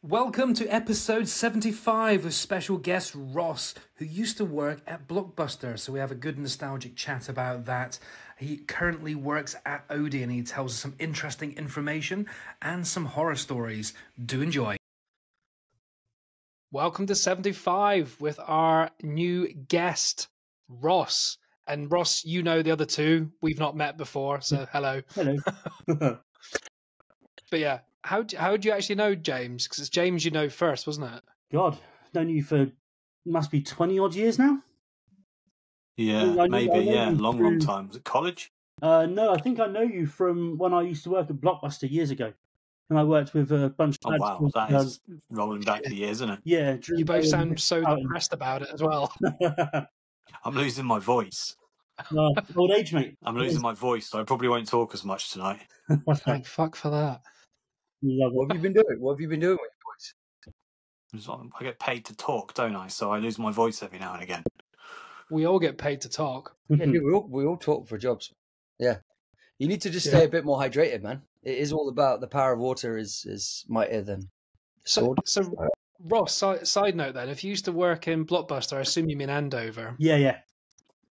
Welcome to episode 75 with special guest Ross, who used to work at Blockbusters. So we have a good nostalgic chat about that. He currently works at Odeon. He tells us some interesting information and some horror stories. Do enjoy. Welcome to 75 with our new guest, Ross. And Ross, you know the other two. We've not met before, so hello. Hello. But yeah, how do you actually know James? Because it's James you know first, wasn't it? God, known you for must be 20 odd years now. Yeah, long time. Was it college? No, I think I know you from when I used to work at Blockbuster years ago, and I worked with a bunch of. Oh wow, that is rolling back the years, isn't it? Yeah, you both sound so depressed about it as well. I'm losing my voice. Old age, mate. I'm losing my voice, so I probably won't talk as much tonight. Thank fuck for that. What have you been doing? What have you been doing with your voice? I get paid to talk, don't I? So I lose my voice every now and again. We all get paid to talk. Yeah, dude, we all talk for jobs. Yeah. You need to just stay a bit more hydrated, man. It is all about the power of water is mightier than sword. So Ross, side note then, if you used to work in Blockbuster, I assume you mean Andover. Yeah,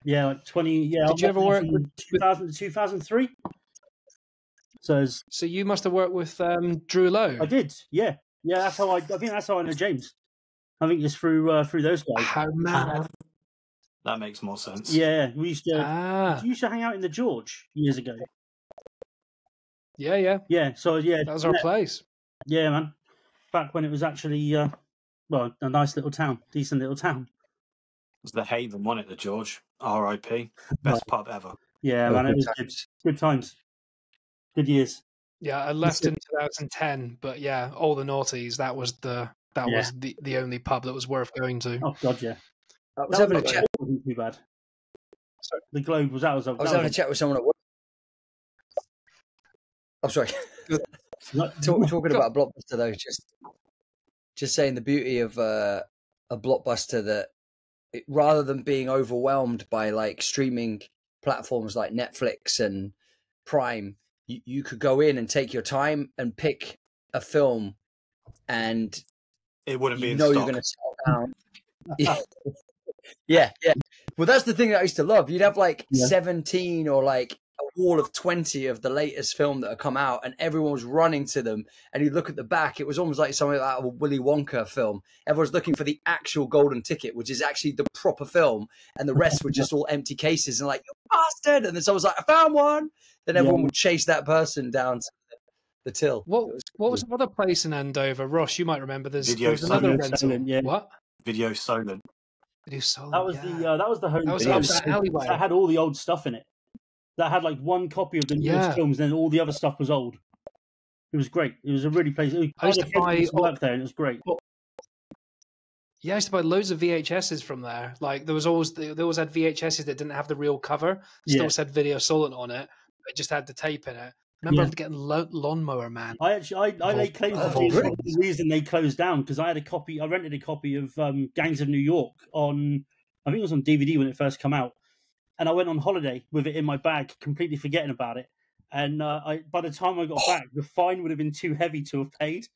like 20. Yeah. Did you ever work with 2003? So you must have worked with Drew Lowe. I did. Yeah. That's how I think that's how I know James. I think it's through those guys. How mad. That makes more sense. Yeah, we used to. You used to hang out in the George years ago. Yeah. Yeah. So yeah, that was our place. Yeah, man. Back when it was actually a nice little town, decent little town. It was the Haven, wasn't it, the George? R.I.P. Best pub ever. Yeah, man. It was good times. Good years. Yeah, I left in 2010, but yeah, all the noughties. That was the only pub that was worth going to. Oh God, yeah. I was having a chat. Wasn't too bad. Sorry. The Globe was out. I was having a chat with someone at work. I'm sorry. Talking about Blockbuster though, just saying the beauty of a Blockbuster that rather than being overwhelmed by like streaming platforms like Netflix and Prime, you could go in and take your time and pick a film, and it wouldn't be in stock. You're going to settle down. Yeah. Well, that's the thing that I used to love. You'd have like 17 or like a wall of 20 of the latest film that had come out, and everyone was running to them. And you look at the back, it was almost like something like a Willy Wonka film. Everyone's looking for the actual golden ticket, which is actually the proper film, and the rest were just all empty cases and like, you bastard! And then someone's like, I found one! Then everyone would chase that person down to the till. What was another place in Andover? Ross, you might remember. There's another rental. What? Video Solent. That was the home. That was that alleyway. That had all the old stuff in it. That had like one copy of the newest films, and then all the other stuff was old. It was great. It was a really place. I used to buy work there, and it was great. Yeah, I used to buy loads of VHSs from there. Like they always had VHSs that didn't have the real cover. Still said Video Solent on it. It just had the tape in it. Remember getting Lawnmower Man? I laid claim to the reason they closed down because I rented a copy of Gangs of New York on, I think it was on DVD when it first came out, and I went on holiday with it in my bag, completely forgetting about it. And by the time I got back, the fine would have been too heavy to have paid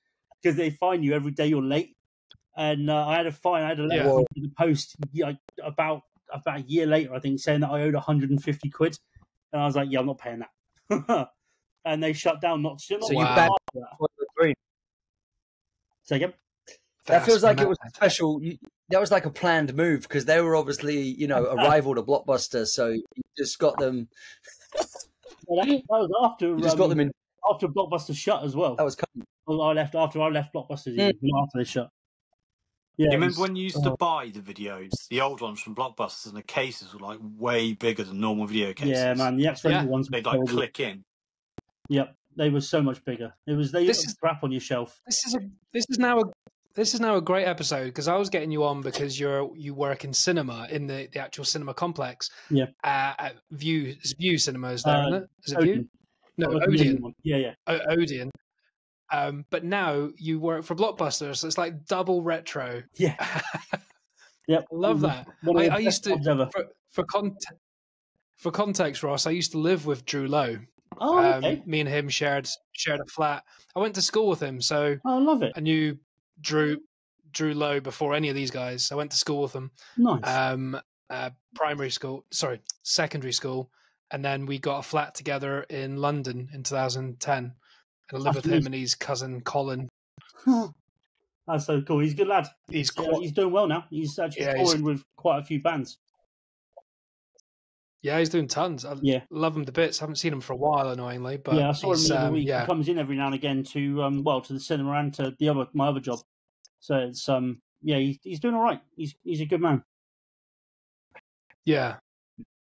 because they fine you every day you're late. And I had a fine. I had a letter to the post about a year later, I think, saying that I owed 150 quid, and I was like, "Yeah, I'm not paying that." And they shut down. So you back that. Say again. That feels like it was special. That was like a planned move because they were obviously, a rival to Blockbuster. So you just got them. That was after. You just got them in after Blockbuster shut as well. That was coming. Well, I left Blockbusters not after they shut. Yeah, you remember when you used to buy the videos, the old ones from Blockbusters, and the cases were like way bigger than normal video cases? Yeah, man, the X-rated ones they'd like click in. Yep, they were so much bigger. This is crap on your shelf. This is now a great episode because I was getting you on because you work in cinema in the actual cinema complex. Yeah. At View Cinemas there, isn't it? Is it View? No, Odeon. Yeah. Odeon. But now you work for Blockbusters, so it's like double retro. Yeah. Yep. Love that. I used to for context, Ross. I used to live with Drew Lowe. Oh, okay. Me and him shared a flat. I went to school with him, so I love it. I knew drew low before any of these guys. I went to school with them. Nice. Secondary school, and then we got a flat together in London in 2010, and I lived with him and his cousin Colin. That's so cool. He's a good lad. He's doing well now. He's actually touring with quite a few bands. Yeah, he's doing tons. I love him to bits. I haven't seen him for a while, annoyingly. But I saw him the other week. He comes in every now and again to the cinema and to my other job. So it's he's doing all right. He's a good man. Yeah,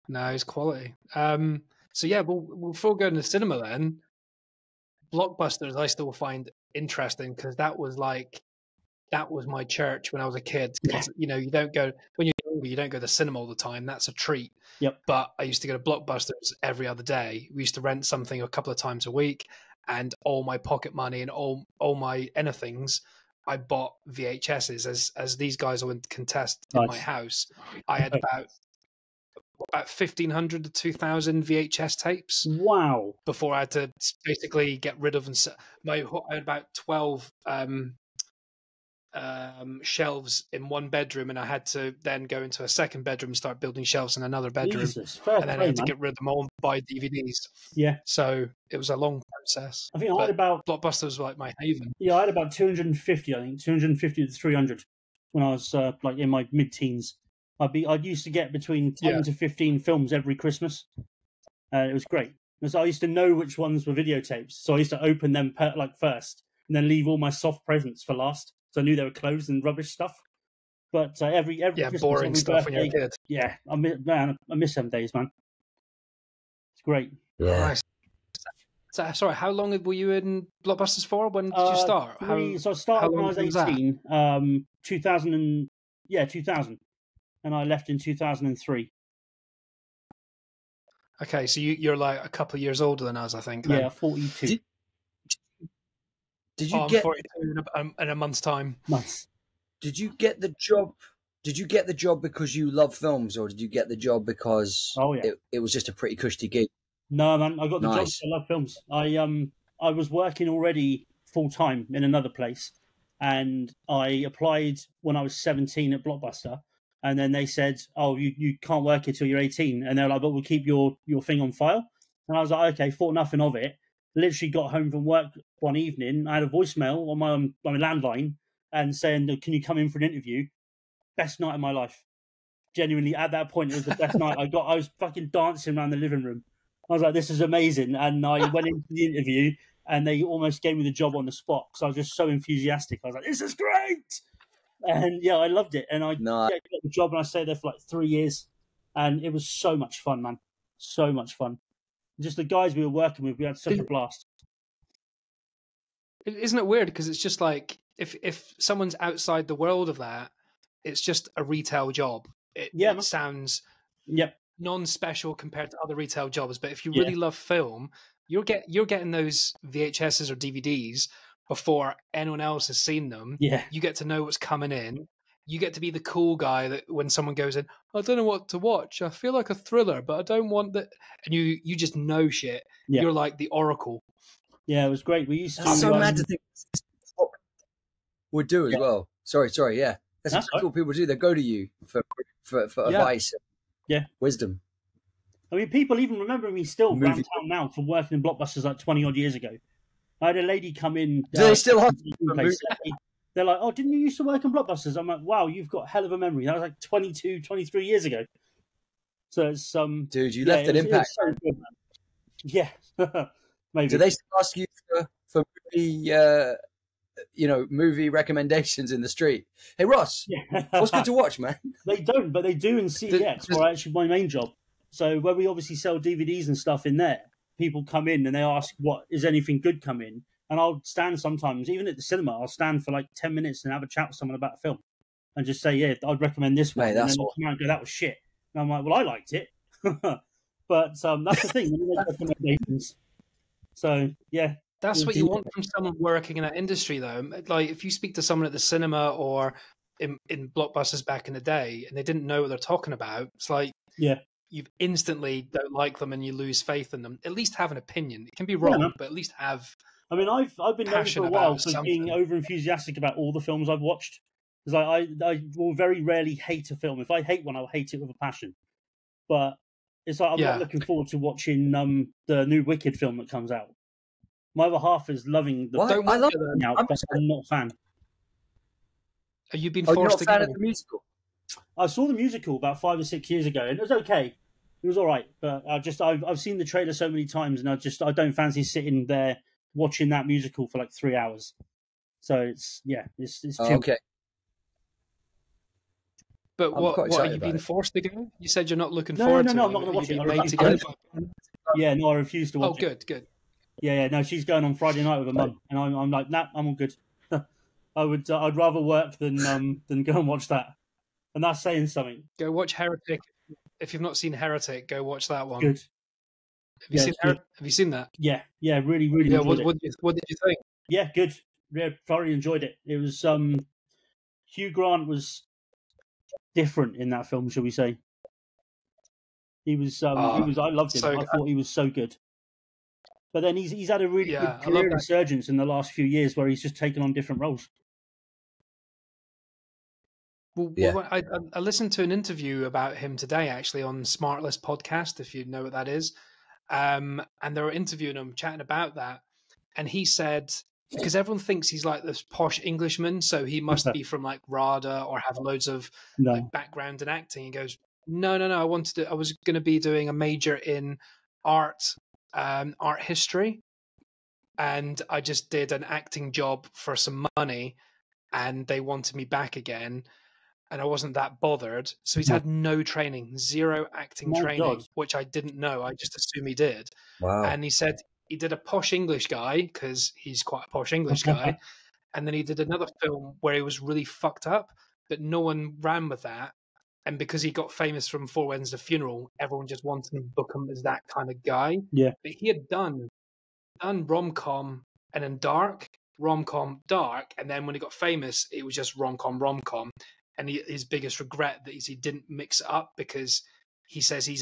no, he's quality. So yeah, before going to the cinema, then Blockbusters I still find interesting because that was my church when I was a kid. Because you don't go when you're younger, you don't go to the cinema all the time. That's a treat. Yep. But I used to go to Blockbusters every other day. We used to rent something a couple of times a week, and all my pocket money and all my anythings, I bought VHSs. As these guys will contest in my house, I had about 1,500 to 2,000 VHS tapes. Wow! Before I had to basically get rid of I had about 12 shelves in one bedroom, and I had to then go into a second bedroom and start building shelves in another bedroom. And then I had to get rid of them all and buy DVDs. Yeah. So it was a long process. I think I had about Blockbusters was like my haven. Yeah, I had about 250. I think 250 to 300 when I was in my mid-teens. I used to get between 10 to 15 films every Christmas. It was great. Because I used to know which ones were videotapes, so I used to open them first, and then leave all my soft presents for last. So I knew they were clothes and rubbish stuff. But every Christmas, boring every stuff birthday, when you're a kid. Yeah, I miss them days, man. It's great. Yeah. Nice. So, sorry, how long were you in Blockbusters for? When did you start? So I started when I was 18, 2000. And I left in 2003. Okay, so you're like a couple of years older than us, I think. Yeah, 42. Did you get 42 in a month's time? Nice. Did you get the job? Did you get the job because you love films, or did you get the job because it was just a pretty cushy gig? No, man, I got the job because I love films. I was working already full time in another place, and I applied when I was 17 at Blockbuster. And then they said, "Oh, you can't work here till you're 18." And they're like, "But we'll keep your thing on file." And I was like, "Okay," thought nothing of it. Literally got home from work one evening. I had a voicemail on my landline and saying, "Can you come in for an interview?" Best night of my life. Genuinely, at that point, it was the best night I got. I was fucking dancing around the living room. I was like, "This is amazing!" And I went into the interview, and they almost gave me the job on the spot because I was just so enthusiastic. I was like, "This is great!" And I loved it. And I got the job, and I stayed there for like 3 years. And it was so much fun, man. So much fun. Just the guys we were working with, we had such a blast. Isn't it weird? Because it's just like, if someone's outside the world of that, it's just a retail job. It sounds non-special compared to other retail jobs. But if you really love film, you're getting those VHSs or DVDs before anyone else has seen them. Yeah. You get to know what's coming in. You get to be the cool guy that when someone goes in, I don't know what to watch. I feel like a thriller, but I don't want that. And you just know shit. Yeah. You're like the Oracle. Yeah, it was great. We used to. I'm so mad to think would do as well. Sorry. Yeah, that's what cool people do. They go to you for advice, wisdom. I mean, people even remember me still around town now from working in Blockbusters like 20 odd years ago. I had a lady come in. Do they still have? They're like, "Oh, didn't you used to work in Blockbusters?" I'm like, "Wow, you've got a hell of a memory." That was like 22, 23 years ago. So it's dude, you left an impact. So good, man. Yeah, maybe. Do they still ask you for movie, movie recommendations in the street? Hey, Ross, what's good to watch, man? They don't, but they do in CEX, or actually my main job. So where we obviously sell DVDs and stuff in there, people come in and they ask, "What is anything good coming?" And I'll stand sometimes, even at the cinema, I'll stand for like 10 minutes and have a chat with someone about a film and just say, "Yeah, I'd recommend this one." Mate, and then they'll come out and go, "That was shit." And I'm like, "Well, I liked it." But that's the thing, when you make recommendations. So, yeah. That's what you want from someone working in that industry, though. Like, if you speak to someone at the cinema or in Blockbusters back in the day and they didn't know what they're talking about, it's like, you instantly don't like them and you lose faith in them. At least have an opinion. It can be wrong, but at least have I mean, I've been known for passionate a while about for being something. over enthusiastic about all the films I've watched. Because I will very rarely hate a film. If I hate one, I'll hate it with a passion. But it's like I'm not looking forward to watching the new Wicked film that comes out. My other half is loving the. What? I love it now, but I'm not a fan. Have you been you're forced not a to fan go? of the musical? I saw the musical about 5 or 6 years ago, and it was okay. It was all right, but I've seen the trailer so many times, and I don't fancy sitting there watching that musical for like 3 hours. So it's too Okay. But I'm what quite are excited you about being it. forced to go? You said you're not looking No, forward no, to no, it. I'm not going to watch You've it. been made to go. Yeah, no, I refuse to watch Oh, good, good. Yeah, no, she's going on Friday night with her mum, and I'm like, nah, I'm all good. I'd rather work than go and watch that, and that's saying something. Go watch Heretic. If you've not seen Heretic, go watch that one. Good. Have you seen that? Yeah, really, really. Yeah. Enjoyed What it. did you think? Yeah, good. Yeah, thoroughly enjoyed it. It was Hugh Grant was different in that film, shall we say? He was. I loved him. So I thought he was so good. But then he's had a really good I career love that. resurgence in the last few years, where he's just taken on different roles. Well, I listened to an interview about him today, actually, on Smartless podcast, if you know what that is. And they were interviewing him, chatting about that. And he said, because everyone thinks he's like this posh Englishman, so he must be from like RADA or have loads of like background in acting. He goes, no. I was going to be doing a major in art history. And I just did an acting job for some money, and they wanted me back again. And I wasn't that bothered. So he's had no training, zero acting training, which I didn't know. I just assumed he did. Wow. And he said he did a posh English guy, because he's quite a posh English guy. And then he did another film where he was really fucked up, but no one ran with that. And because he got famous from Four Wednesday Funeral, everyone just wanted to book him as that kind of guy. Yeah. But he had done rom-com and then rom-com, dark. And then when he got famous, it was just rom-com. And his biggest regret is he didn't mix it up, because he says he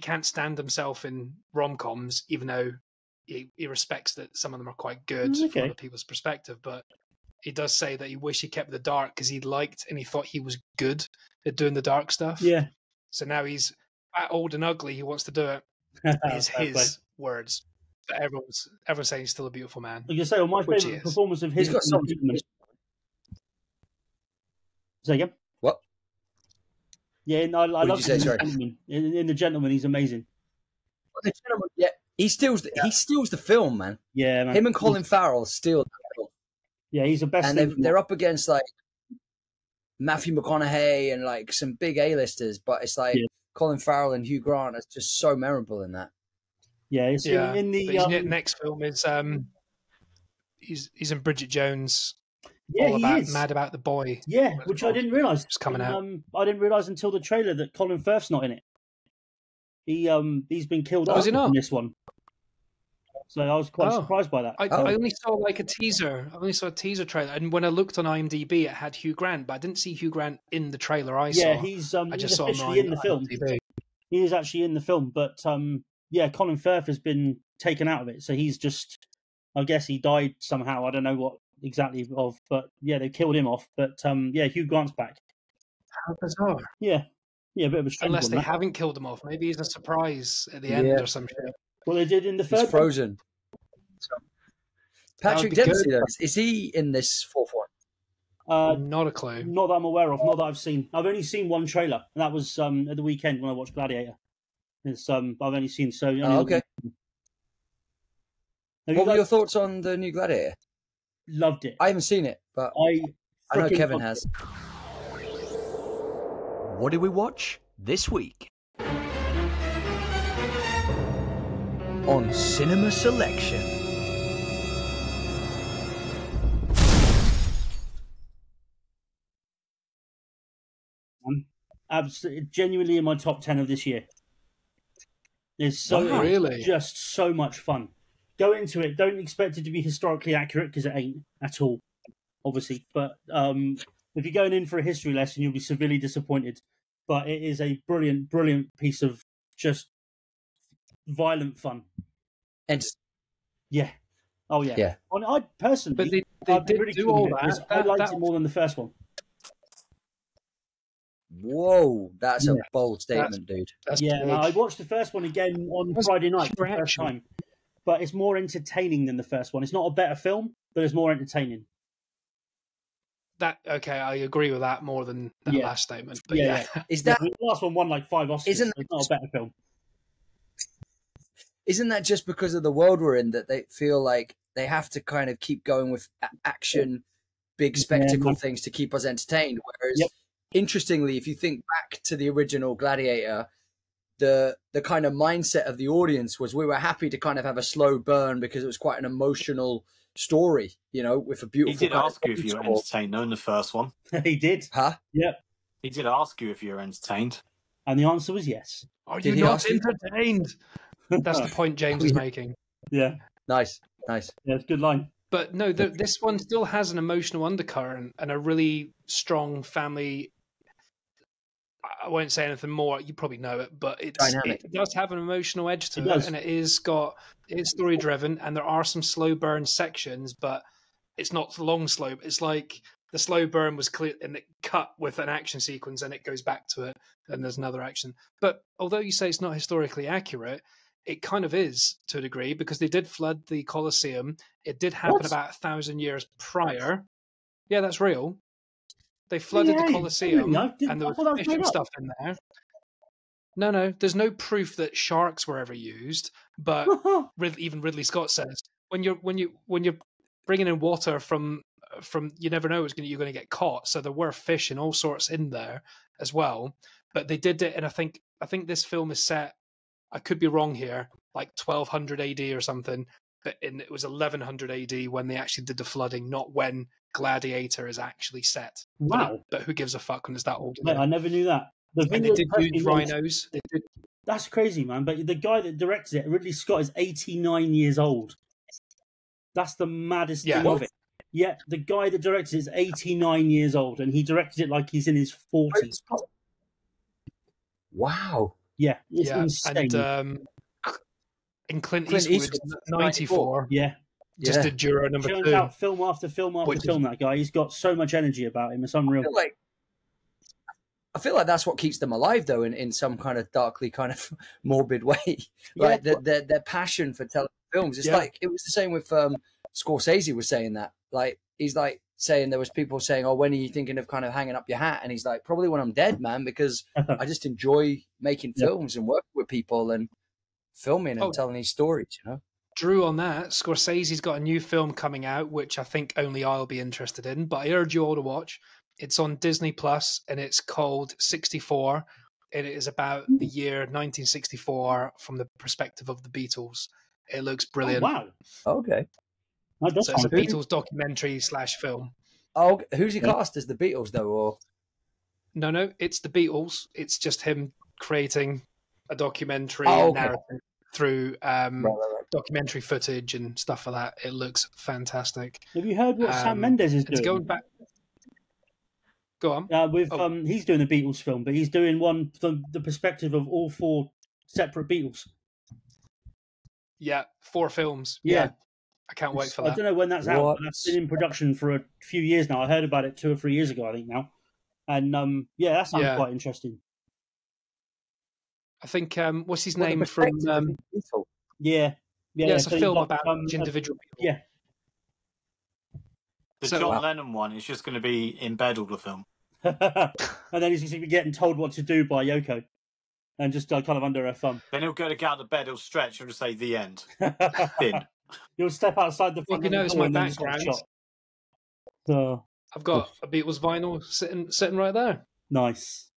can't stand himself in rom-coms, even though he respects that some of them are quite good from other people's perspective. But he does say that he wished he kept the dark, because he liked and he thought he was good at doing the dark stuff. Yeah. So now he's fat, old and ugly. He wants to do it. Is his words. But everyone's saying he's still a beautiful man. I can say, my favourite performance of his. He's got some. Say again? What? Yeah, I love him. In The Gentleman, he's amazing. The Gentleman, yeah, he steals the film, man. Yeah, man. Him and Colin Farrell steal the film. Yeah, he's the best. And they're up against like Matthew McConaughey and like some big A-listers, but it's like Colin Farrell and Hugh Grant are just so memorable in that. Yeah, it's in the his next film is he's in Bridget Jones. Yeah, he is Mad About the Boy. Yeah, which I didn't realise. It's coming out. I didn't realise until the trailer that Colin Firth's not in it. He's been killed off in this one. So I was quite surprised by that. I only saw like a teaser. I only saw a teaser trailer, and when I looked on IMDb, it had Hugh Grant, but I didn't see Hugh Grant in the trailer I saw. Yeah, he's officially in the film. He is actually in the film, but Colin Firth has been taken out of it, so he's just. I guess he died somehow. I don't know what exactly of, but yeah, they killed him off. But Hugh Grant's back. How bizarre. Yeah, a bit of a strange unless one, they that. haven't killed him off. Maybe he's a surprise at the end or some shit. Well, they did in the third. He's frozen. Patrick Dempsey, though, is he in this fourth one? Not a clue. Not that I'm aware of. Not that I've seen. I've only seen one trailer, and that was at the weekend when I watched Gladiator. It's I've only seen so. Okay. What were your thoughts on the new Gladiator? Loved it. I haven't seen it, but I know Kevin has. What did we watch this week? On Cinema Selection. Absolutely, genuinely in my top 10 of this year. It's just so much fun. Go into it. Don't expect it to be historically accurate, because it ain't at all, obviously. But if you're going in for a history lesson, you'll be severely disappointed. But it is a brilliant, brilliant piece of just violent fun. And yeah, Oh yeah. Yeah. And I personally, But they did really do all that. I liked it more than the first one. Whoa, that's a bold statement, dude. Yeah, no, I watched the first one again on Friday night for the first time, but it's more entertaining than the first one. It's not a better film, but it's more entertaining. Okay, I agree with that more than that last statement. But yeah. Is that the last one won like 5 Oscars? It's not a better film. Isn't that just because of the world we're in that they feel like they have to kind of keep going with action, big spectacle things to keep us entertained? Whereas, interestingly, if you think back to the original Gladiator, the kind of mindset of the audience was we were happy to kind of have a slow burn because it was quite an emotional story, you know, with a beautiful. He did ask you if you were entertained, though, in the first one. He did. Huh? Yep. He did ask you if you were entertained. And the answer was yes. Are you not entertained? That's the point James is making. Yeah. Nice. Yeah, it's a good line. But no, this one still has an emotional undercurrent and a really strong family. I won't say anything more. You probably know it, but it does have an emotional edge to it, and it's story driven, and there are some slow burn sections, but it's not long slow. It's like the slow burn was clear and it cut with an action sequence, and it goes back to it, and there's another action. But although you say it's not historically accurate, it kind of is to a degree because they did flood the Colosseum. It did happen about 1,000 years prior. Yeah, that's real. They flooded the Colosseum, and there was fish and stuff in there. No, there's no proof that sharks were ever used. But even Ridley Scott says when you're bringing in water from you never know you're going to get caught. So there were fish and all sorts in there as well. But they did it, and I think this film is set. I could be wrong here, like 1200 AD or something. But it was 1100 AD when they actually did the flooding, not when Gladiator is actually set. Wow. But who gives a fuck when it's that old? Mate, I never knew that. And they did use rhinos. That's crazy, man. But the guy that directed it, Ridley Scott, is 89 years old. That's the maddest thing of it. Yeah, the guy that directed it is 89 years old, and he directed it like he's in his 40s. Wow. Yeah, it's insane. And Clint Eastwood, 94. Yeah. Just did Juror number 2. Out film after film after film, that guy. He's got so much energy about him. It's unreal. I feel like that's what keeps them alive, though, in some kind of darkly kind of morbid way. Like their passion for telling films. It's like it was the same with Scorsese was saying that. Like he's like saying there was people saying, "Oh, when are you thinking of kind of hanging up your hat?" And he's like, "Probably when I'm dead, man, because I just enjoy making films and working with people and filming and telling these stories." You know. Drew, on that, Scorsese's got a new film coming out, which I think only I'll be interested in, but I urge you all to watch. It's on Disney Plus, and it's called 64, and it is about the year 1964 from the perspective of the Beatles. It looks brilliant. Oh, wow. Okay. So it's a Beatles documentary / film. Oh, who's he cast as the Beatles, though? Or No, it's the Beatles. It's just him creating a documentary narrative through documentary footage and stuff like that. It looks fantastic. Have you heard what Sam Mendes is doing? Going back. Go on. He's doing a Beatles film, but he's doing one from the perspective of all 4 separate Beatles. Yeah, 4 films. Yeah. I can't wait for that. I don't know when that's out, but that's been in production for a few years now. I heard about it 2 or 3 years ago, I think now. And that sounds quite interesting. I think what's his name from? It's a film about individual people. Yeah. The John Lennon one is just going to be in bed all the film, and then he's going to be getting told what to do by Yoko, and just kind of under her thumb. Then he'll go to get out of the bed, he'll stretch, and just say the end. Thin. You'll step outside the front. You know, it's my background. So I've got a Beatles vinyl sitting right there. Nice.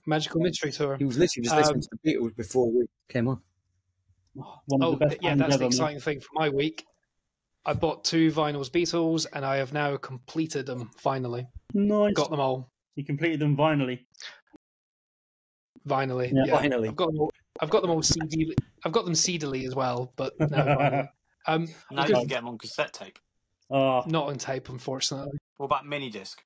Magical Mystery Tour. He was literally just listening to the Beatles before we came on. That's the exciting thing for my week. I bought 2 vinyls Beatles, and I have now completed them finally. Nice. Got them all. You completed them finally. Finally. Finally. I've got them all CD. I've got them seedily as well, but no, finally. Now you can get them on cassette tape. Not on tape, unfortunately. What about mini disc?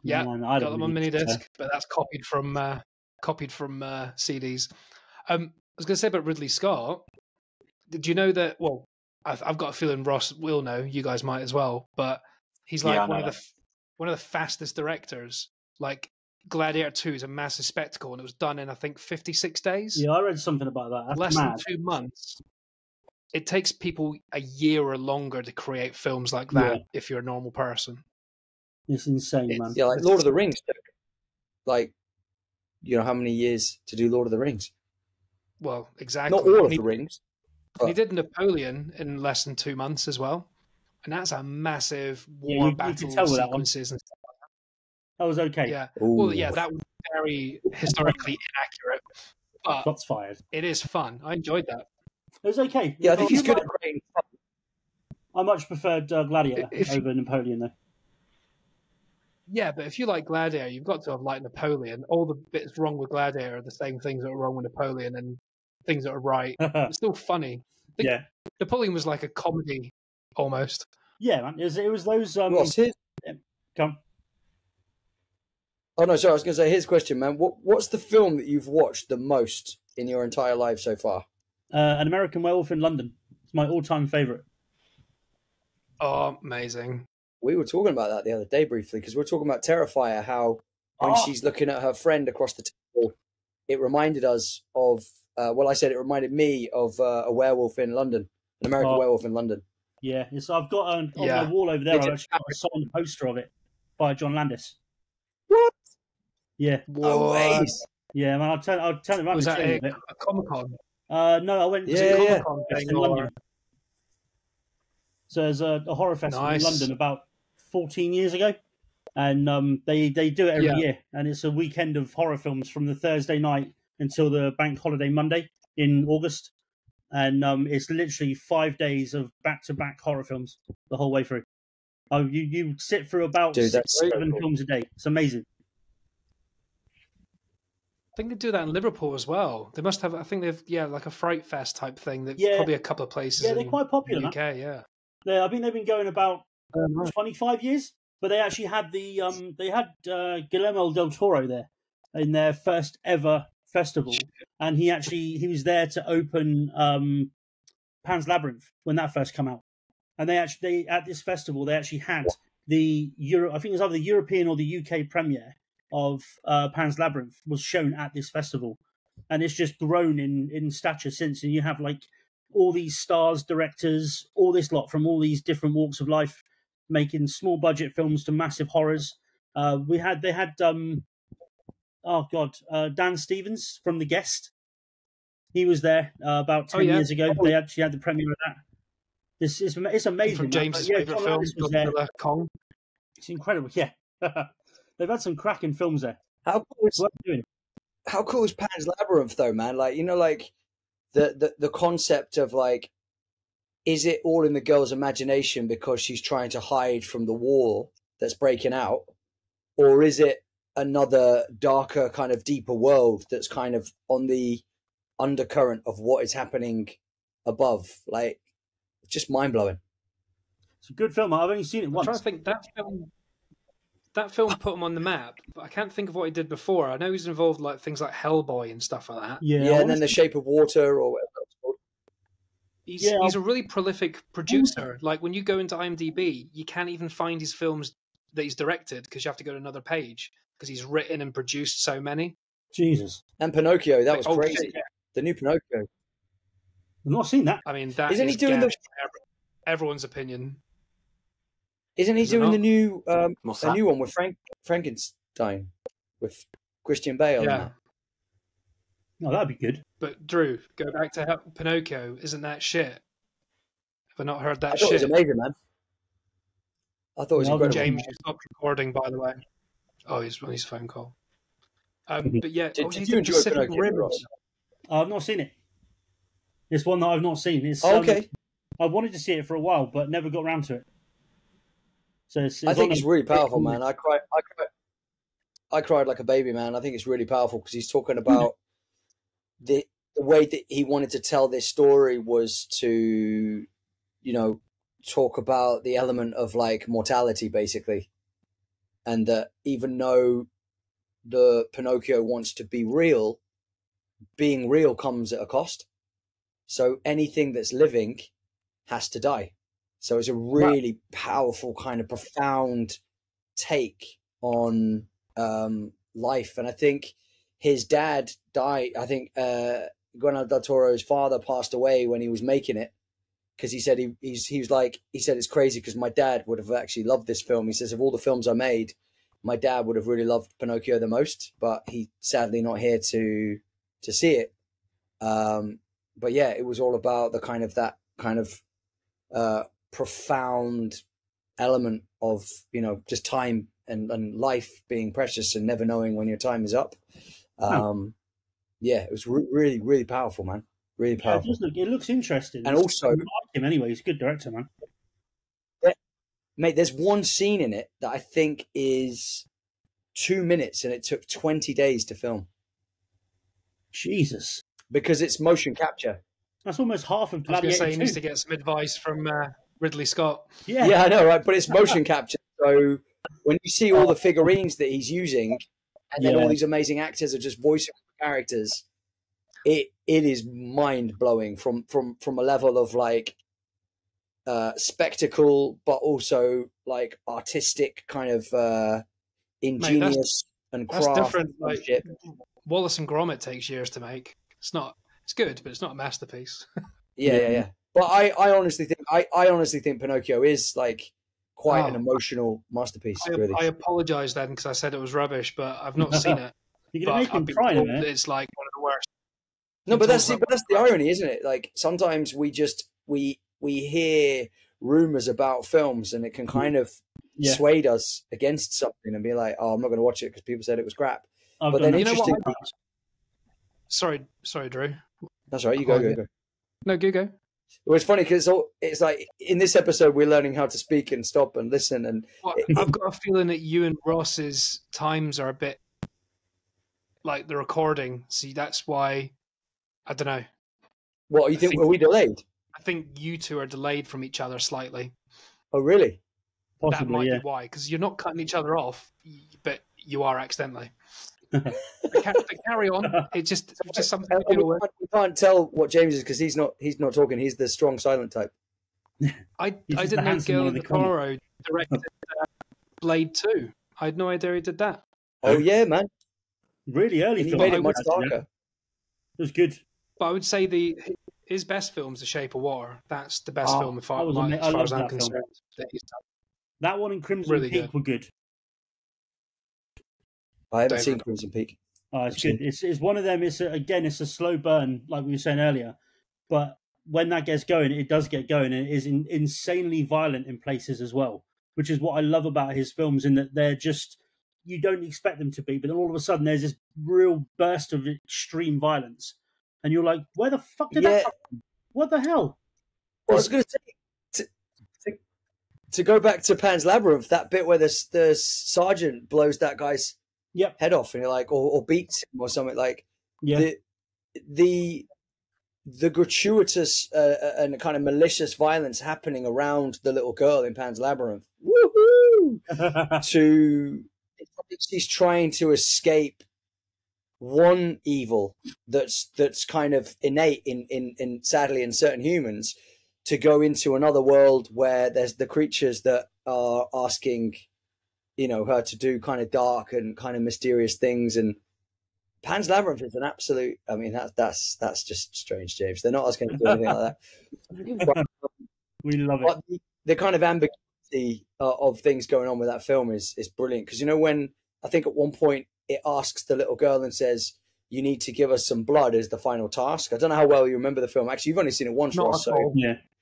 Yeah, got them on mini disc, but that's copied from CDs. I was going to say about Ridley Scott. Did you know that? Well, I've got a feeling Ross will know. You guys might as well, but he's like one of the fastest directors. Like Gladiator 2 is a massive spectacle, and it was done in I think 56 days. Yeah, I read something about that. That's less mad. than 2 months. It takes people a year or longer to create films like that if you're a normal person. It's insane, man. Yeah, like Lord of the Rings took, like, you know, how many years to do Lord of the Rings? Well, exactly. Not all of the rings. He did Napoleon in less than 2 months as well. And that's a massive war battle sequences and stuff like that. That was okay. Yeah. Ooh. Well, yeah, that was very historically inaccurate. But Shots fired. it is fun. I enjoyed that. It was okay. Yeah, I think he's good at creating fun. I much preferred Gladiator over Napoleon, though. Yeah, but if you like Gladiator, you've got to have liked Napoleon. All the bits wrong with Gladiator are the same things that are wrong with Napoleon and things that are right. It's still funny. Yeah. Napoleon was like a comedy almost. Yeah, man. It was those... Ross, Come. Oh, no, sorry. I was going to say, here's a question, man. What's the film that you've watched the most in your entire life so far? An American Werewolf in London. It's my all-time favourite. Oh, amazing. We were talking about that the other day briefly, because we were talking about Terrifier, how when she's looking at her friend across the table, it reminded us of, I said it reminded me of a werewolf in London, an American Werewolf in London. Yeah, I've got on my wall over there, I've actually got a signed poster of it by John Landis. What? Yeah. What? Yeah, man, I'll tell him about Was the that shame of it. a Comic-Con? No, I went to Comic-Con in London. So there's a horror festival in London about 14 years ago, and they do it every year, and it's a weekend of horror films from the Thursday night until the bank holiday Monday in August, and it's literally 5 days of back-to-back horror films the whole way through. You sit through about 6-7 films a day. It's amazing. I think they do that in Liverpool as well. They must have. I think they've like a Fright Fest type thing. That probably a couple of places. Yeah, they're quite popular. In the UK, yeah. I think they've been going about 25 years. But they actually had Guillermo del Toro there in their first ever festival, and he was there to open Pan's Labyrinth when that first came out. And they at this festival they actually had I think it was either the European or the UK premiere of Pan's Labyrinth was shown at this festival, and it's just grown in stature since. And you have like all these stars, directors, all this lot from all these different walks of life, making small budget films to massive horrors. They had Dan Stevens from The Guest. He was there about 10 years ago. They actually had the premiere of that. It's amazing. From James's favourite film, Kong. It's incredible. Yeah, they've had some cracking films there. How cool is Pan's Labyrinth though, man? Like, you know, like the concept of like, is it all in the girl's imagination because she's trying to hide from the war that's breaking out? Or is it another darker, kind of deeper world that's kind of on the undercurrent of what is happening above? Like, just mind-blowing. It's a good film. I've only seen it once. I'm trying to think, that film put him on the map, but I can't think of what he did before. I know he's involved like things like Hellboy and stuff like that. Yeah, and then The Shape of Water or whatever it's called. He's a really prolific producer. Like when you go into IMDb, you can't even find his films that he's directed because you have to go to another page because he's written and produced so many. Jesus. And Pinocchio, that was crazy. Shit, yeah. The new Pinocchio. I've not seen that. I mean, that isn't is he doing everyone's opinion. Isn't he doing the new a that? new one with Frankenstein with Christian Bale? Yeah. Oh, that'd be good. But Drew, go back to Pinocchio. Isn't that shit? Have I not heard that I thought shit? it was amazing, man. I thought it was incredible. James, you stopped recording, by the way. Oh, he's on his phone call. But yeah, did you enjoy Pacific Pinocchio? Rim. I've not seen it. It's one that I've not seen. It's okay. I wanted to see it for a while, but never got around to it. So I think it's really powerful, man. I cried like a baby, man. I think it's really powerful because he's talking about the way that he wanted to tell this story was to, you know, talk about the element of like mortality, basically, and that even though the Pinocchio wants to be real, being real comes at a cost. So anything that's living has to die. So it's a really powerful, kind of profound take on life. And I think his dad died. I think Guillermo del Toro's father passed away when he was making it, because he said he said it's crazy because my dad would have actually loved this film. He says, of all the films I made, my dad would have really loved Pinocchio the most, but he's sadly not here to see it. But yeah, it was all about the kind of profound element of, you know, just time and life being precious and never knowing when your time is up. Yeah, it was really, really powerful, man. Really powerful. It looks interesting. And also, I like him anyway. He's a good director, man. Mate, there's one scene in it that I think is 2 minutes, and it took 20 days to film. Jesus. Because it's motion capture. That's almost half of I was going Gladiator to say he 2. needs to get some advice from Ridley Scott. Yeah, I know, right? But it's motion capture. So when you see all the figurines that he's using, and then all these amazing actors are just voicing characters, it is mind blowing from a level of like spectacle, but also like artistic kind of ingenious and craft. That's different. Like, Wallace and Gromit takes years to make. It's good, but it's not a masterpiece. Yeah. But I honestly think Pinocchio is like quite an emotional masterpiece. Really. I apologize then because I said it was rubbish, but I've not seen it. You're gonna make him cry, man. It's like one of the worst. No, but that's the irony, isn't it? Like sometimes we hear rumors about films, and it can kind of sway us against something and be like, "Oh, I'm not going to watch it because people said it was crap." But then, interesting. Sorry, Drew. That's right. You go. No, go. Well, it's funny because it's like in this episode we're learning how to speak and stop and listen. And I've got a feeling that you and Ross's times are a bit like the recording. See, that's why I don't know. What you think? Are we delayed? I think you two are delayed from each other slightly. Oh, really? Possibly, that might be why, because you're not cutting each other off, but you are accidentally. But carry on. It's just something to deal with. We can't tell what James is because he's not talking. He's the strong silent type. I didn't know Guillermo del Toro directed Blade 2. I had no idea he did that. Oh yeah, man! Really early. He made it much darker. It was good. But I would say his best film is The Shape of Water. That's the best film as far as I'm concerned. That one and Crimson Peak were good. I haven't seen Crimson Peak. Oh, it's good. It's one of them. It's a slow burn, like we were saying earlier. But when that gets going, it does get going, and it is insanely violent in places as well, which is what I love about his films, in that they're just, you don't expect them to be, but then all of a sudden there's this real burst of extreme violence, and you're like, where the fuck did that come from? What the hell? Well, I was going to say, to go back to Pan's Labyrinth, that bit where the sergeant blows that guy's head off, and you're like, or beats him or something, like the gratuitous and kind of malicious violence happening around the little girl in Pan's Labyrinth. Woohoo! She's trying to escape one evil that's kind of innate in sadly in certain humans, to go into another world where there's the creatures that are asking, you know, her to do kind of dark and kind of mysterious things. And Pan's Labyrinth is an absolute, I mean, that's just strange, James. They're not asking to do anything like that. We love it. The kind of ambiguity of things going on with that film is brilliant. Because, you know, when I think at one point it asks the little girl and says, "You need to give us some blood" as the final task. I don't know how well you remember the film. Actually, you've only seen it once, Ross.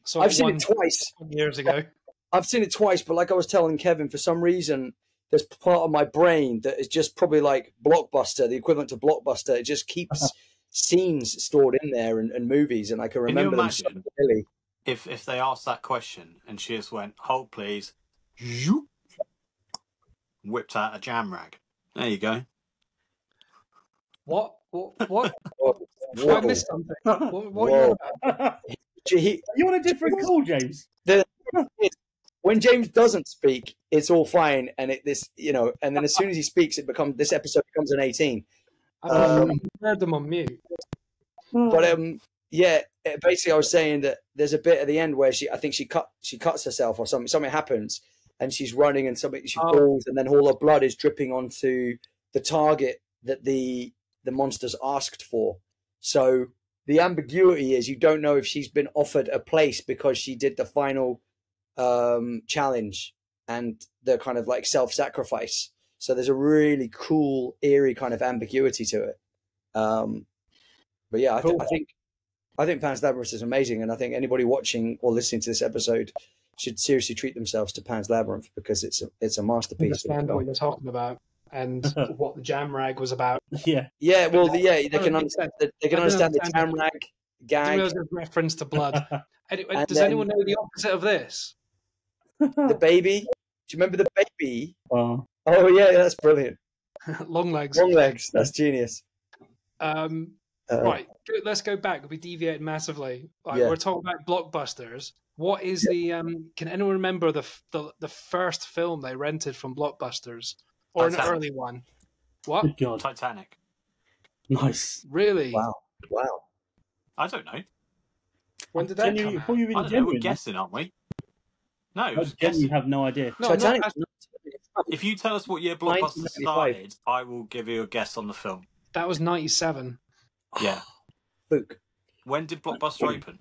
So I've seen it twice. Years ago. I've seen it twice, but like I was telling Kevin, for some reason, there's part of my brain that is just probably like Blockbuster, the equivalent to Blockbuster. It just keeps scenes stored in there and movies, and I can remember them so clearly. If they asked that question and she just went, "Hold, please," whipped out a jam rag. There you go. What? I missed something. What are you about? You want a different call, James? When James doesn't speak, it's all fine, and and then as soon as he speaks, this episode becomes an 18. I heard them on mute. But Yeah, basically, I was saying that there's a bit at the end where I think she cuts herself or something. Something happens, and she's running, and she falls, and then all her blood is dripping onto the target that the monsters asked for. So the ambiguity is you don't know if she's been offered a place because she did the final challenge and the kind of like self-sacrifice. So there's a really cool, eerie kind of ambiguity to it. But yeah, I think Pan's Labyrinth is amazing, and I think anybody watching or listening to this episode should seriously treat themselves to Pan's Labyrinth because it's a masterpiece. Understand what you're talking about and what the jam rag was about. Yeah. Well, they can understand. They can understand the jam rag gag. There's a reference to blood. Does anyone know the opposite of this? The baby. Do you remember the baby? Oh yeah, that's brilliant. Long legs. Long legs. That's genius. Right, let's go back. We deviated massively. We're talking about Blockbusters. What is the? Can anyone remember the first film they rented from Blockbusters, or Titanic. an early one? What? Good God. Titanic. Nice. Really? Wow. I don't know. When did that come out? I don't know. We're guessing, aren't we? No, it was You guessing. have no idea. No, Titanic. If you tell us what year Blockbusters started, I will give you a guess on the film. that was 97. Yeah. Book. When did Blockbuster open?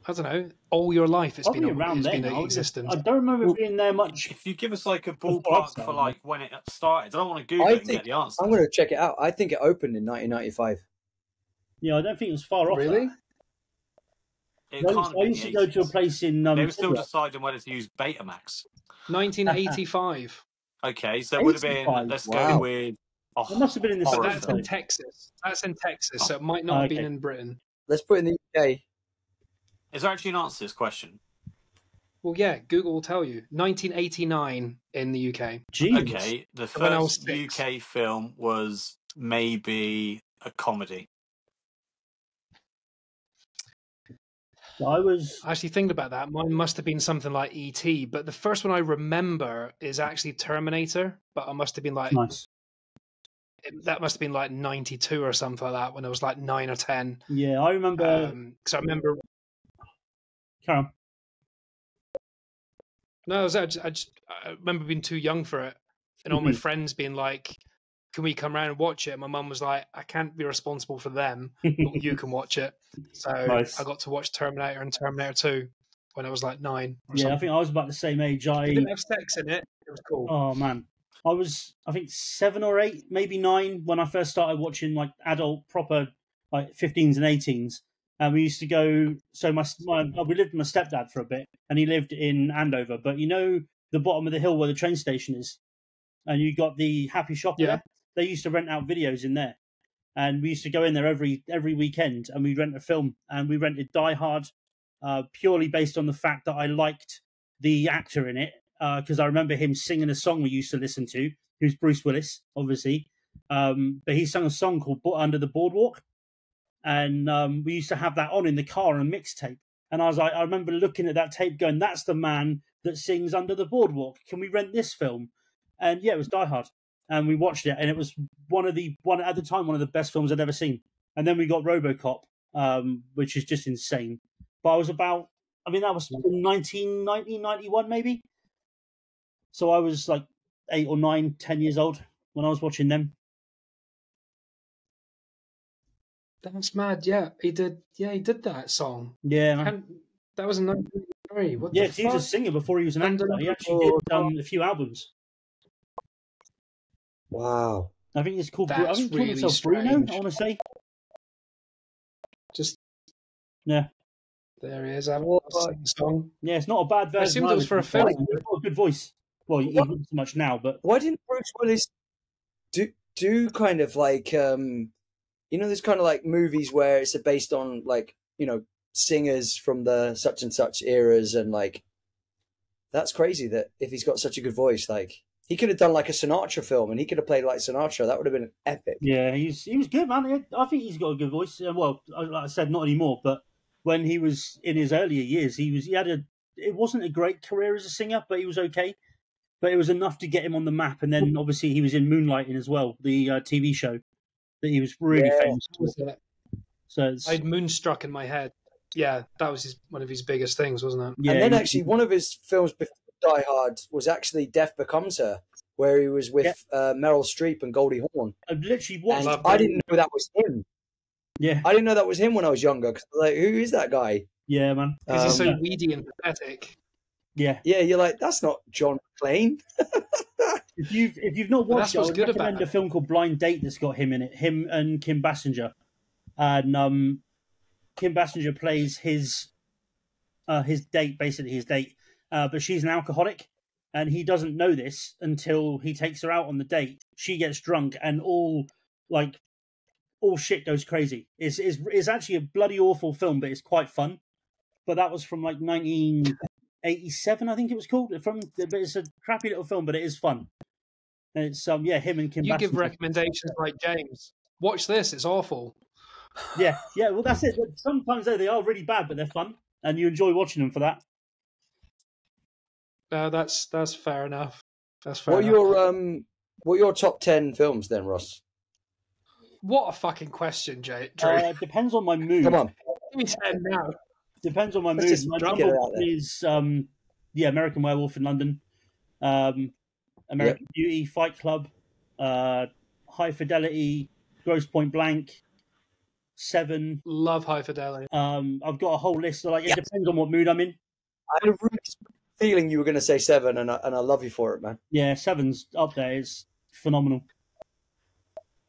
I don't know. All your life it's Probably been around it's then. been existent. I don't remember being there much. If you give us like a ballpark for like when it started, I don't want to Google I it and think get the answer. I'm going to check it out. I think it opened in 1995. Yeah, I don't think it was far off. Really? It I can't have been used the to go to a 80s. place in. They were still Tidworth. deciding whether to use Betamax. 1985. Okay, so it would have been. 85, Let's wow. go with. Oh, It must have been in the But horror that's film. in Texas. That's in Texas, so it might not have been Okay. in Britain. Let's put it in the UK. Is there actually an answer to this question? Well, yeah, Google will tell you. 1989 in the UK. Jesus. Okay, the When I was first 6. UK film was maybe a comedy. I was. Actually, thinking about that, mine must have been something like E.T., but the first one I remember is actually Terminator, but I must have been like, Nice. that must have been like 92 or something like that when I was like 9 or 10. Yeah, I remember. Because I remember, Carry on. no, I remember being too young for it, and all my friends being like, can we come around and watch it? And my mum was like, I can't be responsible for them, but you can watch it. So Nice. I got to watch Terminator and Terminator 2 when I was like 9 or Yeah, I something. think I was about the same age. It didn't have sex in it. It was cool. Oh man, I was. I think 7 or 8, maybe 9 when I first started watching like adult proper like 15s and 18s. And we used to go. So we lived with my stepdad for a bit, and he lived in Andover. But you know the bottom of the hill where the train station is, and you got the Happy Shop Yeah. there. They used to rent out videos in there, and we used to go in there every weekend, and we'd rent a film, and we rented Die Hard, purely based on the fact that I liked the actor in it, because I remember him singing a song we used to listen to, who's Bruce Willis, obviously, but he sung a song called Under the Boardwalk, and we used to have that on in the car on a mixtape, and I was like, I remember looking at that tape going, that's the man that sings Under the Boardwalk, can we rent this film? And yeah, it was Die Hard. And we watched it, and it was one at the time one of the best films I'd ever seen. And then we got RoboCop, which is just insane. But I was about, I mean, that was 1990, 91 maybe. So I was like 8 or 9, 10 years old when I was watching them. That's mad. Yeah, he did. Yeah, he did that song. Yeah, man. And that was in 1993. What Yeah, the 'cause he was a fuck? singer before he was an Under actor. the He actually did a few albums. Wow. I think it's called. I That's think he called really himself Bruno. strange. I want to say. Just Yeah, there he is. I've sing the song. yeah. It's not a bad version. I assumed it was for a either. film. He's got a good voice. Well, he doesn't so much now, but Why didn't Bruce Willis do kind of like there's kind of like movies where it's based on like singers from the such and such eras, and like that's crazy that if he's got such a good voice, like he could have done like a Sinatra film and he could have played like Sinatra. That would have been epic. yeah, he was good, man. I think he's got a good voice. Well, like I said, not anymore, but when he was in his earlier years, it wasn't a great career as a singer, but he was okay. But it was enough to get him on the map. And then obviously he was in Moonlighting as well, the TV show that he was really famous for. So it's... I had Moonstruck in my head. Yeah, that was one of his biggest things, wasn't it? Yeah, and then actually one of his films before Die Hard was actually Death Becomes Her, where he was with Meryl Streep and Goldie Hawn. I've literally watched. And I didn't know that was him. Yeah, I didn't know that was him when I was younger. Cause like, who is that guy? Yeah, man. Because he's so weedy and pathetic. Yeah, yeah. You're like, that's not John McClane. if you've not watched it, I would recommend a film called Blind Date that's got him in it. Him and Kim Basinger, and Kim Basinger plays his date, basically his date, but she's an alcoholic, and he doesn't know this until he takes her out on the date. She gets drunk, and all shit goes crazy. It's actually a bloody awful film, but it's quite fun. But that was from like 1987, I think it was called. But it's a crappy little film, but it is fun. And it's him and Kim. You give recommendations like James. Watch this; it's awful. Yeah. Well, that's it. Sometimes they are really bad, but they're fun, and you enjoy watching them for that. That's fair enough. That's fair. What are your top 10 films then, Ross? What a fucking question, Drew. Depends on my mood. Come on. Give me 10 now. Depends on my mood. My number one is American Werewolf in London, American Beauty, Fight Club, High Fidelity, Grosse Point Blank, Seven. Love High Fidelity. I've got a whole list. It depends on what mood I'm in. I had a really feeling you were going to say Seven, and I love you for it, man. Yeah, Seven's up there. It's phenomenal.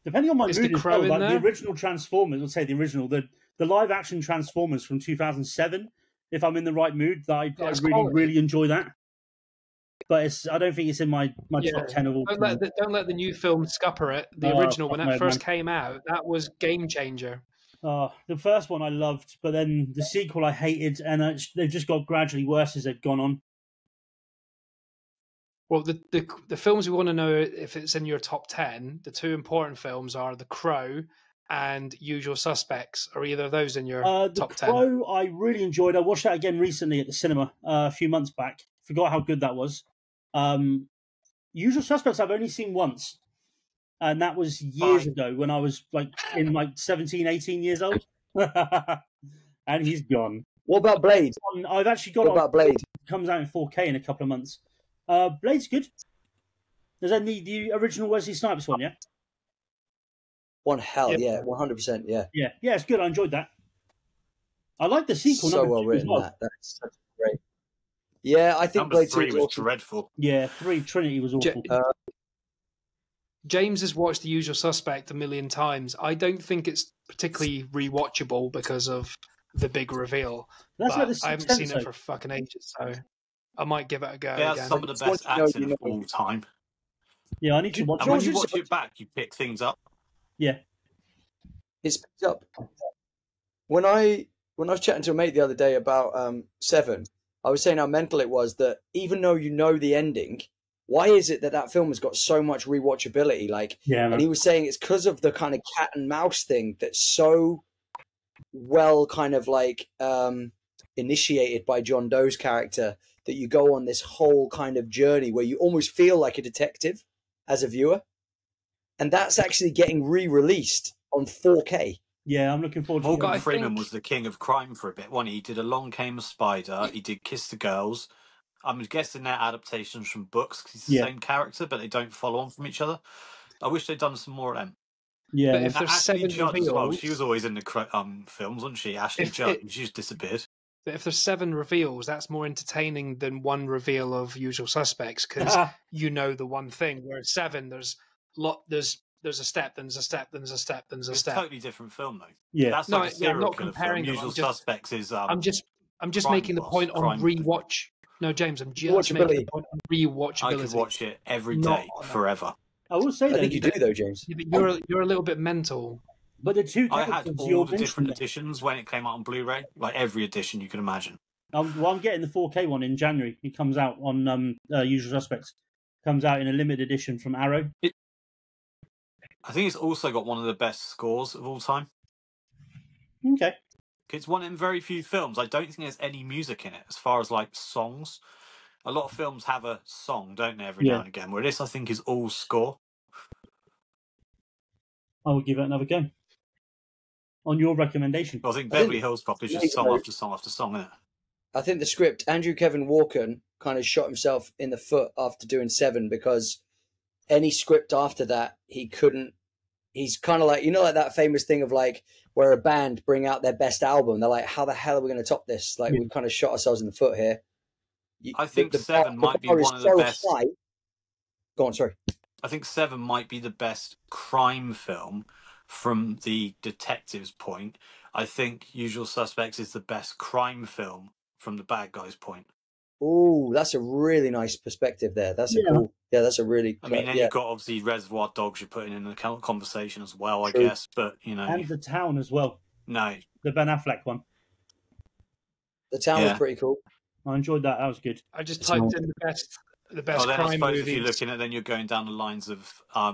Depending on my mood as well, like the original Transformers, let's say the original, the live action Transformers from 2007. If I'm in the right mood, I really enjoy that. But I don't think it's in my top 10 of all. Don't let the new film scupper it. The original, when that first came out, that was game changer. The first one I loved, but then the sequel I hated, and they've just got gradually worse as they've gone on. Well, the films we want to know if it's in your top 10, the two important films are The Crow and Usual Suspects. Are either of those in your top 10? The Crow I really enjoyed. I watched that again recently at the cinema a few months back. Forgot how good that was. Usual Suspects I've only seen once, and that was years ago when I was in 17, 18 years old. And he's gone. What about Blade? I've actually got. What about Blade? It comes out in 4K in a couple of months. Blade's good. There's only the original Wesley Snipes one, yeah? One hell, yeah, 100%, yeah. Yeah, it's good. I enjoyed that. I like the sequel. So well written, that's such great. Yeah, I think number Blade 3 was dreadful. Yeah, Trinity was awful. James has watched The Usual Suspect 1 million times. I don't think it's particularly rewatchable because of the big reveal. I haven't seen it for fucking ages, so I might give it a go. Yeah, again. some of the best acting of all time. Yeah, I need to watch it. And when you watch it back, you pick things up. Yeah. It's picked up. When I was chatting to a mate the other day about Seven, I was saying how mental it was that even though you know the ending, why is it that film has got so much rewatchability? And he was saying it's because of the kind of cat and mouse thing that's so well kind of initiated by John Doe's character, that you go on this whole kind of journey where you almost feel like a detective as a viewer. And that's actually getting re-released on 4K. Yeah, I'm looking forward to it. Morgan Freeman was the king of crime for a bit, wasn't he? He did Along Came a Spider, he did Kiss the Girls. I'm guessing they're adaptations from books because he's the same character, but they don't follow on from each other. I wish they'd done some more of them. Yeah, but if there's Ashley 7 Judd reveals, as well. She was always in the films, wasn't she? Ashley Judd, and she's disappeared. But if there's 7 reveals, that's more entertaining than one reveal of Usual Suspects because you know the one thing. Whereas 7, there's a step, then there's a step, then there's a step, then there's a step. It's a totally different film, though. Yeah, that's no, like a I'm not comparing them. Usual Suspects is. I'm just making the point on rewatch. No, James, I'm just making the point on rewatchability. I could watch it every day forever. I will say I think you do though, James. Yeah, but you're a little bit mental. But the two I had all the different editions when it came out on Blu-ray, like every edition you can imagine. I'm getting the 4K one in January. It comes out on Usual Suspects. Comes out in a limited edition from Arrow. I think it's also got one of the best scores of all time. Okay. It's one in very few films. I don't think there's any music in it as far as songs. A lot of films have a song, don't they, every now and again, where this I think is all score. I will give it another go. on your recommendation. Well, I think Beverly Hills Cop is just song after song after song, isn't it? I think the script, Andrew Kevin Walken kind of shot himself in the foot after doing 7 because any script after that, he couldn't. He's kind of like, like that famous thing of like where a band bring out their best album. They're like, how the hell are we going to top this? Like, we've kind of shot ourselves in the foot here. I think 7 might be one of the best. High. Go on, sorry. I think 7 might be the best crime film from the detective's point. I think Usual Suspects is the best crime film from the bad guy's point. Oh, that's a really nice perspective there. That's a cool. Yeah, that's a really. I mean, then you've got obviously Reservoir Dogs you're putting in the conversation as well, True. I guess. But and The Town as well. No, the Ben Affleck one. The Town was pretty cool. I enjoyed that. That was good. I just typed in the best then crime I suppose movies. if you're looking at, then you're going down the lines of A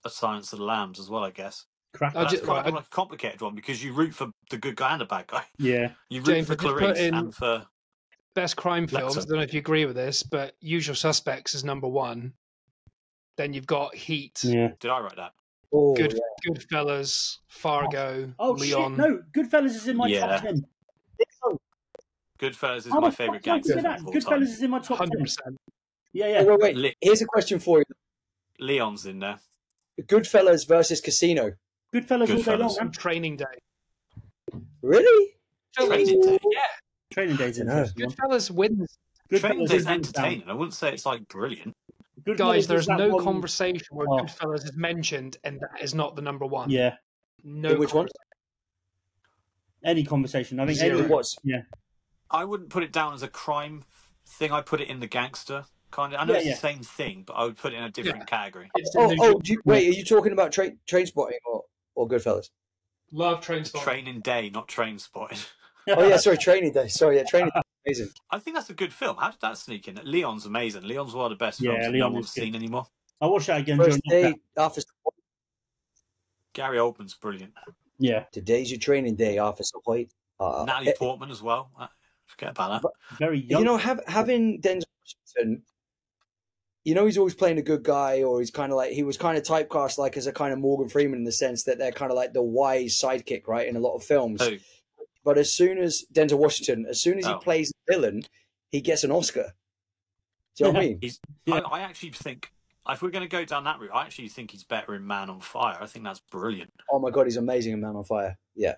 Silence of the Lambs as well, I guess. That's quite a complicated one because you root for the good guy and the bad guy. Yeah, you root for Clarice and for best crime films. I don't know if you agree with this, but Usual Suspects is number 1. Then you've got Heat. Yeah, did I write that? Oh, Goodfellas, Fargo, Leon. Shit, no, Goodfellas is in my top 10. Goodfellas is my favourite gangster film of all time. Goodfellas is in my top 10. 100%. Yeah. Oh, wait. Here's a question for you. Leon's in there. Goodfellas versus Casino. Goodfellas all day long. And Training Day. Really? Training Day? Yeah. Training Day's interesting. Goodfellas wins. Training Day's entertaining. I wouldn't say it's like brilliant. Guys, there's no conversation where Goodfellas is mentioned and that is not the number 1. Yeah. No. Which one? Any conversation. I think it was. Yeah. I wouldn't put it down as a crime thing. I put it in the gangster kind of. I know it's the same thing, but I would put it in a different category. Wait, are you talking about Trainspotting or Goodfellas? Love Trainspotting. Training Day, not Trainspotting. Oh yeah, sorry, Training Day. Sorry, yeah, Training Day. Amazing. I think that's a good film. How did that sneak in? Leon's amazing. Leon's one of the best films that no one's seen anymore. I watched that again. First day after. Gary Oldman's brilliant. Yeah. Today's your training day, Officer White. Natalie Portman as well. Forget about that. Very young. Having Denzel Washington, he's always playing a good guy, or he's kind of like, he was kind of typecast like as a kind of Morgan Freeman in the sense that they're kind of like the wise sidekick, right, in a lot of films. Who? But as soon as Denzel Washington, he plays a villain, he gets an Oscar. Do you know what I mean? I actually think, if we're going to go down that route, I actually think he's better in Man on Fire. I think that's brilliant. Oh my God, he's amazing in Man on Fire. Yeah.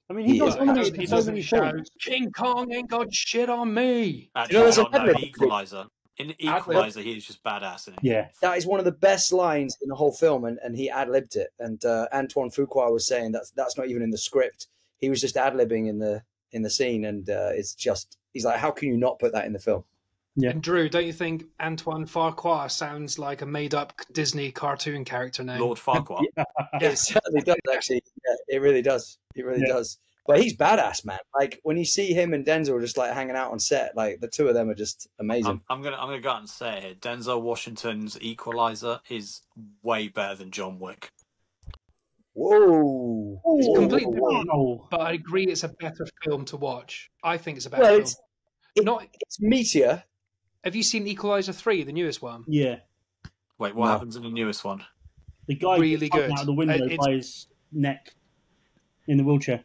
I mean, he doesn't shout, King Kong ain't got shit on me. Actually, Equalizer. In Equalizer, he is just badass, isn't he? Yeah. That is one of the best lines in the whole film, and he ad-libbed it. And Antoine Fuqua was saying that's not even in the script. He was just ad-libbing in the scene, and it's just, he's like, how can you not put that in the film? Yeah. And Drew, don't you think Antoine Farquhar sounds like a made-up Disney cartoon character name? Lord Farquhar. It certainly does, actually. Yeah, it really does. It really does. But he's badass, man. Like when you see him and Denzel just like hanging out on set, like the two of them are just amazing. I'm gonna go out and say it here. Denzel Washington's Equalizer is way better than John Wick. Whoa! It's completely wrong, but I agree it's a better film to watch. I think it's a better film. It's meatier. Have you seen Equalizer 3, the newest one? Yeah. Wait, what happens in the newest one? The guy really good out of the window by his neck in the wheelchair.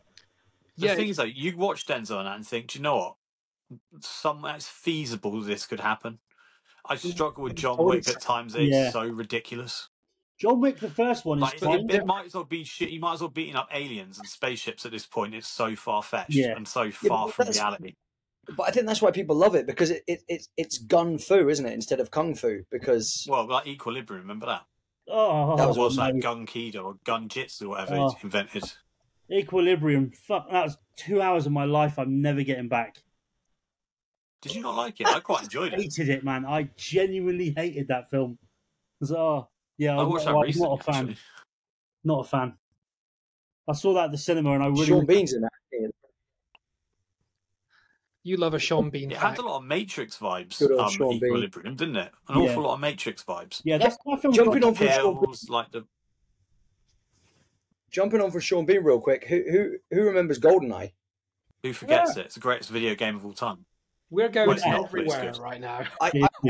The thing is, though, you watch Denzel on that and think, do you know what? That's feasible this could happen. I struggle with John Wick at times. It's so ridiculous. John Wick, the first one, is fine. It might as well be shit. You might as well beating up aliens and spaceships at this point. It's so far-fetched and so far from reality. But I think that's why people love it, because it's gun fu, isn't it, instead of kung fu? Because like Equilibrium, remember that? Oh, that was like gun kido or gun jitsu, whatever he invented. Equilibrium, fuck, that was 2 hours of my life I'm never getting back. Did you not like it? I quite enjoyed it. I hated it, man. I genuinely hated that film. I watched that recently, not a fan. Actually. Not a fan. I saw that at the cinema and I really... Sean Bean's in that. You love a Sean Bean. It had a lot of Matrix vibes. Equilibrium, didn't it? An awful lot of Matrix vibes. Yeah, that's my film. Jumping on for Sean Bean real quick. Who remembers GoldenEye? Who forgets it? It's the greatest video game of all time. We're going everywhere right now.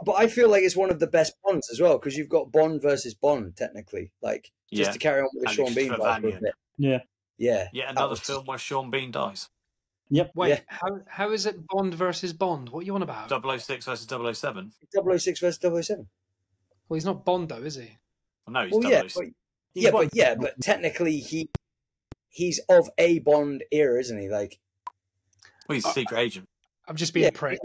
But I feel like it's one of the best Bonds as well, because you've got Bond versus Bond technically. Like just to carry on with the Sean Bean vibe. Yeah. Yet another film where Sean Bean dies. Yep. Wait, Yeah. how is it Bond versus Bond? What are you on about? 006 versus 007. 006 versus 007. Well, he's not Bond though, is he? Well, no, he's Well, 006. but technically he's of a Bond era, isn't he? Like, Well, he's a secret agent. I'm just being prick.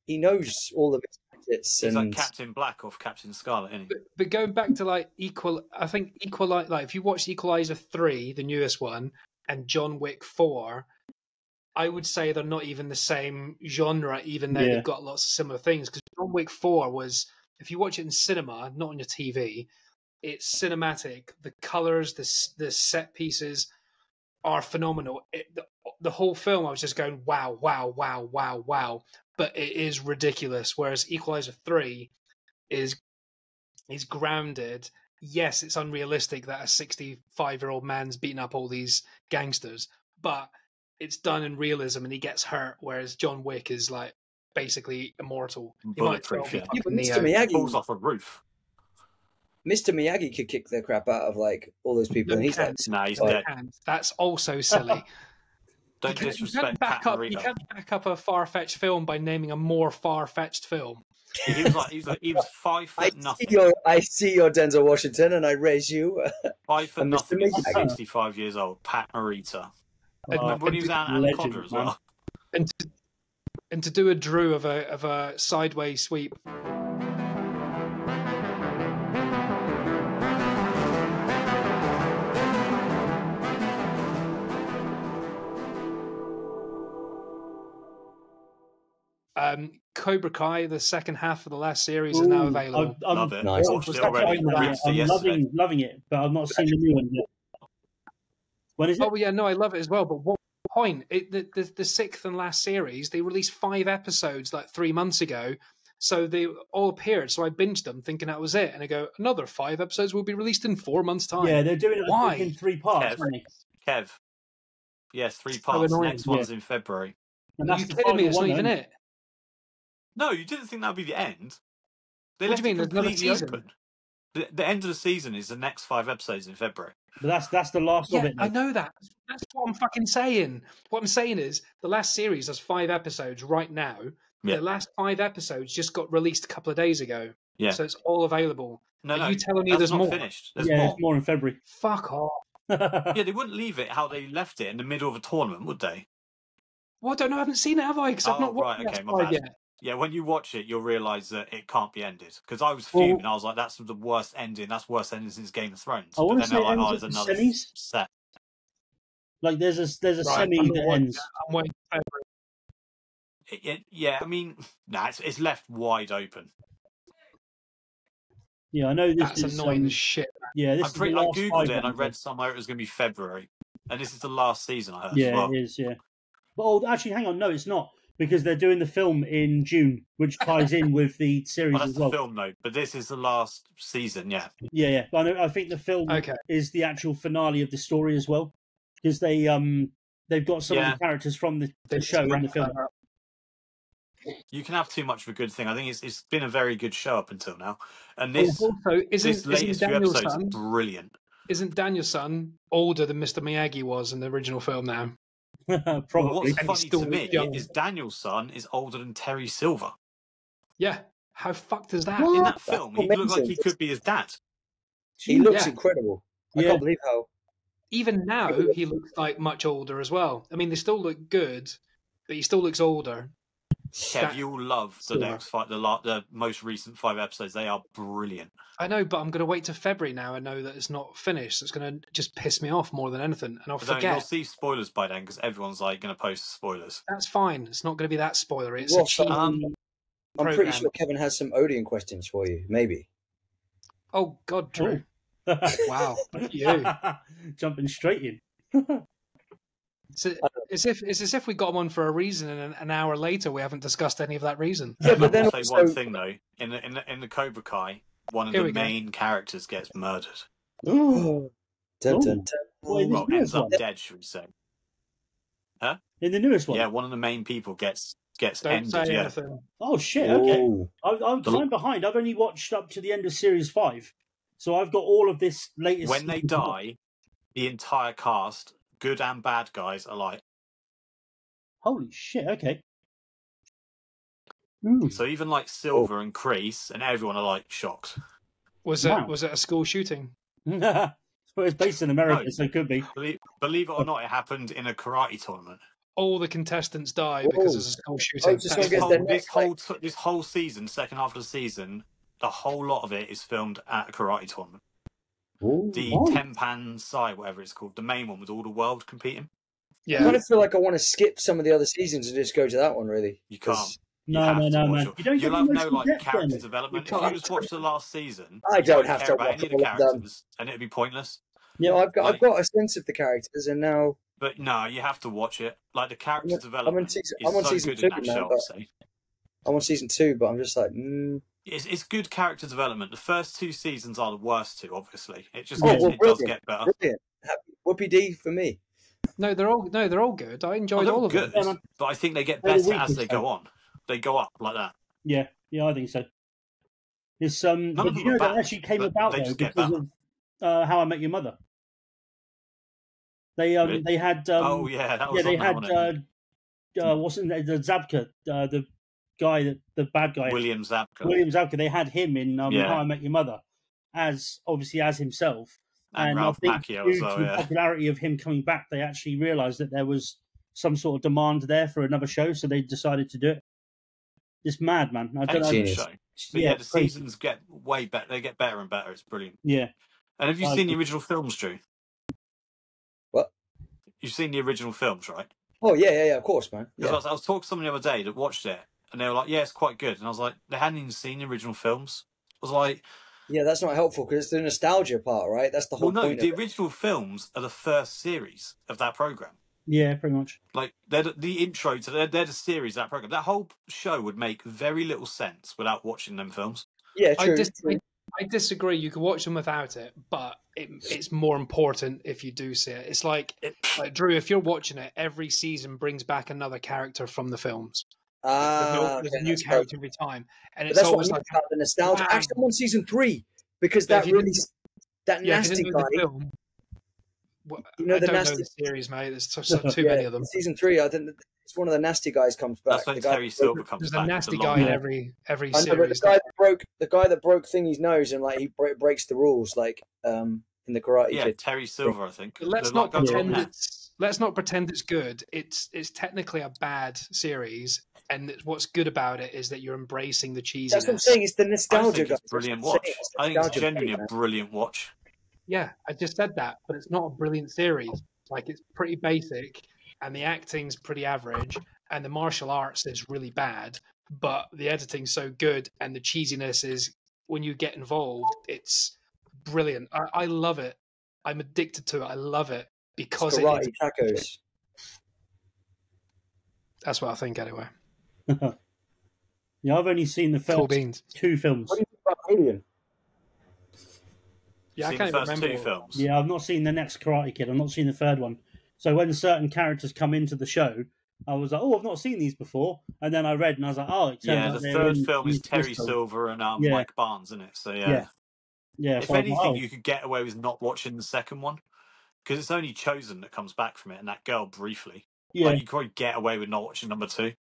He knows all of his gadgets. He's like Captain Black or Captain Scarlet, isn't he? But going back to like I think like if you watch Equalizer 3, the newest one, and John Wick 4, I would say they're not even the same genre, even though they've got lots of similar things. Because John Wick 4 was, if you watch it in cinema, not on your TV, it's cinematic. The colors, the set pieces are phenomenal. The whole film, I was just going, wow, wow, wow, wow, wow. But it is ridiculous. Whereas Equalizer 3 is grounded. Yes, it's unrealistic that a 65-year-old man's beating up all these gangsters, but it's done in realism and he gets hurt, whereas John Wick is like basically immortal. Bulletproof, Mr. Miyagi falls off a roof. Mr. Miyagi could kick the crap out of like all those people, and he's like, nah, he's dead. That's also silly. Don't disrespect Pat Morita. You can't back up a far-fetched film by naming a more far-fetched film. He was 5 foot nothing. I see your Denzel Washington, and I raise you. 5 foot Mr. nothing. He's Miyagi. 65 years old. Pat Morita. When he was out Anaconda as well. And to do a Drew of a sideways sweep. Cobra Kai, the second half of the last series, is now available. I love it. Nice. I watched it already. I'm loving it, but I've not seen the new one yet. When is it? Oh yeah, no, I love it as well. But what point? The sixth and last series, they released 5 episodes like 3 months ago, so they all appeared. So I binged them, thinking that was it, and I go, another 5 episodes will be released in 4 months' time. Yeah, they're doing it Why? in 3 parts. Kev. Yes, 3 parts. annoying. Next one's in February. And Are you kidding me? It's not even it. No, you didn't think that would be the end. They What do you mean? left it There's another completely season? open. The end of the season is the next 5 episodes in February. But that's the last of Yeah, it. I know that. That's what I'm fucking saying. What I'm saying is the last series has 5 episodes right now. Yeah. The last 5 episodes just got released a couple of days ago. Yeah. So it's all available. No, Are you telling me that's there's not more? finished. There's Yeah, more. there's more in February. Fuck off. Yeah, they wouldn't leave it how they left it in the middle of a tournament, would they? Well, I don't know. I haven't seen it, have I? Because I've not watched right, okay, the my last 5 bad. yet. Yeah, when you watch it, you'll realise that it can't be ended. Because I was fuming. I was like, that's the worst ending. That's worst ending since Game of Thrones. I want But to then say they're like, ends oh, at there's the another semis. set. Like there's a Right, semi I'm that waiting- ends. I'm waiting for February. Yeah, I mean, it's left wide open. Yeah, I know this That's is annoying as shit. Yeah, this I is the last googled 5 it and I read episodes. somewhere it was going to be February, and this is the last season. I heard. Yeah, as well. it is. Yeah, but actually, hang on, no, it's not because they're doing the film in June, which ties in with the series Well, that's as well. the film note, but this is the last season. Yeah. Yeah, yeah. But I think the film is the actual finale of the story as well because they've got some of the characters from the show in the film. You can have too much of a good thing. I think it's been a very good show up until now, and this isn't latest few Daniel's episodes son are brilliant. Isn't Daniel's son older than Mr. Miyagi was in the original film now? Probably. What's And he's funny still to me young. is Daniel's son is older than Terry Silver. Yeah. How fucked is that? In that film, he looked like amazing. he could be his dad. He looks Yeah. incredible. I Yeah. can't believe how. Even now, he looks like much older as well. I mean, they still look good, but he still looks older. Kev, you'll love the next 5, the most recent 5 episodes. They are brilliant. I know, but I'm going to wait till February now and know that it's not finished. It's going to just piss me off more than anything, and I'll But then forget. you'll see spoilers by then because everyone's like going to post spoilers. That's fine. It's not going to be that spoilery. It's Well, a cheap I'm pretty program. sure Kevin has some Odeon questions for you. Maybe. Oh God, Drew! Wow, look at you. Jumping straight in. It's as if we got him on for a reason, and an hour later we haven't discussed any of that reason. Yeah, but then I'll say also, one thing though: in the Cobra Kai, one of Here the we go. main characters gets murdered. dun, dun, dun. Well, in the Well, newest ends up one. dead, should we say? In the newest one. Yeah, one of the main people gets Don't ended. say Yeah, anything. Oh shit. Okay. Ooh. I'm behind. I've only watched up to the end of series 5, so I've got all of this latest. when they season. die, the entire cast, good and bad guys alike. Holy shit! Okay. So even like Silver and Kreese and everyone are like shocked. Was it a school shooting? Well, it's based in America, so it could be. Believe it or not, it happened in a karate tournament. All the contestants die because of a school shooting. This whole season, second half of the season, the whole lot of it is filmed at a karate tournament. The Tenpan Sai, whatever it's called, the main one with all the world competing. Yeah. I kind of feel like I want to skip some of the other seasons and just go to that one. Really, you can't. No, man. You'll have no like character development. If you just watch the last season, I don't have to watch watch any of the characters, and it'd be pointless. Yeah, I've got a sense of the characters, and now. But no, you have to watch it. Like the character development I'm on season 2 now. I'm on season 2, but I'm just like. It's good character development. The first 2 seasons are the worst 2, obviously. It just it does get better. Brilliant. Whoopie D for me. No, they're all good. I enjoyed all of them. But I think they get better as they go on. They go up like that. Yeah, I think so. It's but you know that actually came about though because of How I Met Your Mother. They really? They had that was they had what's his name, the Zabka, the guy the bad guy William Zabka. They had him in How I Met Your Mother as himself. And Ralph Macchio as well. The popularity of him coming back, they actually realised that there was some sort of demand there for another show, so they decided to do it. It's mad, man. I don't know. Show. But the seasons get way better. They get better and better. It's brilliant. Yeah. And have you seen the original films, Drew? What? You've seen the original films, right? Oh yeah, of course, man. Yeah. I was talking to someone the other day that watched it, and they were like, "Yeah, it's quite good." And I was like, "They hadn't even seen the original films." I was like, "Yeah, that's not helpful because it's the nostalgia part, right? That's the whole point." The original films are the first series of that program. Yeah, pretty much. Like they're the intro to they're the series of that program. That whole show would make very little sense without watching them films. Yeah, true. I disagree. You can watch them without it, but it's more important if you do see it. It's like Drew, if you're watching it, every season brings back another character from the films. There's a new character every time, and it's always like the nostalgia. Wow. Actually, I'm on season 3 because that nasty guy. You know, I don't know the series, mate. There's too many of them. Season 3, I think it's one of the nasty guys comes back. That's when Terry Silver comes back. There's a nasty guy in every series. The guy that broke Thingy's nose and like he breaks the rules, like in the Karate Kid. Terry Silver, I think. Let's not pretend it's good. It's technically a bad series, and what's good about it is that you're embracing the cheesiness. That's what I'm saying. It's the nostalgia. I think it's a brilliant watch. I think it's genuinely a brilliant watch. Yeah, I just said that, but it's not a brilliant series. Like, it's pretty basic, and the acting's pretty average, and the martial arts is really bad, but the editing's so good, and the cheesiness is, when you get involved, it's brilliant. I love it. I'm addicted to it. I love it because it's karate tacos. That's what I think, anyway. Yeah, I've only seen the first 2 films. What do you think about Alien? Yeah, I can't remember 2 films. Yeah, I've not seen the next Karate Kid. I've not seen the 3rd one. So when certain characters come into the show, I was like, "Oh, I've not seen these before." And then I read, and I was like, "Oh, it the 3rd film is Terry Silver and Mike Barnes, isn't it?" So yeah. If anything, you could get away with not watching the 2nd one because it's only Chosen that comes back from it, and that girl briefly. Yeah, you could probably get away with not watching number 2.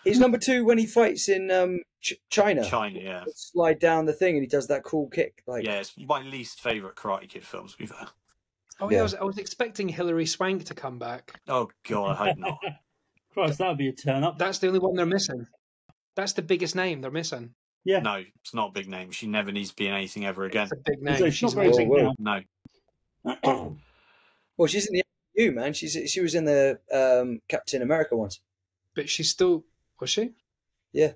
Is number 2 when he fights in China? China, yeah. Slide down the thing and he does that cool kick. Like, yeah, it's my least favourite Karate Kid film, to be fair. Oh, yeah. I was expecting Hilary Swank to come back. Oh, God, I hope not. Christ, that would be a turn-up. That's the only one they're missing. That's the biggest name they're missing. Yeah. No, it's not a big name. She never needs to be in anything ever again. It's a big name. She's amazing now. No. Well, she's in the MCU, man. She was in the Captain America once. But she's still... Was she? Yeah. Are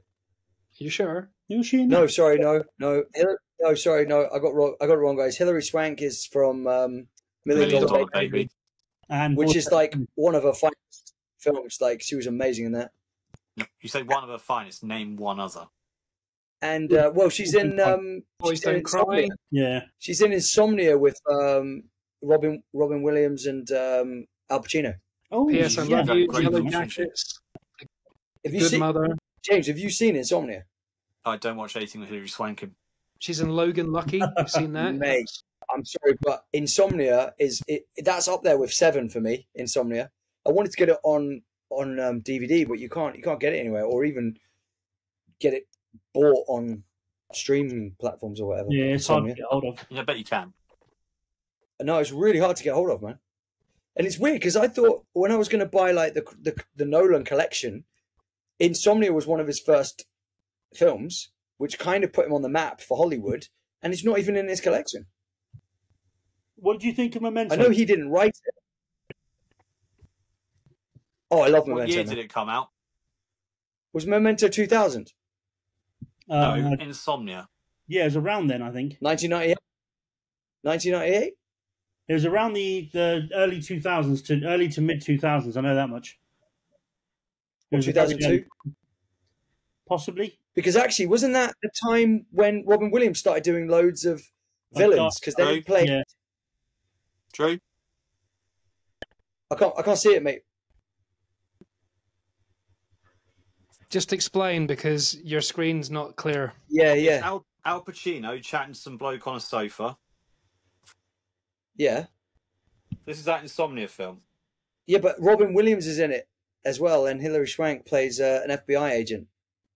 you sure? Was she? No, sorry, no. No, sorry, no. I got it wrong, guys. Hilary Swank is from $1 Million Baby, which is like one of her finest films. Like, she was amazing in that. You say one of her finest. Name one other. And she's in Boys Don't Cry. Yeah, she's in Insomnia with Robin Williams and Al Pacino. Oh, P.S. I love you. Yellow Jackets. Mother. James, have you seen Insomnia? I don't watch anything with Hilary Swank. She's in Logan Lucky. You've seen that? Mate, I'm sorry, but Insomnia that's up there with Seven for me. Insomnia. I wanted to get it on DVD, but you can't get it anywhere, or even get it bought on streaming platforms or whatever. Yeah, it's hard to get hold of. Yeah, I bet you can. No, it's really hard to get hold of, man. And it's weird because I thought when I was going to buy like the Nolan collection, Insomnia was one of his first films, which kind of put him on the map for Hollywood, and it's not even in his collection. What do you think of Memento? I know he didn't write it. Oh, I love Memento. What year did it come out? Was Memento 2000? No, Insomnia. Yeah, it was around then, I think. 1998? 1998? It was around the early 2000s to early to mid 2000s. I know that much. 2002? Possibly. Because actually, wasn't that the time when Robin Williams started doing loads of villains? Because then he played. Yeah. True. I can't see it, mate. Just explain because your screen's not clear. Yeah. It's Al Pacino chatting to some bloke on a sofa. Yeah. This is that Insomnia film. Yeah, but Robin Williams is in it as well, and Hilary Swank plays an FBI agent.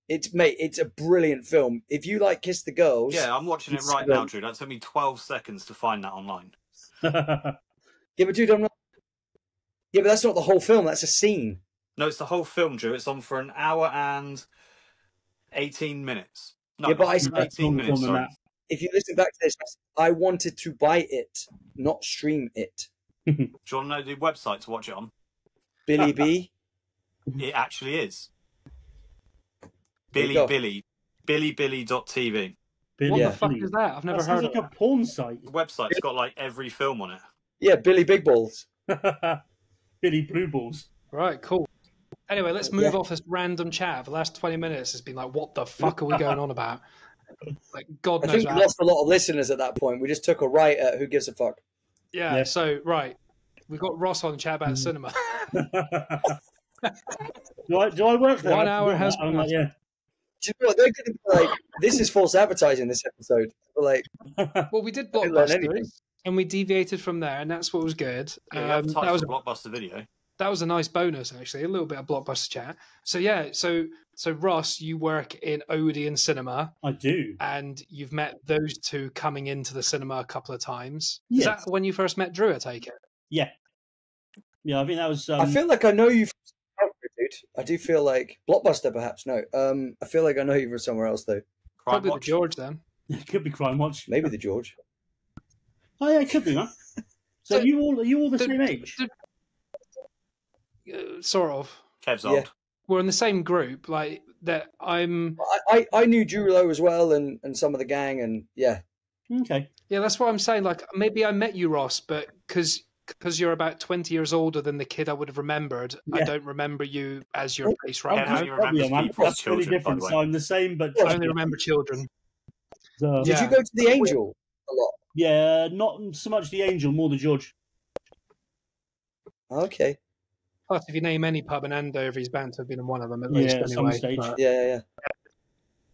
It's a brilliant film. If you like Kiss the Girls... Yeah, I'm watching it right now, Drew. That took me 12 seconds to find that online. Yeah, but dude, I'm not... Yeah, but that's not the whole film. That's a scene. No, it's the whole film, Drew. It's on for an hour and 18 minutes. No, yeah, but 18 minutes, sorry. If you listen back to this, I wanted to buy it, not stream it. Do you want to know the website to watch it on? Billy B? It actually is. Billy.tv. What the fuck is that? I've never heard of it. It's like a porn site. The website's got like every film on it. Yeah, Billy Big Balls. Billy Blue Balls. Right, cool. Anyway, let's move off this random chat. For the last 20 minutes has been like, what the fuck are we going on about? Like, God knows. I think we lost a lot of listeners at that point. We just took a right at who gives a fuck. Yeah. So, right. We've got Ross on chat about cinema. do I work there? 1 hour has been. Like, yeah. Do you know what? They're going to be like, this is false advertising, this episode. But like, well, we did Blockbusters, and we deviated from there, and that's what was good. Yeah, that was a Blockbuster video. That was a nice bonus, actually. A little bit of Blockbuster chat. So, yeah, so Ross, you work in Odeon Cinema. I do. And you've met those two coming into the cinema a couple of times. Yes. Is that when you first met Drew, I take it? Yeah. Yeah, I think that was... I feel like I know you from somewhere else, dude. I do feel like... Blockbuster, perhaps, no. I feel like I know you from somewhere else, though. Probably the George, then. It could be Crime Watch. Maybe the George. Oh, yeah, it could be, man. So are you all the same age? Sort of. Kev's old. We're in the same group. Like that. I knew Drew Lowe as well, and some of the gang, and yeah. Okay. Yeah, that's what I'm saying. Like maybe I met you, Ross, but because you're about 20 years older than the kid I would have remembered, I don't remember you as your face right now. That's really different. So I'm the same, but I only remember children. Did you go to the Angel a lot? Yeah, not so much the Angel, more the George. Okay. Plus, if you name any pub in Andover, he's bound to have been in one of them at least. Anyway, stage. But, yeah.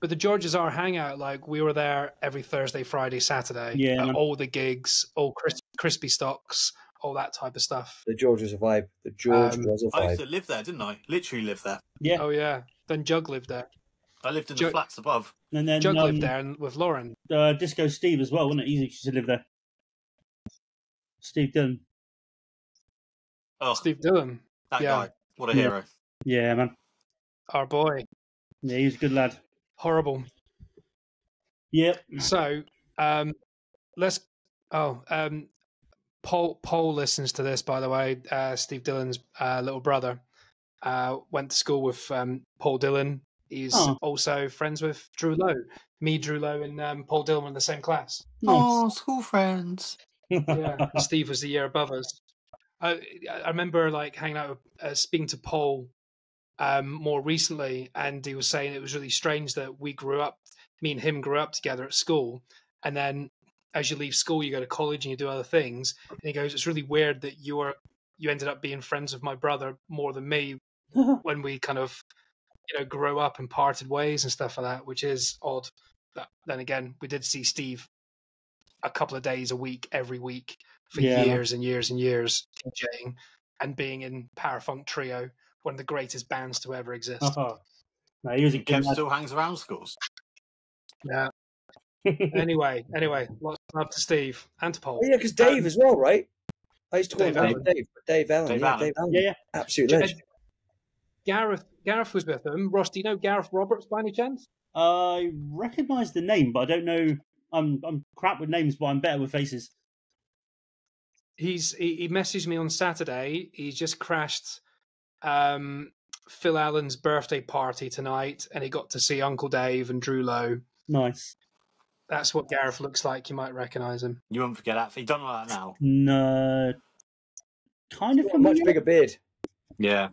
But the George is our hangout. Like we were there every Thursday, Friday, Saturday. Yeah, all the gigs, all crispy stocks, all that type of stuff. The George was a vibe. The George was a vibe. I used to live there, didn't I? Literally lived there. Yeah. Oh yeah. Then Jug lived there. I lived in the flats above. And then Jug lived there with Lauren. Disco Steve as well, wasn't it? He used to live there. Steve Dillon. Oh, Steve Dillon. That guy. What a hero. Yeah, man. Our boy. Yeah, he's a good lad. Horrible. Yep. So, let's. Paul listens to this, by the way. Steve Dillon's little brother went to school with Paul Dillon. He's also friends with Drew Lowe. Me, Drew Lowe, and Paul Dillon were in the same class. Nice. Oh, school friends. Yeah, Steve was the year above us. I remember like hanging out, speaking to Paul more recently, and he was saying it was really strange that me and him grew up together at school, and then as you leave school, you go to college and you do other things. And he goes, "It's really weird that you ended up being friends with my brother more than me when we kind of, grew up and parted ways and stuff like that, which is odd." But then again, we did see Steve a couple of days a week, every week for years and years and years, DJing and being in Power Funk Trio, one of the greatest bands to ever exist. No, he was a Kev still hangs around schools. Yeah. Anyway, lots of love to Steve and to Paul. Oh, yeah, because Dave as well, right? I used to call him Dave Allen. Dave Yeah, Allen. Dave Allen. Yeah. Absolute legend. Gareth was with them. Ross, do you know Gareth Roberts by any chance? I recognise the name, but I don't know. I'm crap with names, but I'm better with faces. He messaged me on Saturday. He's just crashed Phil Allen's birthday party tonight, and he got to see Uncle Dave and Drew Lowe. Nice. That's what Gareth looks like. You might recognise him. You won't forget that. He don't know that now. No. Kind of a much bigger beard. Yeah.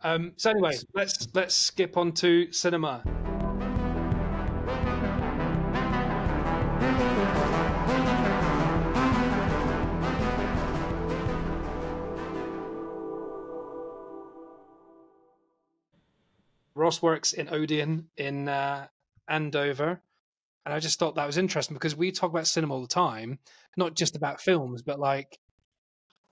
So anyway, let's skip on to cinema. Ross works in Odeon in Andover, and I just thought that was interesting because we talk about cinema all the time, not just about films, but like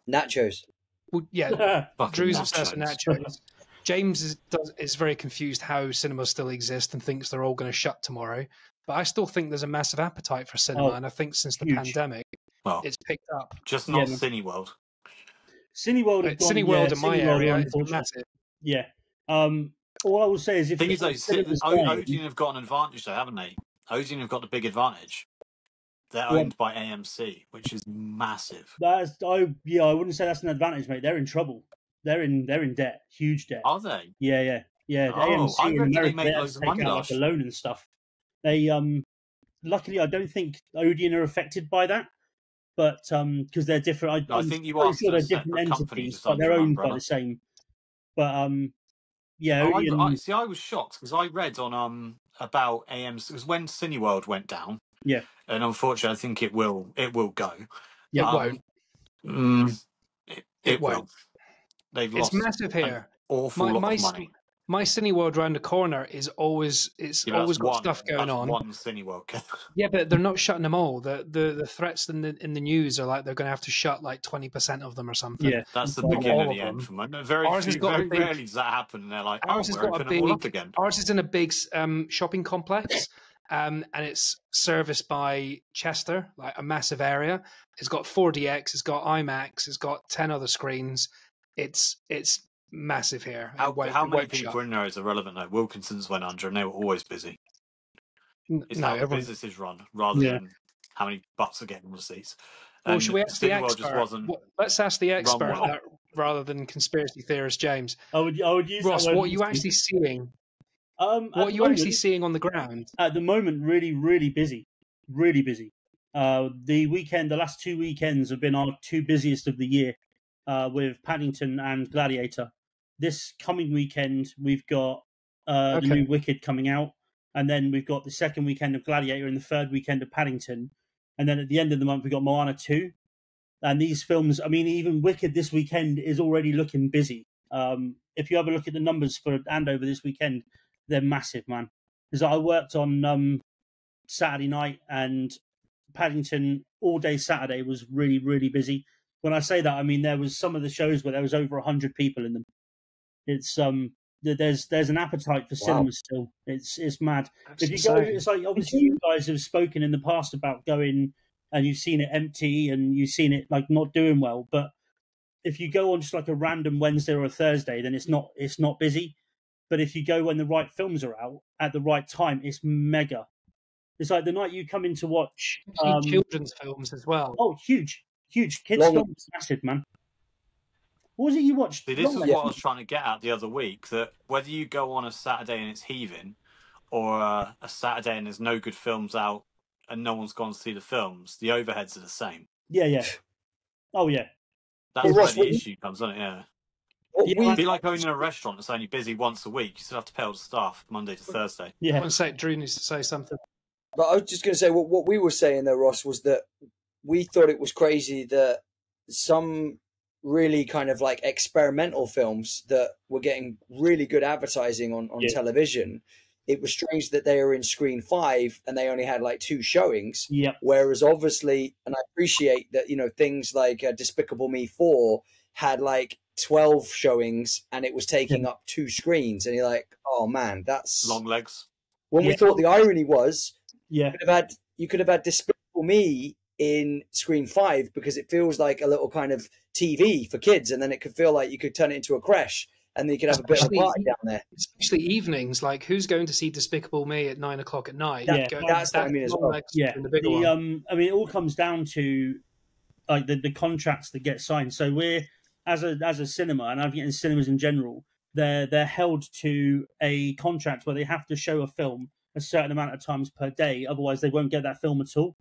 nachos. Well, yeah, Drew's nachos. obsessed with nachos. James is very confused how cinemas still exist and thinks they're all going to shut tomorrow. But I still think there's a massive appetite for cinema, and I think since the pandemic, it's picked up. Just not Cineworld. Cineworld, Cineworld in my area is massive. Yeah. All I will say is, if thing is, though, Odeon have got an advantage, though, haven't they? Odeon have got the big advantage. They're owned by AMC, which is massive. I wouldn't say that's an advantage, mate. They're in trouble. They're in debt, huge debt. Are they? Yeah. Oh, AMC I in reckon America, they make loads of money like a loan and stuff. They luckily, I don't think Odeon are affected by that, but because they're different. I think you are sure they're different entities, but they're owned by the same. But yeah. I was shocked because I read on about AMC. It was when Cineworld went down. Yeah. And unfortunately, I think it will go. Yeah, it won't. It will. They've lost. It's massive here. Awful lot of money. My Cineworld round the corner is always always got stuff going on. One Cineworld. Yeah, but they're not shutting them all. The threats in the news are like they're going to have to shut like 20% of them or something. Yeah, that's the beginning of the end for me. Very rarely does that happen. And they're like, ours has got a big. Up again. Ours is in a big shopping complex, and it's serviced by Chester, like a massive area. It's got 4DX, it's got IMAX, it's got 10 other screens. It's massive here. How many people in there is irrelevant though. Wilkinson's went under and they were always busy. It's how the business is run rather than how many butts are getting receipts. Well, should we ask the expert? Let's ask the expert rather than conspiracy theorist James. I would use Ross. What are you actually seeing? What are you actually seeing on the ground? At the moment, really busy. Really busy. The last 2 weekends have been our two busiest of the year, with Paddington and Gladiator. This coming weekend, we've got the new Wicked coming out, and then we've got the second weekend of Gladiator and the third weekend of Paddington. And then at the end of the month, we've got Moana 2. And these films, I mean, even Wicked this weekend is already looking busy. If you have a look at the numbers for Andover this weekend, they're massive, man. Because I worked on Saturday night, and Paddington all day Saturday was really busy. When I say that, I mean there was some of the shows where there was over 100 people in them. It's there's an appetite for cinema still. It's mad. If you go, it's like obviously you guys have spoken in the past about going and you've seen it empty and you've seen it like not doing well. But if you go on just like a random Wednesday or a Thursday, then it's not busy. But if you go when the right films are out at the right time, it's mega. It's like the night you come in to watch children's films as well. Oh, huge kids films, massive, man. What was it you watched? See, this is what I was trying to get at the other week, that whether you go on a Saturday and it's heaving, or a Saturday and there's no good films out and no one's gone to see the films, the overheads are the same. Yeah. Oh, yeah. That's where the issue comes, doesn't it? Yeah. It'd be like owning a restaurant that's only busy once a week. You still have to pay all the staff Monday to Thursday. Yeah. One sec, Drew needs to say something. But I was just going to say, what we were saying there, Ross, was that we thought it was crazy that some really kind of like experimental films that were getting really good advertising on television it was strange that they were in screen 5 and they only had like 2 showings. Yeah. Whereas obviously, and I appreciate that, you know, things like Despicable Me 4 had like 12 showings and it was taking up 2 screens. And you're like, oh man, that's long legs. When we thought the irony was, you could have had Despicable Me in screen 5 because it feels like a little kind of TV for kids, and then it could feel like you could turn it into a creche and then you could have a bit of a party down there. Especially evenings, like who's going to see Despicable Me at 9 o'clock at night? That's what I mean as well. I mean, it all comes down to like the contracts that get signed. So we're as a cinema, and I've in cinemas in general, they're held to a contract where they have to show a film a certain amount of times per day. Otherwise, they won't get that film at all.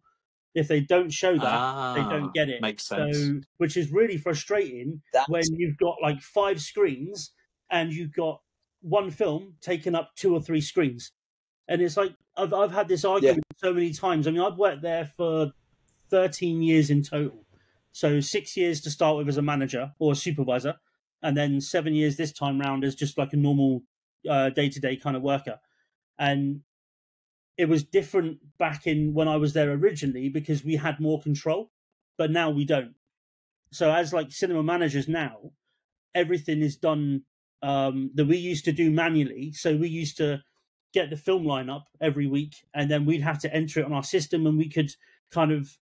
If they don't show that, they don't get it. Makes sense. So, which is really frustrating when you've got like 5 screens and you've got one film taking up 2 or 3 screens. And it's like, I've had this argument so many times. I mean, I've worked there for 13 years in total. So 6 years to start with as a manager or a supervisor, and then 7 years this time round as just like a normal day-to-day kind of worker. And it was different back in when I was there originally because we had more control, but now we don't. So as like cinema managers now, everything is done that we used to do manually. So we used to get the film lineup every week, and then we'd have to enter it on our system, and we could kind of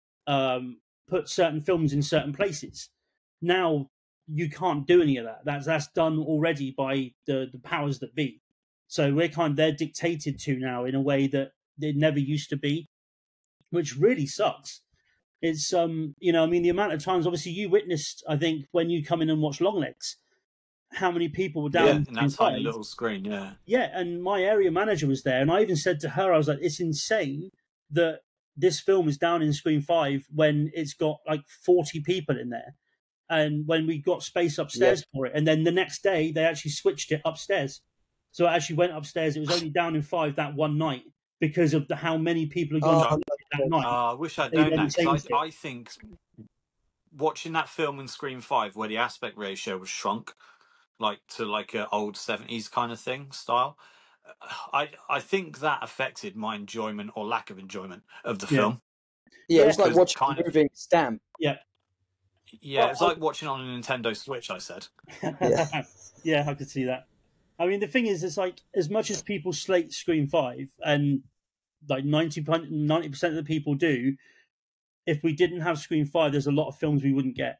put certain films in certain places. Now you can't do any of that. That's done already by the powers that be. So they're dictated to now in a way that it never used to be, which really sucks. It's I mean, the amount of times, obviously you witnessed, I think, when you come in and watch Longlegs, how many people were down in that tiny little screen, and my area manager was there, and I even said to her, I was like, it's insane that this film is down in screen 5 when it's got like 40 people in there, and when we got space upstairs for it, and then the next day they actually switched it upstairs, so it actually went upstairs. It was only down in 5 that one night because of how many people had gone that night. I wish I'd known that, because I think watching that film in screen 5 where the aspect ratio was shrunk like to like an old 70s kind of thing style, I think that affected my enjoyment or lack of enjoyment of the film. Yeah, it's like watching a moving stamp. Yeah, it's like watching on a Nintendo Switch, I said. Yeah, I could see that. I mean, the thing is, it's like, as much as people slate screen 5, and like 90% of the people do, if we didn't have screen 5, there's a lot of films we wouldn't get.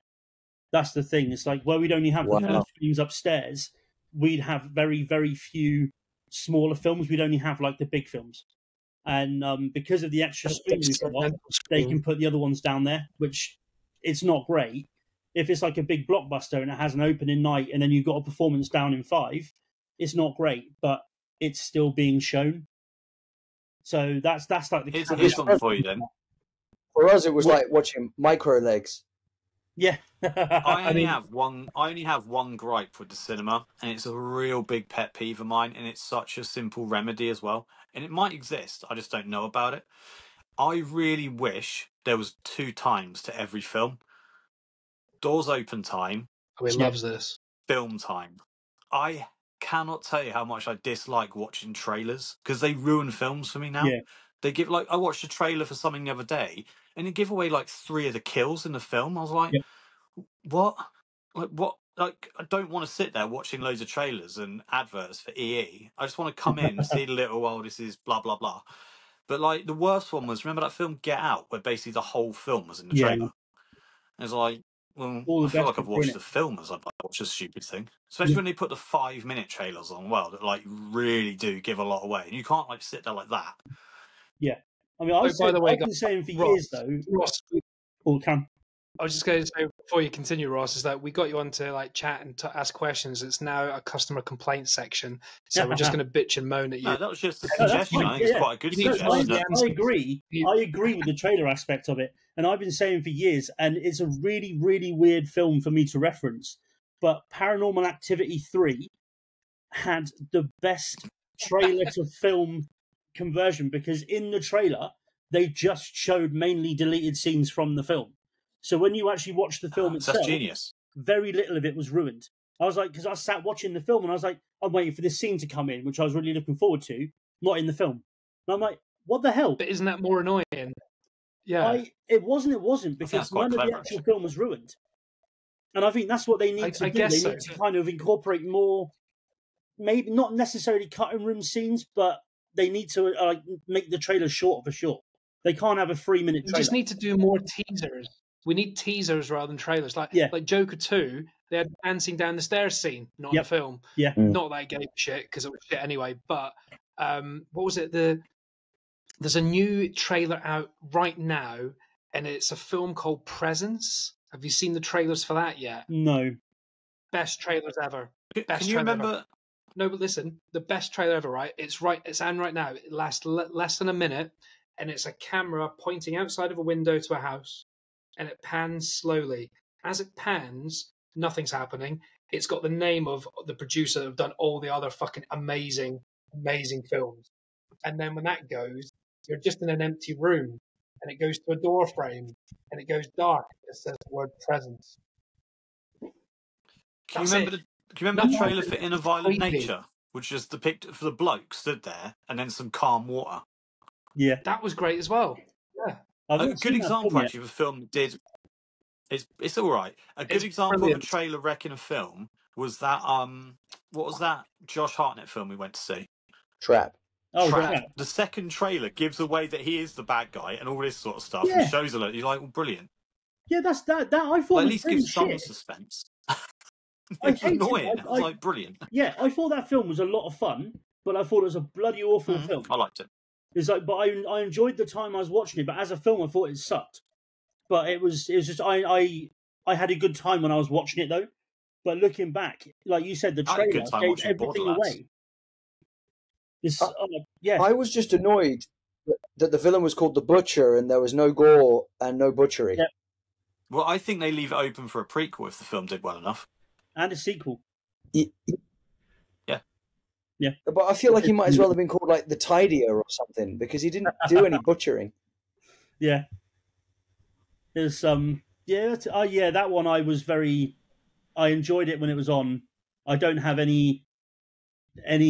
That's the thing. It's like, where we'd only have the screens upstairs, we'd have very, very few smaller films. We'd only have like the big films. And because of the extra screen we've got, they can put the other ones down there, which it's not great. If it's like a big blockbuster and it has an opening night and then you've got a performance down in 5, it's not great, but it's still being shown. So that's like the... Here's something for you then. For us, it was like watching Micro Legs. Yeah. I only have one gripe with the cinema, and it's a real big pet peeve of mine, and it's such a simple remedy as well. And it might exist, I just don't know about it. I really wish there was 2 times to every film. Doors open time. He loves this. Film time. I cannot tell you how much I dislike watching trailers because they ruin films for me now. Yeah. They give, like, I watched a trailer for something the other day and it gave away like 3 of the kills in the film. I was like, what? Like, what? Like, I don't want to sit there watching loads of trailers and adverts for EE. I just want to come in and see the little, oh, this is blah, blah, blah. But like, the worst one was, remember that film Get Out, where basically the whole film was in the trailer? And it's like, well, I feel like I've watched the film as I've watched a stupid thing. Especially when they put the 5-minute trailers on, that like really do give a lot away. And you can't like sit there like that. Yeah. I mean, I've been saying for years though. Ross, Cam. I was just going to say before you continue, Ross, is that we got you on to like chat and to ask questions. It's now a customer complaint section, so we're just going to bitch and moan at you. No, that was just a suggestion. I think it's quite a good suggestion. I agree. I agree with the trailer aspect of it, and I've been saying for years, and it's a really, really weird film for me to reference. But Paranormal Activity 3 had the best trailer to film conversion because in the trailer they just showed mainly deleted scenes from the film. So when you actually watch the film itself, that's genius. Very little of it was ruined. I was like, because I sat watching the film and I was like, I'm waiting for this scene to come in, which I was really looking forward to. not in the film. And I'm like, what the hell? But isn't that more annoying? Yeah. It wasn't, because none of the actual film was ruined. And I think that's what they need to do. They need to kind of incorporate more, maybe not necessarily cutting room scenes, but they need to make the trailer shorter for sure. They can't have a 3-minute trailer. We just need to do more teasers. We need teasers rather than trailers. Like Joker 2, they had dancing down the stairs scene, not in the film. Yeah. Not that I gave a shit, because it was shit anyway. But what was it? There's a new trailer out right now, and it's a film called Presence. Have you seen the trailers for that yet? No. Best trailers ever. Best Can you remember? Ever. No, but listen, the best trailer ever, right? It's on right now. It lasts less than a minute, and it's a camera pointing outside of a window to a house, and it pans slowly. As it pans, nothing's happening. It's got the name of the producer that have done all the other fucking amazing, amazing films. And then when that goes, you're just in an empty room, and it goes to a door frame, and it goes dark. It says the word presence. Can you remember the trailer for Inner Violent Nature, which is depicted for the bloke stood there and then some calm water? Yeah, that was great as well. Yeah, a good example actually of a film that did. It's all right. A good example of a trailer wrecking a film was that what was that Josh Hartnett film we went to see? Trap. Oh, Trap. The second trailer gives away that he is the bad guy and all this sort of stuff. And shows a lot. You're like, well, brilliant. Yeah, that's that. I thought at least gives some suspense. It's annoying. I was like, brilliant. Yeah, I thought that film was a lot of fun, but I thought it was a bloody awful film. I liked it. It's like, but I enjoyed the time I was watching it. But as a film, I thought it sucked. But it was just I had a good time when I was watching it though. But looking back, like you said, the trailer gave everything away. I was just annoyed that the villain was called the Butcher and there was no gore and no butchery. Yep. Well, I think they leave it open for a prequel if the film did well enough. And a sequel. Yeah. But I feel like he might as well have been called like the Tidier or something because he didn't do any butchering. Yeah. There's that one I enjoyed it when it was on. I don't have any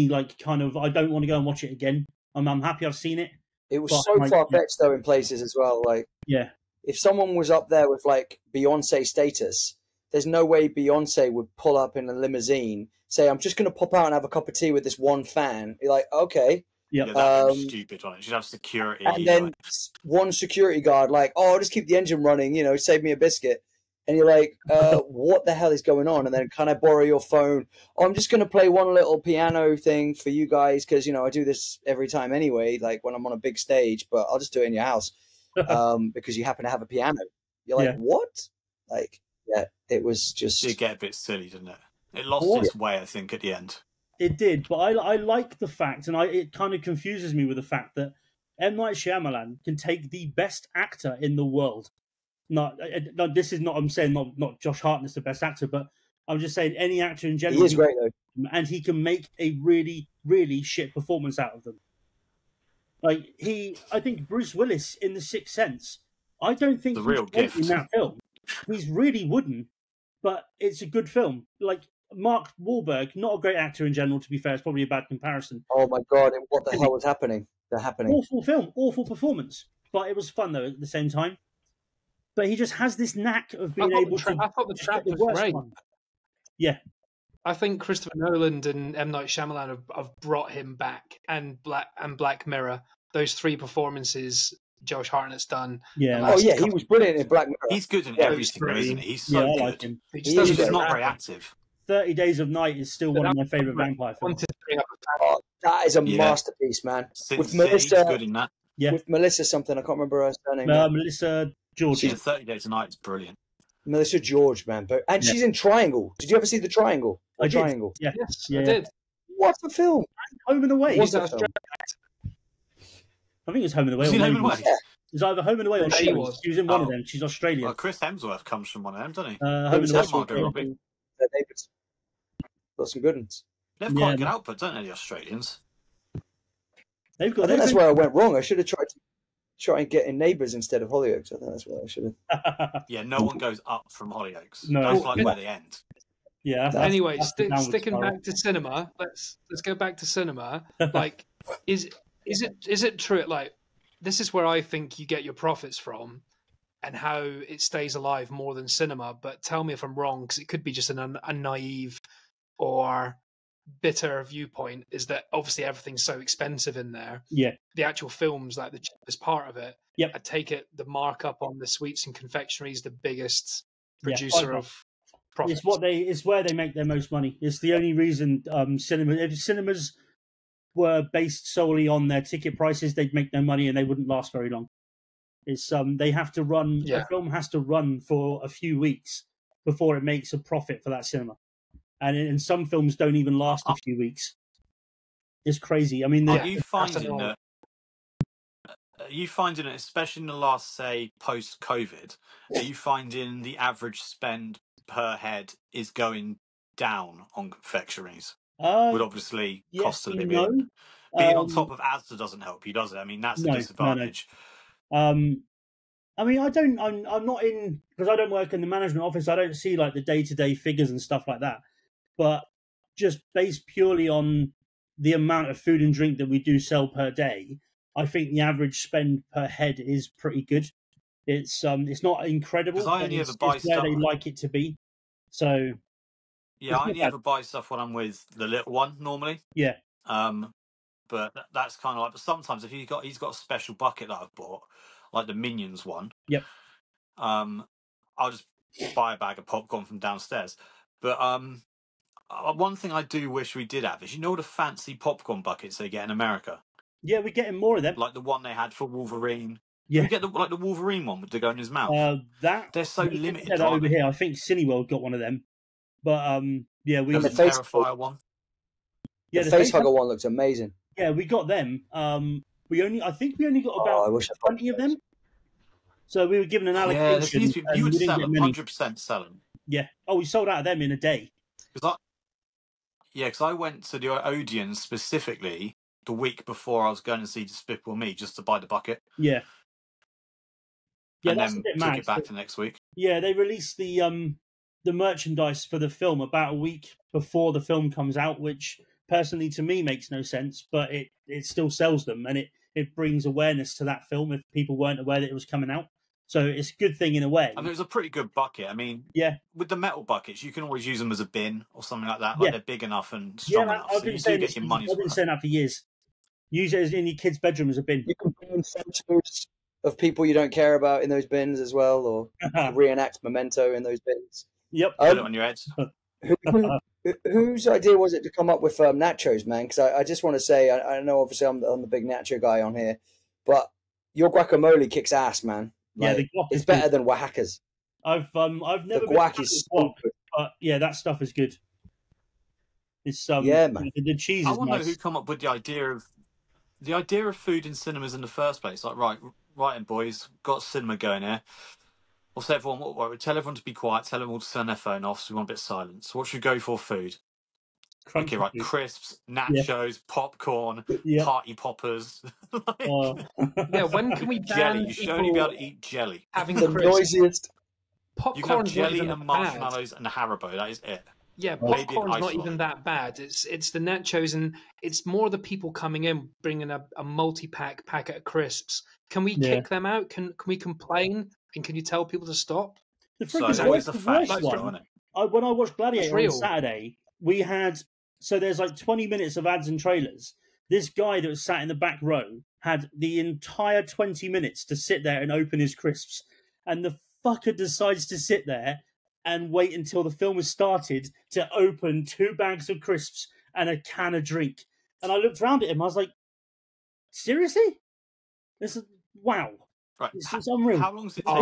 like kind of, I don't want to go and watch it again. I'm happy I've seen it. It was so far-fetched though in places as well. Like, yeah, if someone was up there with like Beyonce status, there's no way Beyonce would pull up in a limousine, say, I'm just going to pop out and have a cup of tea with this one fan. You're like, okay. Yeah, that was stupid, right? She'd have security. And then one security guard like, oh, I'll just keep the engine running, save me a biscuit. And you're like, what the hell is going on? And then, can I borrow your phone? Oh, I'm just going to play one little piano thing for you guys because, I do this every time anyway, like when I'm on a big stage, but I'll just do it in your house because you happen to have a piano. You're like, what? Like, yeah, it was just... It did get a bit silly, didn't it? It lost its way, I think, at the end. It did, but I like the fact, and it kind of confuses me with the fact that M. Night Shyamalan can take the best actor in the world. No, this is not. I'm saying not Josh Hartnett's the best actor, but I'm just saying any actor in general. He is great though, and he can make a really, really shit performance out of them. Like I think Bruce Willis in The Sixth Sense. I don't think the real gift in that film. He's really wooden, but it's a good film. Like Mark Wahlberg, not a great actor in general. To be fair, it's probably a bad comparison. Oh my god! What the hell was happening? Awful film, awful performance, but it was fun though at the same time. But he just has this knack of being able to. I thought the Trap was great. Yeah, I think Christopher Nolan and M. Night Shyamalan have brought him back, and Black Mirror. Those three performances Josh Hartnett's done. Yeah. He was brilliant in Black Mirror. He's good in everything, isn't he? He's so good. Like him. He's just not very active. 30 Days of Night is still one of my favourite vampire films. Oh, that is a masterpiece, man. With Melissa, good in that. Yeah. With Melissa something, I can't remember her surname. Melissa George. 30 Days a Night is brilliant. Melissa George, man. And she's in Triangle. Did you ever see The Triangle? Triangle. Yeah. Yes, I did. What a film. Home and Away. What's that film? I think it's Home and Away. Home and Away? Yeah. It's either Home and Away or she was. She was in one of them. She's Australian. Well, Chris Hemsworth comes from one of them, doesn't he? Home and Away. Got some good ones. They have quite a good output, don't they, the Australians? I think that's where I went wrong. I should have tried to try and get in Neighbours instead of Hollyoaks. I think that's what I should have. Yeah, no one goes up from Hollyoaks. No. That's like where they end. Yeah. Anyway, sticking back to cinema, let's go back to cinema. Like, Is it true? Like, this is where I think you get your profits from, and how it stays alive more than cinema. But tell me if I'm wrong, because it could be just a naive or bitter viewpoint. Is that obviously everything's so expensive in there? Yeah. The actual film's like the cheapest part of it. Yep. I take it the markup on the sweets and confectionery is the biggest producer of profits. It's where they make their most money. It's the only reason if cinemas were based solely on their ticket prices, they'd make no money and they wouldn't last very long. It's they have to run. A film has to run for a few weeks before it makes a profit for that cinema, and some films don't even last a few weeks. It's crazy. I mean, are you finding that? Are you finding it, especially in the last, say, post-COVID, are you finding the average spend per head is going down on confectionaries? Would obviously cost of living. Being on top of Asda doesn't help you, does it? I mean, that's a disadvantage. No. I mean, I'm not in, because I don't work in the management office. I don't see like the day-to-day figures and stuff like that. But just based purely on the amount of food and drink that we do sell per day, I think the average spend per head is pretty good. It's not incredible. Because I only ever buy stuff where they like it to be. So yeah, I only ever buy stuff when I'm with the little one normally. Yeah. But that's kind of like. But sometimes if he's got a special bucket that I've bought, like the Minions one. Yep. I'll just buy a bag of popcorn from downstairs. But one thing I do wish we did have is, you know, the fancy popcorn buckets they get in America. Yeah, we're getting more of them. Like the one they had for Wolverine. Yeah. We get the Wolverine one with the go in his mouth. They're so limited. Over here, I think Cineworld got one of them. But yeah, we got the Terrifier one. Yeah, the face hugger one looks amazing. Yeah, we got them. I think we only got about 20 of them. So we were given an allocation. Yeah, you would sell them, 100% sell them. Yeah. Oh, we sold out of them in a day. Because I went to the Odeon specifically the week before I was going to see Despicable Me just to buy the bucket. Yeah. Yeah, and then took it back the next week. Yeah, they released the merchandise for the film about a week before the film comes out, which personally to me makes no sense, but it still sells them, and it brings awareness to that film if people weren't aware that it was coming out. So it's a good thing in a way. I mean, it was a pretty good bucket. I mean, with the metal buckets, you can always use them as a bin or something like that. Like they're big enough and strong enough. So you do get your money's worth. I've been saying that for years. Use it in your kid's bedroom as a bin. You can put in photos of people you don't care about in those bins as well, or reenact Memento in those bins. Yep. Put it on your heads. Whose idea was it to come up with nachos, man? Because I just want to say, I know obviously I'm the big nacho guy on here, but your guacamole kicks ass, man. Like, yeah, it's better than Oaxaca's. I've never the guac is so good. But yeah, that stuff is good. It's man. The cheese. I want to know who come up with the idea of food in cinemas in the first place. Like, right, and boys, got cinema going here. What's everyone? What, tell everyone to be quiet. Tell them all to turn their phone off. So we want a bit of silence. What should we go for food? Okay, right. Food. Crisps, nachos, popcorn, party poppers. Yeah, when can we ban jelly? You should only be able to eat jelly. Having the noisiest. You can have jelly and marshmallows and Haribo. That is it. Yeah, popcorn's not even that bad. It's the nachos, and it's more the people coming in bringing a multi-pack packet of crisps. Can we kick them out? Can we complain? And can you tell people to stop? It's always a fact, isn't it? When I watched Gladiator on Saturday, we had... So there's like 20 minutes of ads and trailers. This guy that was sat in the back row had the entire 20 minutes to sit there and open his crisps. And the fucker decides to sit there and wait until the film has started to open 2 bags of crisps and a can of drink. And I looked around at him. I was like, seriously? This is... Wow. Right. It's unreal. How long does it take?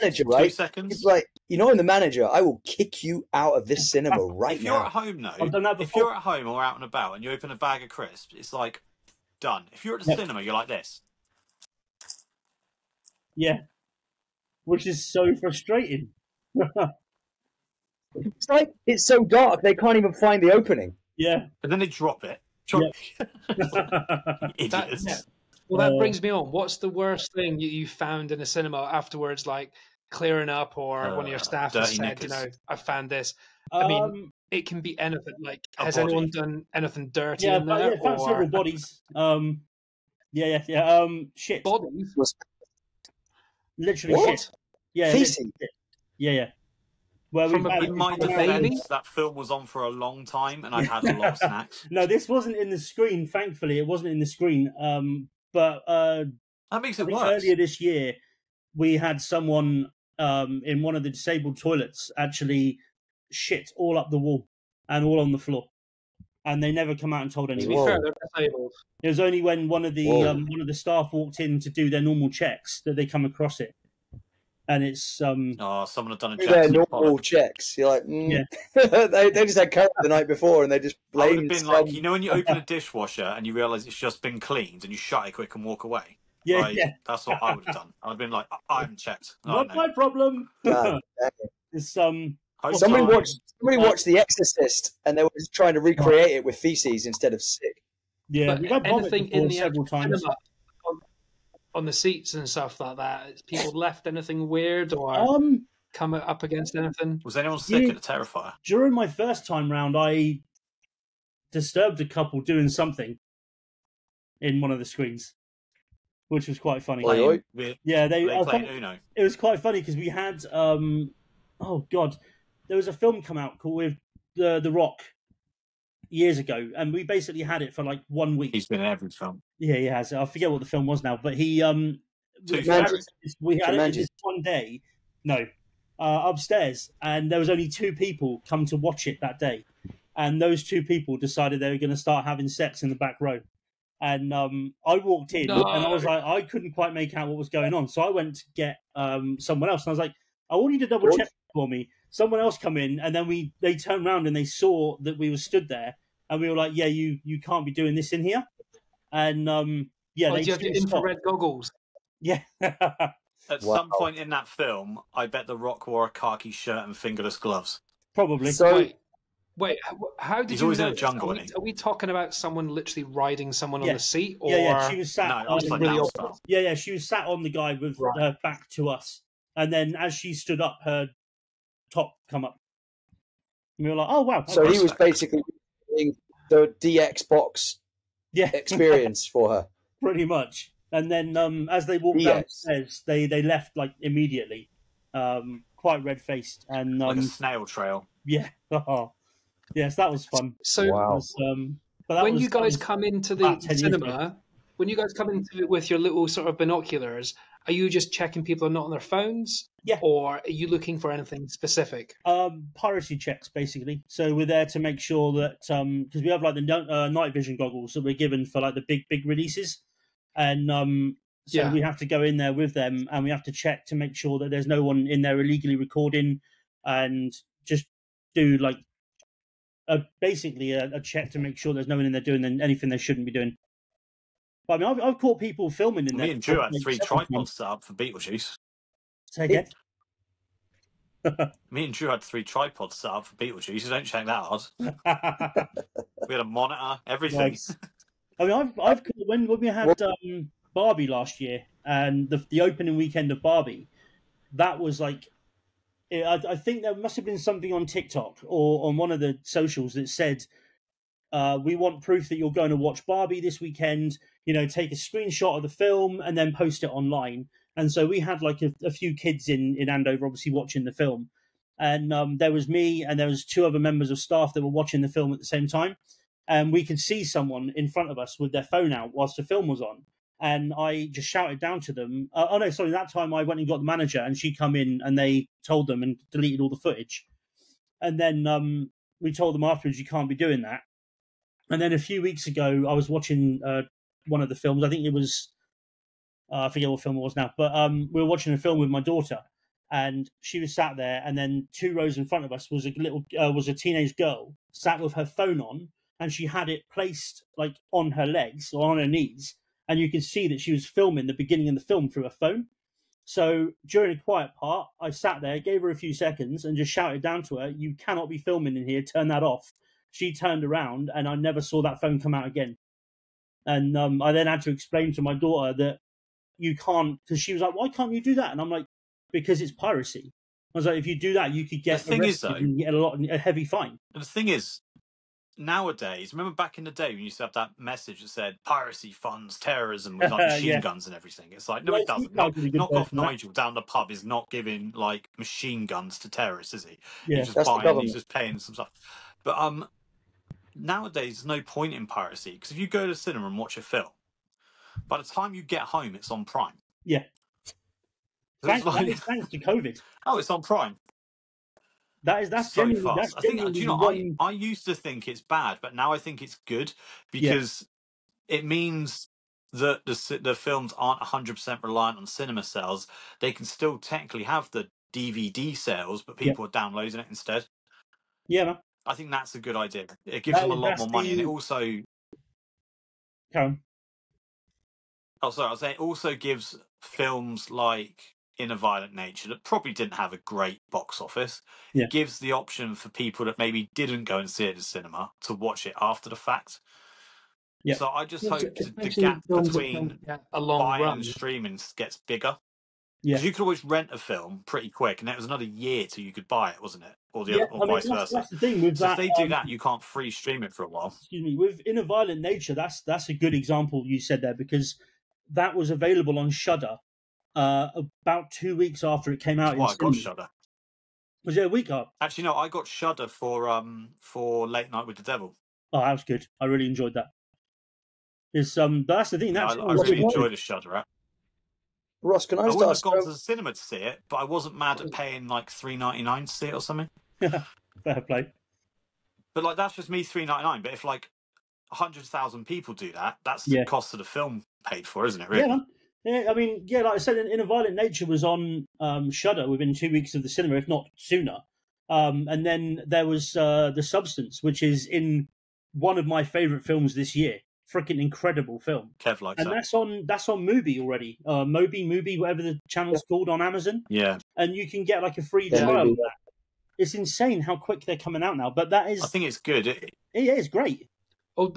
Manager, right? 2 seconds? It's like, I'm the manager. I will kick you out of this cinema right now. If you're at home, though, I've done that before. If you're at home or out and about and you open a bag of crisps, it's like, done. If you're at the cinema, you're like this. Yeah. Which is so frustrating. It's like, it's so dark, they can't even find the opening. Yeah. And then they drop it. Idiots. Well, that brings me on. What's the worst thing you found in a cinema afterwards, like clearing up, or one of your staff has said, I found this? I mean, it can be anything. Like, A has body. anyone done anything dirty Yeah, in there? but found several bodies. Shit. Bodies? Literally What? shit. Yeah, Feces? yeah. Where From we've a had, In my from a baby? defense, that film was on for a long time, and I'd had a lot of snacks. No, this wasn't in the screen. Thankfully, it wasn't in the screen. But That makes I it think worse. earlier this year, we had someone in one of the disabled toilets actually shit all up the wall and all on the floor, and they never come out and told To anyone. be Whoa. fair, they're disabled. It was only when one of the Whoa. staff walked in to do their normal checks that they come across it, and it's Oh, someone had done a Their Jackson normal Pollock. checks. You're like, they just had COVID the night before, and they just I would have blamed. been like, you know, when you open a dishwasher and you realise it's just been cleaned, and you shut it quick and walk away. yeah, Like, yeah, that's what I would have done. I'd have been like, I haven't checked. Oh, not no. my problem. God, It's Hope somebody so. watched The Exorcist, and they were just trying to recreate it with feces instead of sick. yeah. But We've had vomit anything before in the several actual times. cinema on the seats and stuff like that, has people left anything weird or come up against anything? Was anyone sick Yeah. at the Terrifier? During my first time round, I disturbed a couple doing something in one of the screens, which was quite funny. Oi, oi. Yeah, They I playing thought- Uno. it was quite funny because we had oh god, there was a film come out called with the Rock years ago, and we basically had it for like 1 week. He's been in every film. Yeah, he has. I forget what the film was now, but he Too we had it Jumanji. this one day. No, upstairs, and there was only 2 people come to watch it that day, and those 2 people decided they were going to start having sex in the back row. And I walked in, No. and I was like, I couldn't quite make out what was going on, so I went to get someone else, and I was like, I want you to double check for me. Someone else come in, and then they turned around and they saw that we were stood there, and we were like, yeah, you can't be doing this in here. And yeah, Oh, they do you have the just stopped. infrared goggles? Yeah. At Wow. some point in that film, I bet The Rock wore a khaki shirt and fingerless gloves. Probably. So Wait, how did He's you always in a notice? jungle, Are isn't he? are we talking about someone literally riding someone on Yeah. the seat? Or... Yeah, she was sat. No, that's like really now old. style. Yeah, she was sat on the guy with Right. her back to us, and then as she stood up, her top come up. And we were like, "Oh wow!" so okay. he was basically doing the DX box yeah, experience for her. pretty much. And then as they walked Yes. downstairs, they left like immediately, quite red faced, and Like a snail trail. yeah, yes, that was fun. So That Wow. was, but that when was, you that guys was come into about the 10 years ago. cinema, when you guys come into it with your little sort of binoculars, are you just checking people are not on their phones? Yeah. Or are you looking for anything specific? Piracy checks basically. So we're there to make sure that because we have like the night vision goggles that we're given for like the big releases, and so Yeah. we have to go in there with them, and we have to check to make sure that there's no one in there illegally recording, and just do like basically a check to make sure there's no one in there doing anything they shouldn't be doing. But I mean, I've caught people filming in there. Me and Drew had like, 3 several tripods times. set up for Beetlejuice. Say again. Me and Drew had 3 tripods set up for Beetlejuice. You don't check that hard. We had a monitor, everything. Nice. I mean, I've when we had Barbie last year, and the opening weekend of Barbie, that was like, I think there must have been something on TikTok or on one of the socials that said, we want proof that you're going to watch Barbie this weekend. You know, take a screenshot of the film and then post it online. And so we had like a few kids in Andover, obviously watching the film, and there was me and there was 2 other members of staff that were watching the film at the same time, and we could see someone in front of us with their phone out whilst the film was on, and I just shouted down to them. Oh no, sorry, that time I went and got the manager, and she come in and they told them and deleted all the footage, and then we told them afterwards, you can't be doing that. And then a few weeks ago, I was watching one of the films. I think it was. I forget what film it was now, but we were watching a film with my daughter, and she was sat there, and then 2 rows in front of us was a teenage girl sat with her phone on, and she had it placed like on her legs or on her knees, and you could see that she was filming the beginning of the film through her phone. So during a quiet part, I sat there, gave her a few seconds, and just shouted down to her, "You cannot be filming in here, turn that off." She turned around, and I never saw that phone come out again. And I then had to explain to my daughter that you can't, because she was like, "Why can't you do that?" And I'm like, "Because it's piracy." I was like, if you do that, you could get The thing is, though, and get a heavy fine. And the thing is, nowadays, remember back in the day when you used to have that message that said piracy funds terrorism with like machine guns and everything? It's like, no, it doesn't. Knock off Nigel down the pub is not giving like machine guns to terrorists, is he? Yeah, he's just buying, he's just paying some stuff. But nowadays, there's no point in piracy because if you go to the cinema and watch a film, by the time you get home, it's on Prime. Yeah. Thanks to COVID. Oh, it's on Prime. That's so fast. I think, do you know, I used to think it's bad, but now I think it's good because it means that the films aren't 100% reliant on cinema sales. They can still technically have the DVD sales, but people are downloading it instead. Yeah, man. I think that's a good idea. It gives them a lot more money, and it also. Oh, sorry. I was saying it also gives films like In a Violent Nature that probably didn't have a great box office. It gives the option for people that maybe didn't go and see it at the cinema to watch it after the fact. Yeah. So I just hope the gap between buying and streaming gets bigger. Because you could always rent a film pretty quick, and it was another year till you could buy it, wasn't it? Or vice versa. That's the thing with that. If they do that, you can't free stream it for a while. Excuse me. With In a Violent Nature, that's a good example you said there, because that was available on Shudder about 2 weeks after it came out. I got Shudder. Was it a week up? Actually, no. I got Shudder for Late Night with the Devil. Oh, that was good. I really enjoyed that. That's the thing. I really enjoyed the Shudder app. Ross, can I wouldn't have gone to the cinema to see it, but I wasn't mad at paying like $3.99 to see it or something. Fair play. But like that's just me $3.99. But if like 100,000 people do that, that's the cost of the film paid for, isn't it? Really? Yeah, man. Yeah, I mean, like I said, In a Violent Nature was on Shudder within 2 weeks of the cinema, if not sooner. And then there was The Substance, which is in one of my favourite films this year. Freaking incredible film. Kev likes that. And that's on Mubi already. Mubi, whatever the channel's called on Amazon. Yeah. And you can get like a free trial of that. It's insane how quick they're coming out now. But that is... I think it's good. It is great. Oh,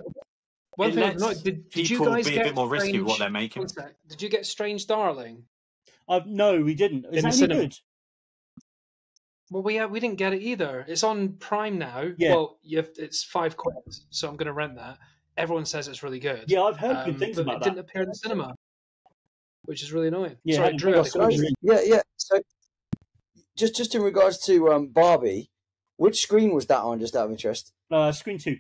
one thing, did you guys be a bit more risky with what they're making? Did you get Strange Darling? No, we didn't. Is that any good? Well, we didn't get it either. It's on Prime now. Yeah. Well, it's £5, so I'm going to rent that. Everyone says it's really good. Yeah, I've heard good things about that. It didn't appear in the cinema, which is really annoying. Yeah, sorry, Drew. Yeah. So, just in regards to Barbie, which screen was that on? Just out of interest. Screen 2.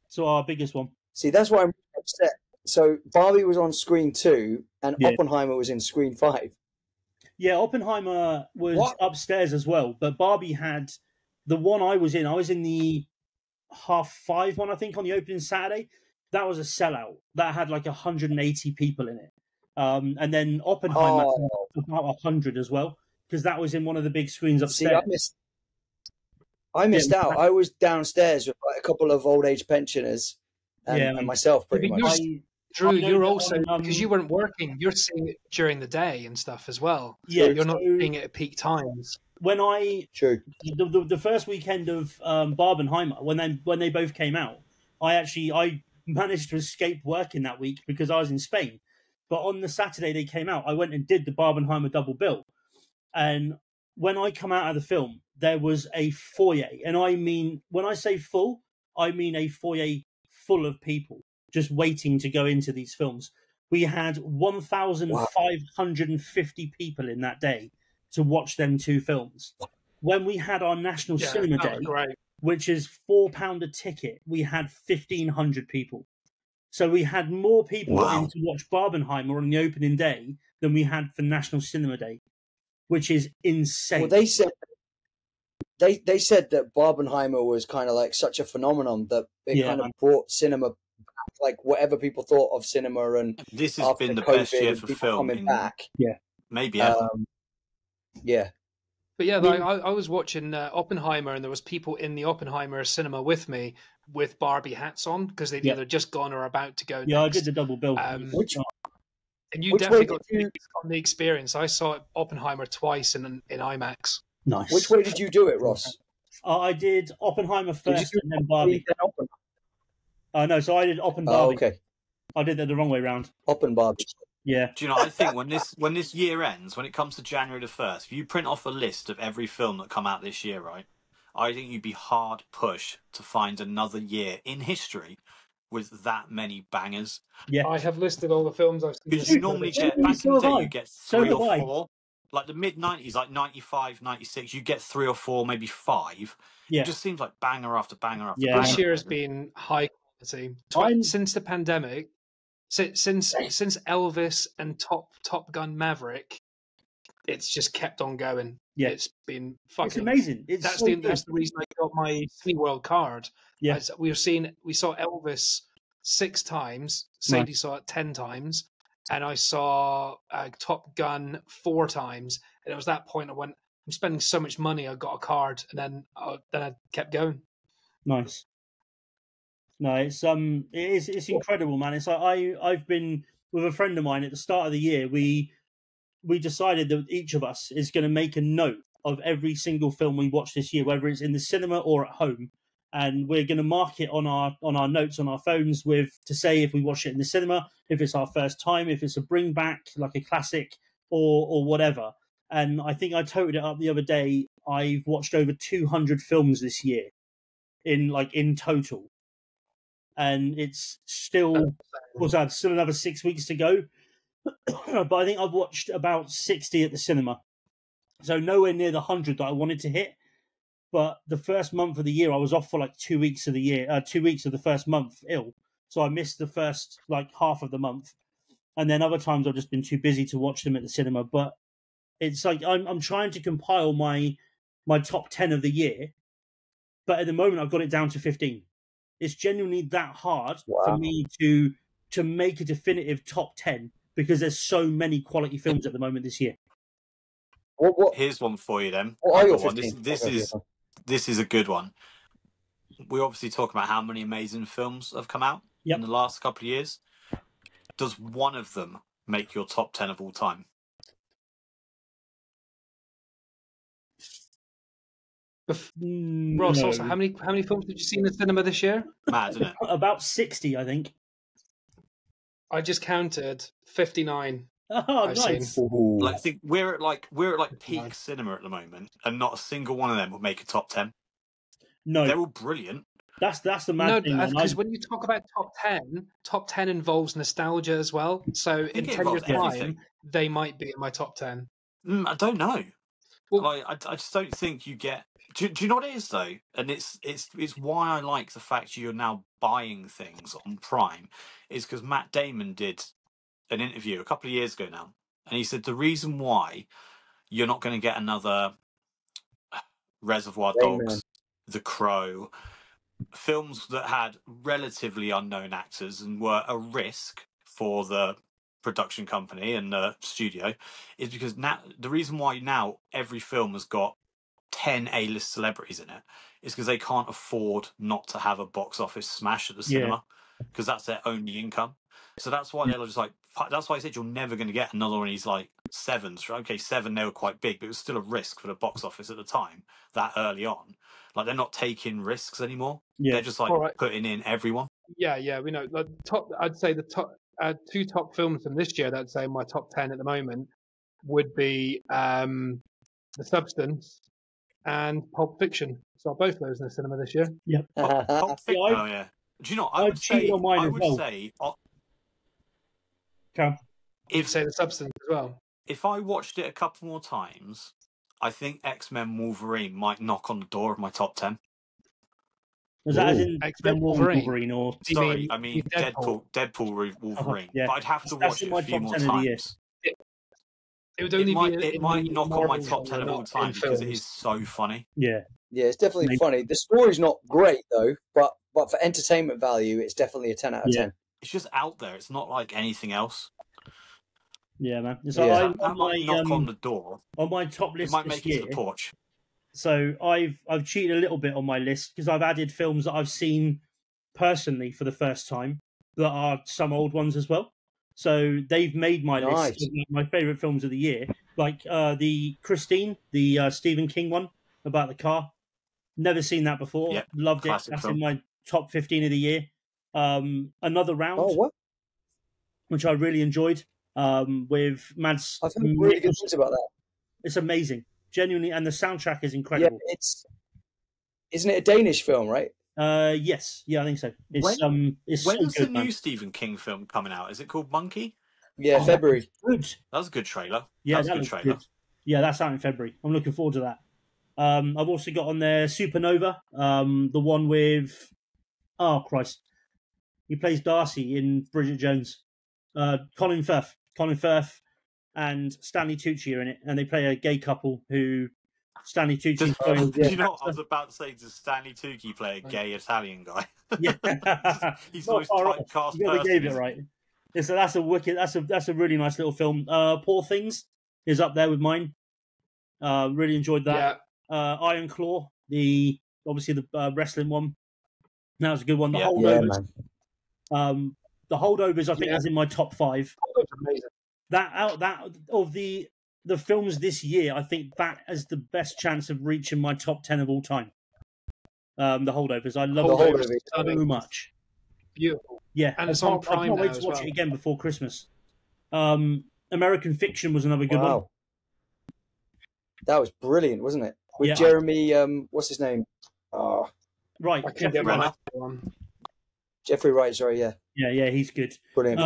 So our biggest one. See, that's why I'm upset. So Barbie was on screen 2, and Oppenheimer was in screen 5. Yeah, Oppenheimer was upstairs as well, but Barbie had the one I was in. I was in the 5:30 one, I think, on the opening Saturday. That was a sellout. That had like 180 people in it. And then Oppenheimer about 100 as well, because that was in one of the big screens upstairs. See, I missed out. I was downstairs with like a couple of old age pensioners and myself, pretty much. Drew, you're also, because you weren't working, you're seeing it during the day and stuff as well. Yeah, you're not seeing it at peak times. When the first weekend of Barbenheimer, when they both came out, I managed to escape working that week because I was in Spain. But on the Saturday they came out, I went and did the Barbenheimer double bill. And when I come out of the film, there was a foyer. And I mean, when I say full, I mean a foyer full of people just waiting to go into these films. We had 1,550 people in that day to watch them two films. When we had our National Cinema Day, which is £4 a ticket, we had 1,500 people. So we had more people in to watch Barbenheimer on the opening day than we had for National Cinema Day, which is insane. Well, they said that Barbenheimer was kind of like such a phenomenon that it kind of brought cinema back, like whatever people thought of cinema. And this has been the best year for film coming back. Maybe ever. But yeah, like, I was watching Oppenheimer, and there was people in the Oppenheimer cinema with me with Barbie hats on because they'd either just gone or about to go. Yeah, next. I did the double bill. And you definitely got on the experience. I saw Oppenheimer twice in IMAX. Nice. Which way did you do it, Ross? I did Oppenheimer first and then Barbie. No, so I did Oppen Barbie. Okay. I did that the wrong way round. Oppen Barbie. Yeah. Do you know? I think when this year ends, when it comes to January the 1st, if you print off a list of every film that come out this year, right? I think you'd be hard pushed to find another year in history with that many bangers. Yeah. I have listed all the films I've seen. Because you normally get, back in the day, you get 3 or 4. Like the mid-90s, like 95, 96, you get 3 or 4, maybe 5. Yeah. It just seems like banger after banger after Yeah. banger. This year has been high quality. Since the pandemic, since Elvis and Top Gun Maverick, it's just kept on going. Yeah. It's been fucking... It's amazing. That's the reason I got my Cineworld card. Yeah. We saw Elvis 6 times. Sadie saw it 10 times. And I saw Top Gun 4 times. And it was that point I went, I'm spending so much money, I got a card. And then I kept going. Nice. No, it's incredible, man. It's like I've been with a friend of mine at the start of the year. We decided that each of us is going to make a note of every single film we watch this year, whether it's in the cinema or at home, and we're going to mark it on our notes on our phones to say if we watch it in the cinema, if it's our first time, if it's a bring back like a classic or whatever. And I think I totaled it up the other day. I've watched over 200 films this year in total. And it's still another 6 weeks to go. But I think I've watched about 60 at the cinema. So nowhere near the 100 that I wanted to hit. But the first month of the year, I was off for like 2 weeks of the year, 2 weeks of the first month ill. So I missed the first like half of the month. And then other times I've just been too busy to watch them at the cinema. But it's like I'm trying to compile my top 10 of the year. But at the moment, I've got it down to 15. It's genuinely that hard for me to make a definitive top 10 because there's so many quality films at the moment this year. Here's one for you then. What are your 15? This is a good one. We obviously talk about how many amazing films have come out in the last couple of years. Does one of them make your top 10 of all time? Ross, also, how many films did you see in the cinema this year? Mad, isn't it? About 60, I think. I just counted 59. Oh, nice. Like, I think we're at peak cinema at the moment, and not a single one of them would make a top 10. No, they're all brilliant. That's the mad thing. Because when you talk about top 10 involves nostalgia as well. So in 10 years' time, they might be in my top 10. I don't know. Well, I just don't think you get. Do you know what it is though? And it's why I like the fact you're now buying things on Prime, is because Matt Damon did an interview a couple of years ago now, and he said the reason why you're not going to get another Reservoir Dogs, The Crow, films that had relatively unknown actors and were a risk for the production company and the studio, is because now the reason why now every film has got 10 A-list celebrities in it is because they can't afford not to have a box office smash at the cinema, because that's their only income. So that's why they're just like, that's why I said you're never going to get another one of these like sevens. Okay, 7, they were quite big, but it was still a risk for the box office at the time that early on. Like, they're not taking risks anymore. They're just like putting in everyone. Yeah, we know. I'd say the top 2 top films from this year that I'd say my top 10 at the moment would be The Substance and Pulp Fiction. Saw both of those in the cinema this year. Yep. Pulp Fiction. Oh yeah. Do you know? I would say. If say The Substance as well. If I watched it a couple more times, I think X-Men Wolverine might knock on the door of my top 10. Was that as in X-Men Wolverine? Or sorry, I mean Deadpool Wolverine. But I'd have to watch it a few more times. It might knock on my top 10 of all time because it is so funny. Yeah, it's definitely funny. The story's not great though, but for entertainment value, it's definitely a 10 out of 10. It's just out there. It's not like anything else. Yeah, man. So that might knock on the door. On my top list, it might make it to the porch. So I've cheated a little bit on my list because I've added films that I've seen personally for the first time that are some old ones as well. So they've made my list of my favourite films of the year, like the Christine, the Stephen King one about the car. Never seen that before. Yep. Loved it. That's film. In my top 15 of the year. Another Round, which I really enjoyed. with Mads. I've heard really good things about that. It's amazing, genuinely, and the soundtrack is incredible. Yeah, isn't it a Danish film, right? Yes, yeah, I think so. It's When's so the good, new man. Stephen King film coming out? Is it called Monkey? Yeah, February. Good. That was a good trailer. Yeah, that was a good looks trailer. good. Yeah, that's out in February. I'm looking forward to that. I've also got on there Supernova, the one with Christ, he plays Darcy in Bridget Jones. Colin Firth, and Stanley Tucci are in it, and they play a gay couple who Stanley Tucci. Do you know what I was about to say? Does Stanley Tucci play a gay Italian guy? Yeah, he's the most typecast you got the person. right. Yeah, so that's a wicked. That's a really nice little film. Poor Things is up there with mine. Really enjoyed that. Yeah. Iron Claw, obviously the wrestling one. That was a good one. The Holdovers. The Holdovers, I think, is in my top 5. Amazing. That of the films this year, I think that has the best chance of reaching my top 10 of all time. The Holdovers, I love the Holdovers so much. Beautiful. Yeah, and it's on Prime. I can't wait to watch it again before Christmas. American Fiction was another good one. That was brilliant, wasn't it? With Jeremy, what's his name? Right, Jeffrey Wright. Sorry, yeah. Yeah, he's good. Brilliant.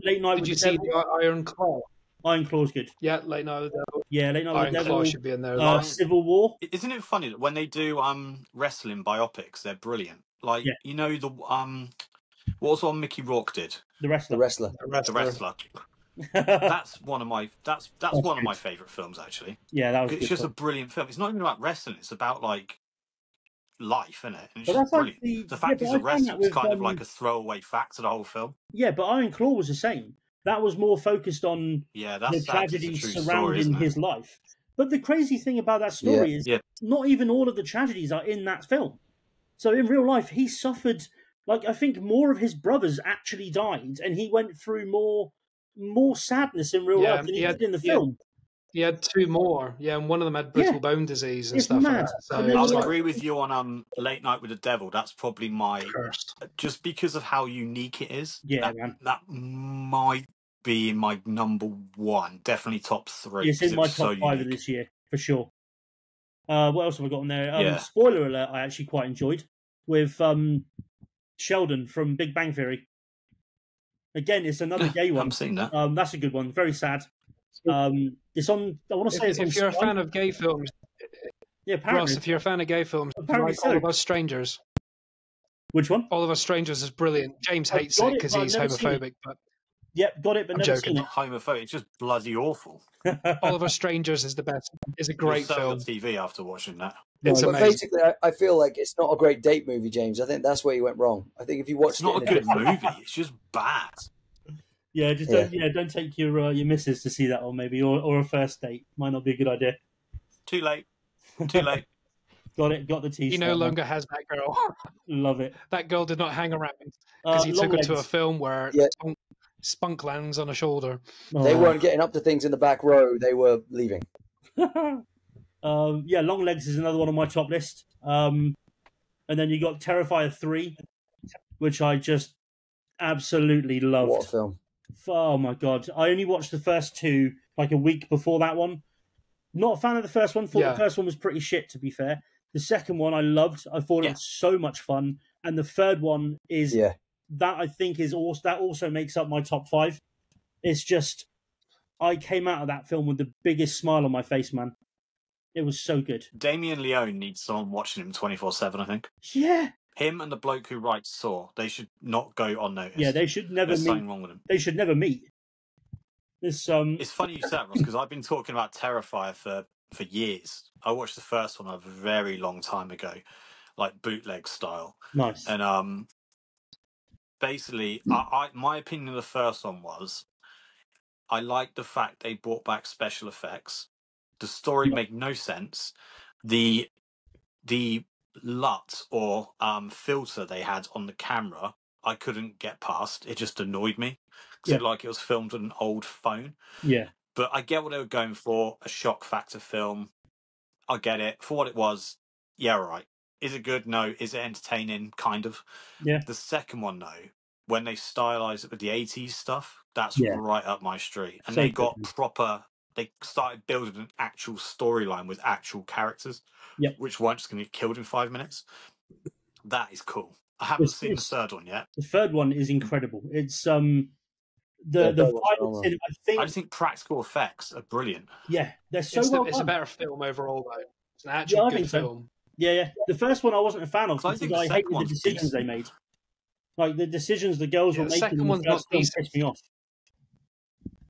Late Night Did with you the see Devil. Iron Claw? Iron Claw's good. Yeah, Late Night with the Devil. Yeah, Late Night with the Devil. Iron Claw should be in there. Civil War. Isn't it funny that when they do wrestling biopics, they're brilliant? Like you know the what was the one Mickey Rourke did? The Wrestler. The Wrestler. That's one of my one of my favourite films actually. Yeah, that was. It's just a brilliant film. It's not even about wrestling. It's about like life, isn't it? And it's but just brilliant. Like the fact he's a wrestler is kind of like a throwaway fact to the whole film. Yeah, but Iron Claw was the same. That was more focused on the tragedies surrounding his life. But the crazy thing about that story is not even all of the tragedies are in that film. So in real life, he suffered, like, I think more of his brothers actually died, and he went through more sadness in real life than he did in the film. He had 2 more, and one of them had brittle bone disease and stuff. Mad. So I'll agree with you on Late Night with the Devil. That's probably my just because of how unique it is. Yeah, that might be in my number 1, definitely top 3. It's in my top 5 of this year for sure. What else have I got on there? Spoiler alert! I actually quite enjoyed with Sheldon from Big Bang Theory. Again, it's another gay one. I'm seeing that. That's a good one. Very sad. It's on. I want to say if you're a fan of gay films, Ross, if you're a fan of gay films, like All of Us Strangers. Which one? All of Us Strangers is brilliant. James hates it because he's homophobic, but got it, but never seen it. Homophobic, it's just bloody awful. All of Us Strangers is the best. It's a great film. TV after watching that. It's but amazing. Basically, I feel like it's not a great date movie, James. I think that's where you went wrong. I think if you watched it's not a good movie. It's just bad. Yeah, just don't take your missus to see that one, maybe, or a first date. Might not be a good idea. Too late. Too late. Got it. Got the T-shirt. He no longer has that girl. Love it. That girl did not hang around because he took her to a film where spunk lands on a shoulder. They weren't getting up to things in the back row. They were leaving. Long Legs is another one on my top list. And then you got Terrifier 3, which I just absolutely loved. What a film. Oh my god! I only watched the first 2 like a week before that one. Not a fan of the first one. Thought the first one was pretty shit, to be fair. The second one I loved. I thought it was so much fun. And the third one is that I think is also that also makes up my top 5. It's just I came out of that film with the biggest smile on my face, man. It was so good. Damien Leone needs someone watching him 24/7. I think. Yeah. Him and the bloke who writes Saw, they should not go unnoticed. Yeah, they should never There's meet. something wrong with them. They should never meet. It's funny you said that, Ross, because I've been talking about Terrifier for years. I watched the first one a very long time ago, like bootleg style. Nice. And basically, my opinion of the first one was I liked the fact they brought back special effects. The story made no sense. The LUT or filter they had on the camera, I couldn't get past. It just annoyed me because it looked like it was filmed on an old phone. Yeah. But I get what they were going for, a shock factor film. I get it. For what it was, yeah, right. Is it good? No. Is it entertaining? Kind of. Yeah. The second one, though, when they stylize it with the 80s stuff, that's right up my street. And So they got they started building an actual storyline with actual characters, which weren't just going to get killed in 5 minutes. That is cool. I haven't seen the third one yet. The third one is incredible. It's the violence in it, I think practical effects are brilliant. Yeah, they're so It's a better film overall, though. It's an actual good film. Yeah. The first one I wasn't a fan of because I hated the decisions they made. Like the decisions the girls were making. The second one's not decent. Pissed me off.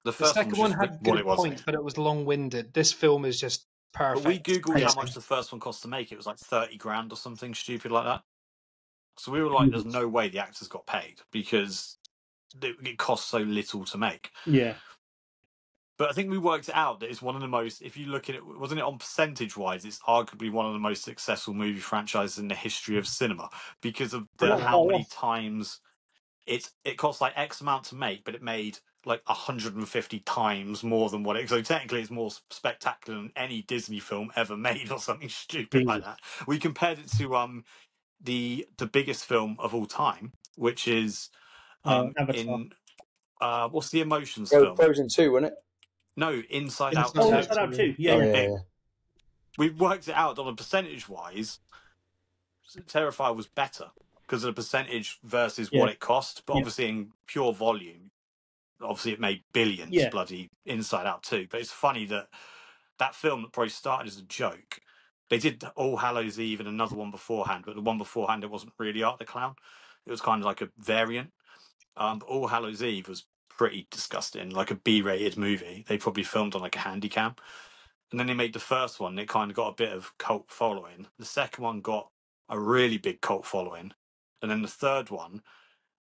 The second one had good points, but it was long-winded. This film is just perfect. But we googled how much the first one cost to make. It was like 30 grand or something stupid like that. So we were like, "There's no way the actors got paid because it costs so little to make." Yeah. But I think we worked it out that it's one of the most. If you look at it, wasn't it on percentage-wise? It's arguably one of the most successful movie franchises in the history of cinema because of how many times it cost like X amount to make, but it made like 150 times more than what it. So technically, it's more spectacular than any Disney film ever made, or something stupid like that. We compared it to the biggest film of all time, which is in what's the Emotions film? Frozen 2, wasn't it? No, Inside Out 2. Inside Out 2. Yeah. We worked it out on a percentage-wise. Terrifier was better because of the percentage versus what it cost. But obviously, in pure volume, obviously it made billions. Bloody Inside Out 2. But it's funny that film that probably started as a joke. They did All Hallows Eve and another one beforehand, but the one beforehand it wasn't really Art the Clown. It was kind of like a variant. But All Hallows Eve was pretty disgusting, like a B-rated movie. They probably filmed on like a handy cam. And then they made the first one, it kind of got a bit of cult following. The second one got a really big cult following. And then the third one,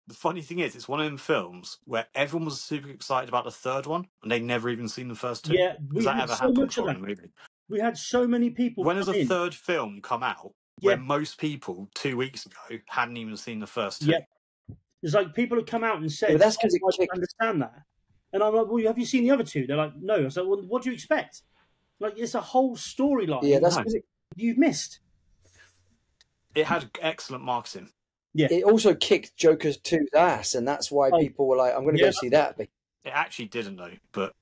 the funny thing is, it's one of them films where everyone was super excited about the third one, and they'd never even seen the first two. Yeah, Has that ever happened before in a movie? We had so many people. When has a third film come out where most people 2 weeks ago hadn't even seen the first two? Yeah. It's like people have come out and said, that's because I understand that. And I'm like, well, have you seen the other two? They're like, no. I was like, well, what do you expect? Like, it's a whole storyline. Yeah, that's because you've missed. It had excellent marketing. Yeah. It also kicked Joker 2's ass, and that's why people were like, I'm going to go see that. It actually didn't, though, but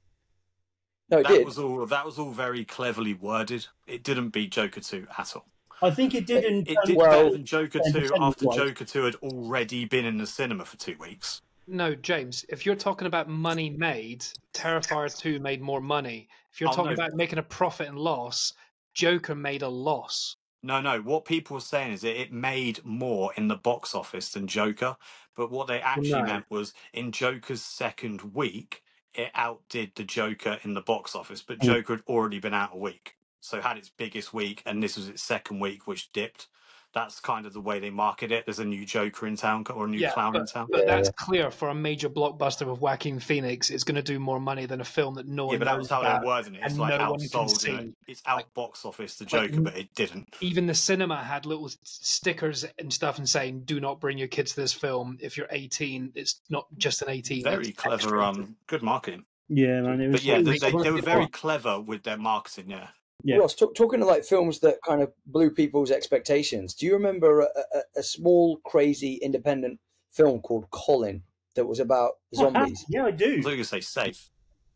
no, it did. That was all very cleverly worded. It didn't beat Joker 2 at all. I think it did. It did better than Joker 2 after Joker 2 had already been in the cinema for 2 weeks. No, James, if you're talking about money made, Terrifier 2 made more money. If you're talking about making a profit and loss, Joker made a loss. No. What people were saying is that it made more in the box office than Joker. But what they actually meant was in Joker's second week, it outdid the Joker in the box office. But Joker had already been out a week. So it had its biggest week, and this was its second week, which dipped. That's kind of the way they market it. There's a new Joker in town or a new clown in town. But that's clear for a major blockbuster with Joaquin Phoenix. It's going to do more money than a film that no one knows about. Yeah, but that was how they're wording it. It's like outsold. It's out box office the Joker, but it didn't. Even the cinema had little stickers and stuff and saying, do not bring your kids to this film. If you're 18, it's not just an 18. Very clever, good marketing. Yeah, man. It was they were very clever with their marketing, Yeah. Ross, talking to like films that kind of blew people's expectations, do you remember a small, crazy, independent film called Colin that was about zombies? Yeah, I do. I was going to say Safe.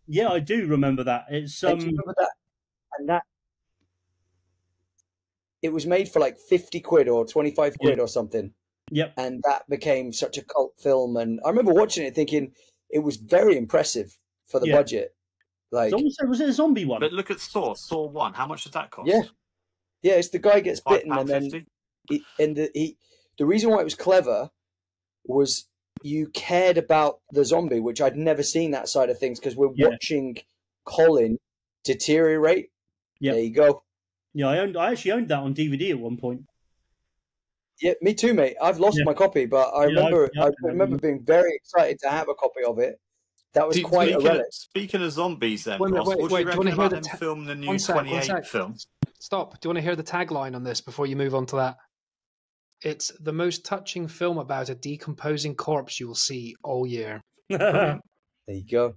Yeah, I do remember that. It's do you remember that? And that it was made for like 50 quid or 25 quid or something. Yep. And that became such a cult film. And I remember watching it thinking it was very impressive for the budget. Like, was it a zombie one? But look at Saw 1. How much did that cost? Yeah, it's the guy gets bitten and then the reason why it was clever was you cared about the zombie, which I'd never seen that side of things because we're watching Colin deteriorate. Yeah, there you go. Yeah, I actually owned that on DVD at one point. Yeah, me too, mate. I've lost my copy, but I remember being very excited to have a copy of it. That was quite a relic. Speaking of zombies, then, Ross, what do you reckon about them filming the new 28 film? Stop. Do you want to hear the tagline on this before you move on to that? It's the most touching film about a decomposing corpse you will see all year. There you go.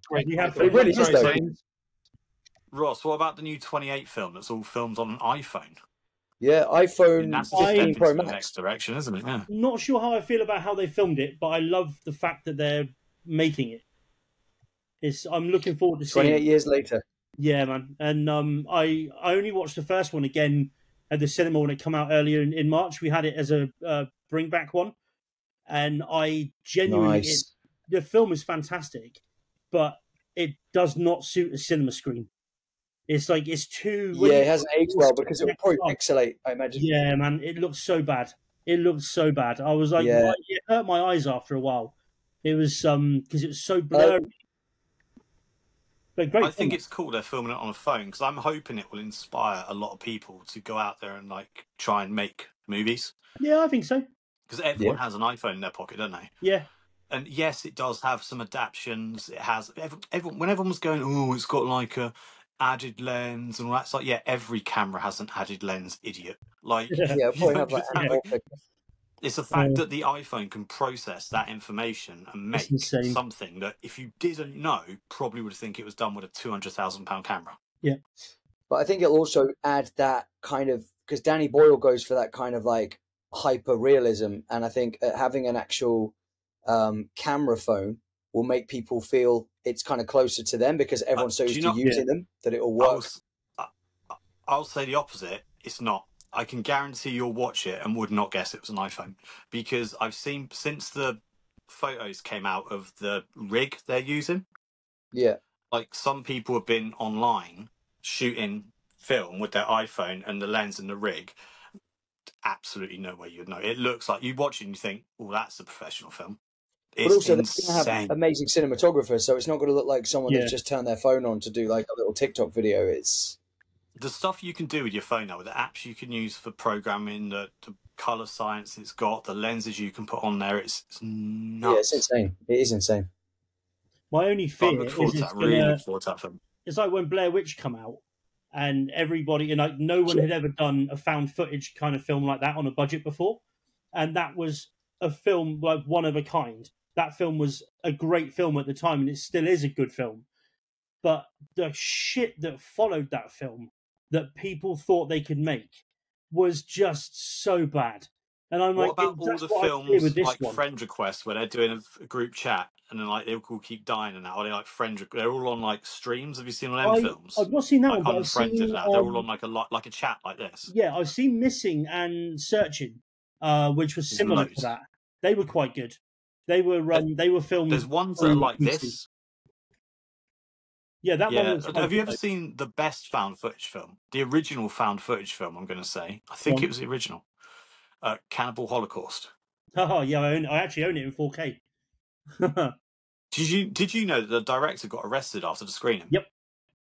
Ross, what about the new 28 film that's all filmed on an iPhone? Yeah, iPhone That's 15 Pro in the Max. next direction, isn't it? Yeah. Not sure how I feel about how they filmed it, but I love the fact that they're making it. I'm looking forward to seeing 28 it. years later. Yeah, man. And I only watched the first one again at the cinema when it came out earlier in March. We had it as a bring back one, and I genuinely the film is fantastic, but it does not suit a cinema screen. It's like it's too. Yeah, it hasn't aged well because it will probably pixelate, I imagine. Yeah, man, it looks so bad. It looked so bad. I was like, it hurt my eyes after a while. It was because it was so blurry. But great. I think it's cool they're filming it on a phone because I'm hoping it will inspire a lot of people to go out there and like try and make movies. Yeah, I think so. Because everyone has an iPhone in their pocket, don't they? Yeah. And yes, it does have some adaptations. It has everyone. When everyone was going, oh, it's got like a added lens and all that. It's like, yeah, every camera has an added lens, idiot. Like, yeah, probably have like it's the fact that the iPhone can process that information and make something that if you didn't know, probably would think it was done with a £200,000 camera. Yeah. But I think it'll also add that kind of, because Danny Boyle goes for that kind of like hyper realism. And I think having an actual camera phone will make people feel it's kind of closer to them because everyone's so used to using them that it'll work. I'll say the opposite. It's not. I can guarantee you'll watch it and would not guess it was an iPhone because I've seen since the photos came out of the rig they're using. Yeah. Like some people have been online shooting film with their iPhone and the lens and the rig. Absolutely no way you'd know. It looks like you watch it and you think, oh, that's a professional film. It's but also, insane. they're going to have amazing cinematographers, so it's not going to look like someone that's just turned their phone on to do like a little TikTok video. It's the stuff you can do with your phone now, with the apps you can use for programming, the color science it's got, the lenses you can put on there. It's nuts. Yeah, it's insane. It is insane. My only fear is it's like when Blair Witch come out, and everybody, and like no one had ever done a found footage kind of film like that on a budget before, and that was a film like one of a kind. That film was a great film at the time, and it still is a good film. But the shit that followed that film that people thought they could make was just so bad. And I'm what like, about all the films like Friend Request where they're doing a group chat and then like they'll all keep dying and that, or they like they're all on like streams. Have you seen all them films? I've not seen that like one. Unfriended, I've seen, they're all on like a chat like this. Yeah, I've seen Missing and Searching, which was similar to that. They were quite good. They were filmed. There's ones that are like this. Yeah, that one was have you ever seen the best found footage film? The original found footage film, I'm going to say. I think it was the original. Cannibal Holocaust. Oh, yeah, I actually own it in 4K. Did you know that the director got arrested after the screening? Yep.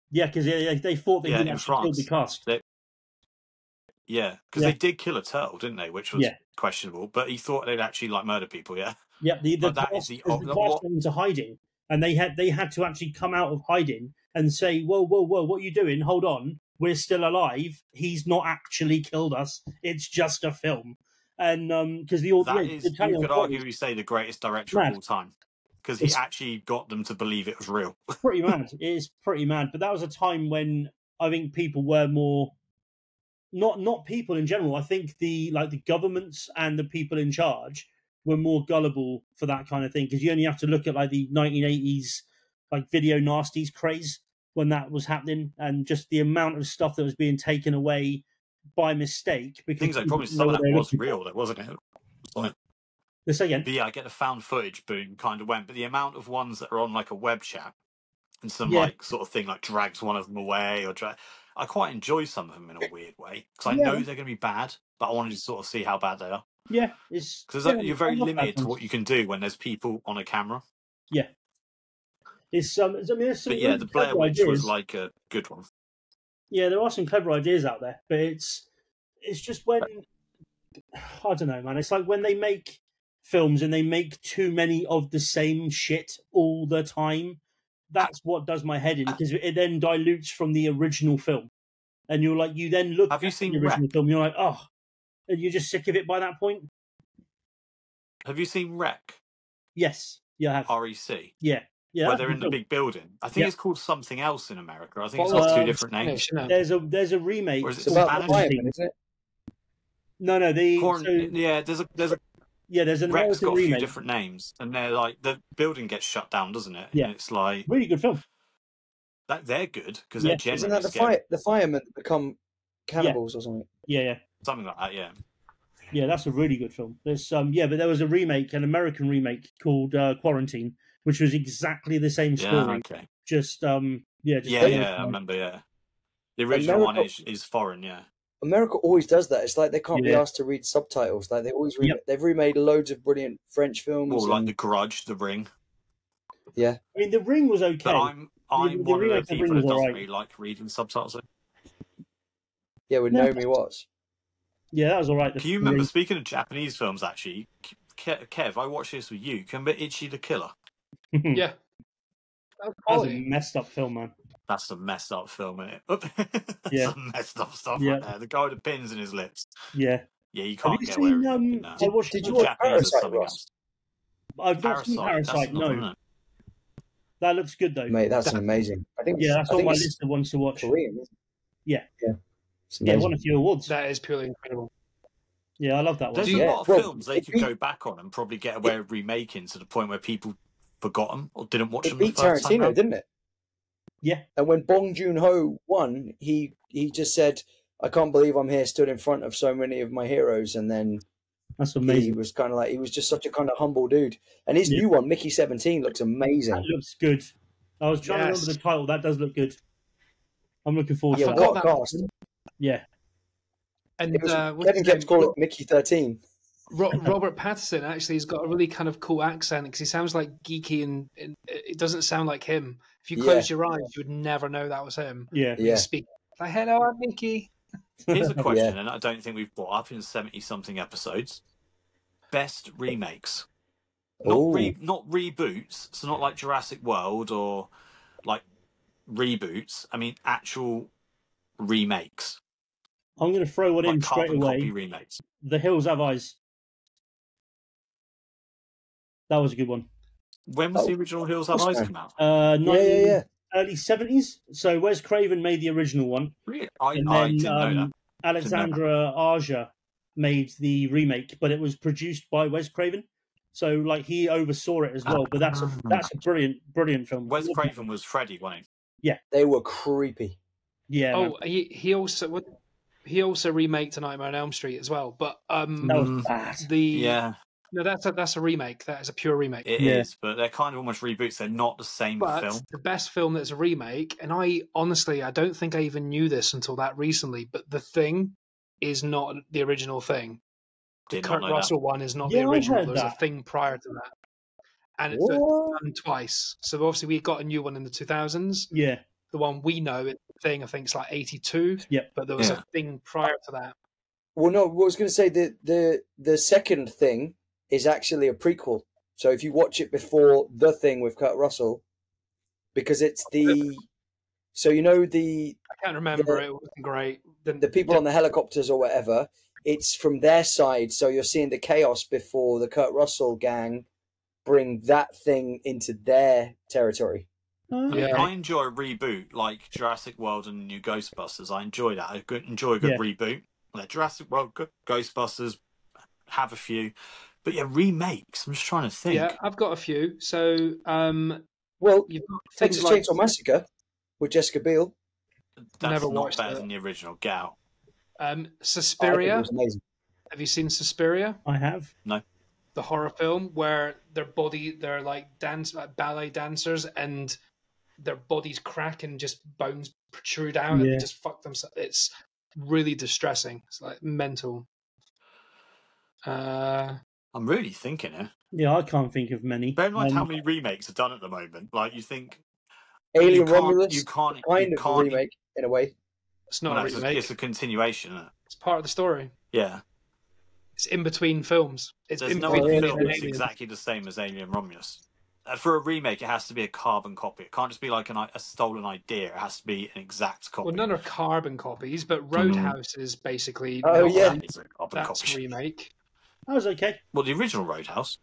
Yeah, because they thought they didn't actually kill the cast. Because they did kill a turtle, didn't they? Which was questionable. But he thought they'd actually like murder people. Yeah. Yeah. The cast went into hiding, and they had to actually come out of hiding and say, "Whoa, whoa, whoa! What are you doing? Hold on, we're still alive. He's not actually killed us. It's just a film." And because you could arguably say the gregreatest director of all time. Because he actually got them to believe it was real. Pretty mad. It is pretty mad. But that was a time when I think people were more, not people in general. I think the governments and the people in charge were more gullible for that kind of thing. Because you only have to look at like the 1980s like video nasties craze when that was happening, and just the amount of stuff that was being taken away by mistake. Because things like probably some of that was real, though, wasn't it? Like, this again. But yeah, I get the found footage boom kind of went, but the amount of ones that are on like a web chat and some like sort of thing like drags one of them away or I quite enjoy some of them in a weird way because I know they're going to be bad, but I wanted to sort of see how bad they are. Yeah, it's because you're very limited to what you can do when there's people on a camera. Yeah, it's I mean, there's some really the Blair Witch was like a good one. Yeah, there are some clever ideas out there, but it's just when I don't know, man. It's like when they make films and they make too many of the same shit all the time. That's what does my head in, because it then dilutes from the original film, and you then look at the original film, you're like, oh, and you're just sick of it by that point. Have you seen Wreck? Yes, yeah, I have. REC. Yeah. Where they're in the big building. I think it's called something else in America. I think it's got two different names. There's a remake. It's about the firemen, isn't it? No, there's an Rex got a remake. few different names, and they're like the building gets shut down, doesn't it? Yeah, and it's like really good film. That they're good because they're generally Isn't that the firemen that become cannibals or something? Yeah, something like that. Yeah. Yeah, that's a really good film. There's but there was a remake, an American remake called Quarantine, which was exactly the same story. Okay. Just I remember. Yeah, the original one is foreign. Yeah. America always does that. It's like they can't be asked to read subtitles. Like they always they've remade loads of brilliant French films. Or like The Grudge, The Ring. Yeah. I mean, The Ring was okay. But I'm one of those people that doesn't really like reading subtitles. Yeah, with Naomi Watts. Yeah, that was all right. Can you remember, speaking of Japanese films, actually, Kev, I watched this with you. Can you remember Ichi the Killer? Yeah. That's a messed up film, man. That's a messed up film, isn't it? Yeah. Some messed up stuff right there. The guy with the pins in his lips. Yeah. Yeah, you can't get away with it now. Did you watch Parasite, Ross? I've not seen Parasite, no. That looks good, though. Mate, that's amazing. That's on my list of ones to watch. Korean, isn't it? Yeah. Yeah. It won a few awards. That is purely incredible. Yeah, I love that one. There's a lot of films they could go back on and probably get away with remaking to the point where people forgot them or didn't watch them. It beat Tarantino, didn't it? Yeah. And when Bong Joon-ho won, he just said, "I can't believe I'm here, stood in front of so many of my heroes." And then that's amazing. He was kind of like, he was just such a kind of humble dude. And his new one, Mickey 17, looks amazing. That looks good. I was trying to remember the title. That does look good. I'm looking forward to what a cast. Yeah. And Kevin kept calling it Mickey 13. Robert Pattinson actually has got a really kind of cool accent because he sounds like geeky and it doesn't sound like him. If you close your eyes, you would never know that was him. Yeah. He speak like, "Hello, I'm Mickey." Here's a question, and I don't think we've brought up in 70-something episodes. Best remakes. Not reboots, so not like Jurassic World or like reboots. I mean, actual remakes. I'm going to throw one in straight away. Copy remakes. The Hills Have Eyes. That was a good one. When was the original Hills Have Eyes come out? Early 70s. So Wes Craven made the original one. Really? I didn't know that. Alexandra Aja made the remake, but it was produced by Wes Craven. So like he oversaw it as well. But that's a brilliant film. Wes Craven was Freddy, wasn't he? Yeah. They were creepy. Yeah. Oh, he also remaked A Nightmare on Elm Street as well. But that was bad. No, that's a remake. That is a pure remake. It is, but they're kind of almost reboots. They're not the same film. The best film that's a remake, and I don't think I even knew this until that recently, but The Thing is not the original Thing. The Kurt Russell one is not the original. There's a Thing prior to that. And it's done twice. So obviously we got a new one in the 2000s. Yeah. The one we know, The Thing, I think it's like 82. Yep. But there was a Thing prior to that. Well, no, I was going to say the second Thing is actually a prequel. So if you watch it before The Thing with Kurt Russell, because it's I can't remember, it wasn't great. The people on the helicopters or whatever, it's from their side, so you're seeing the chaos before the Kurt Russell gang bring that thing into their territory. I enjoy a reboot like Jurassic World and New Ghostbusters. I enjoy that. I enjoy a good reboot. Like Jurassic World, Ghostbusters, have a few. But remakes. I'm just trying to think. Yeah, I've got a few. So, you've got Texas Chainsaw Massacre with Jessica Biel. That's not better than the original. Get out. Suspiria. It was amazing. Have you seen Suspiria? I have. No. The horror film where they're like ballet dancers, and their bodies crack and just bones protrude out and they just fuck themselves. It's really distressing. It's like mental. I'm really thinking it. Yeah, I can't think of many. Bear in mind how many remakes are done at the moment. Like, you think... Alien Romulus, you can't a remake, in a way. It's not a remake. It's a continuation, isn't it? It's part of the story. Yeah. It's in between films. There's no other film that's exactly the same as Alien Romulus. For a remake, it has to be a carbon copy. It can't just be like a stolen idea. It has to be an exact copy. Well, none are carbon copies, but Roadhouse is basically... That's a remake. That was okay. Well, the original Roadhouse.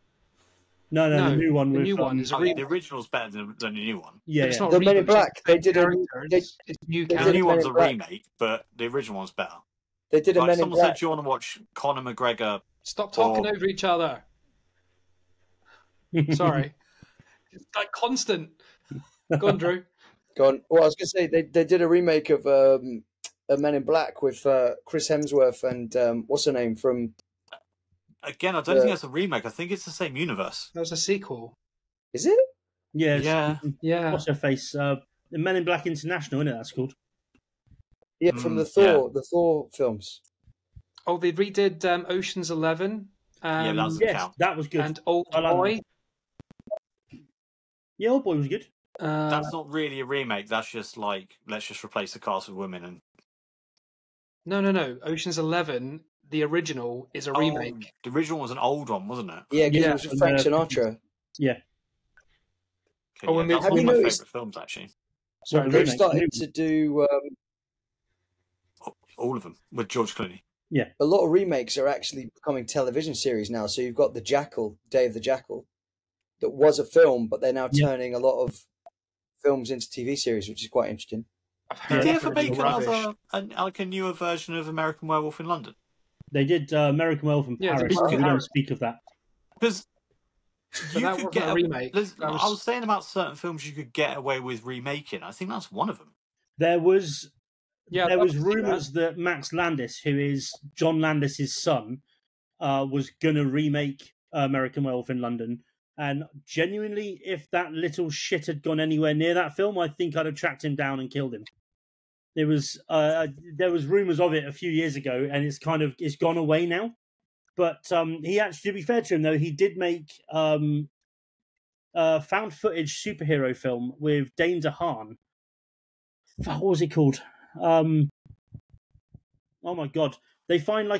No, the new one. The new one is the original's better than the new one. Yeah, it's not the Men in Black. They did it's new the new one's a remake, but the original one's better. They did a Men in Someone Black. said, do you want to watch Conor McGregor? Stop talking over each other. Sorry. It's like constant. Go on, Drew. Go on. Well, I was going to say they did a remake of a Men in Black with Chris Hemsworth and what's her name from. Again, I don't think that's a remake. I think it's the same universe. That was a sequel. Is it? Yeah. Yeah. What's her face? The Men in Black International, isn't it? That's called. Yeah, from the Thor films. Oh, they redid Ocean's 11. Yeah, that doesn't count. That was good. And Old Boy. Yeah, Old Boy was good. That's not really a remake. That's just like, let's just replace the cast with women. And No. Ocean's 11, the original, is a remake. The original was an old one, wasn't it? Yeah, because it was with Frank Sinatra. Yeah. Okay, and that's have one you of my noticed- favourite films, actually. Sorry, They've started to do All of them, with George Clooney. a lot of remakes are actually becoming television series now. So you've got The Jackal, Day of the Jackal, that was a film, but they're now turning a lot of films into TV series, which is quite interesting. Did they ever make a newer version of American Werewolf in London? They did American Werewolf in Paris. We don't speak of that. Because you that could wasn't get a remake. I was saying about certain films you could get away with remaking. I think that's one of them. There was rumours rumours that Max Landis, who is John Landis's son, was going to remake American Werewolf in London. And genuinely, if that little shit had gone anywhere near that film, I think I'd have tracked him down and killed him. There was rumours of it a few years ago, and it's gone away now. But he actually, to be fair to him, though, he did make found footage superhero film with Dane DeHaan. What was it called? Oh my god! They find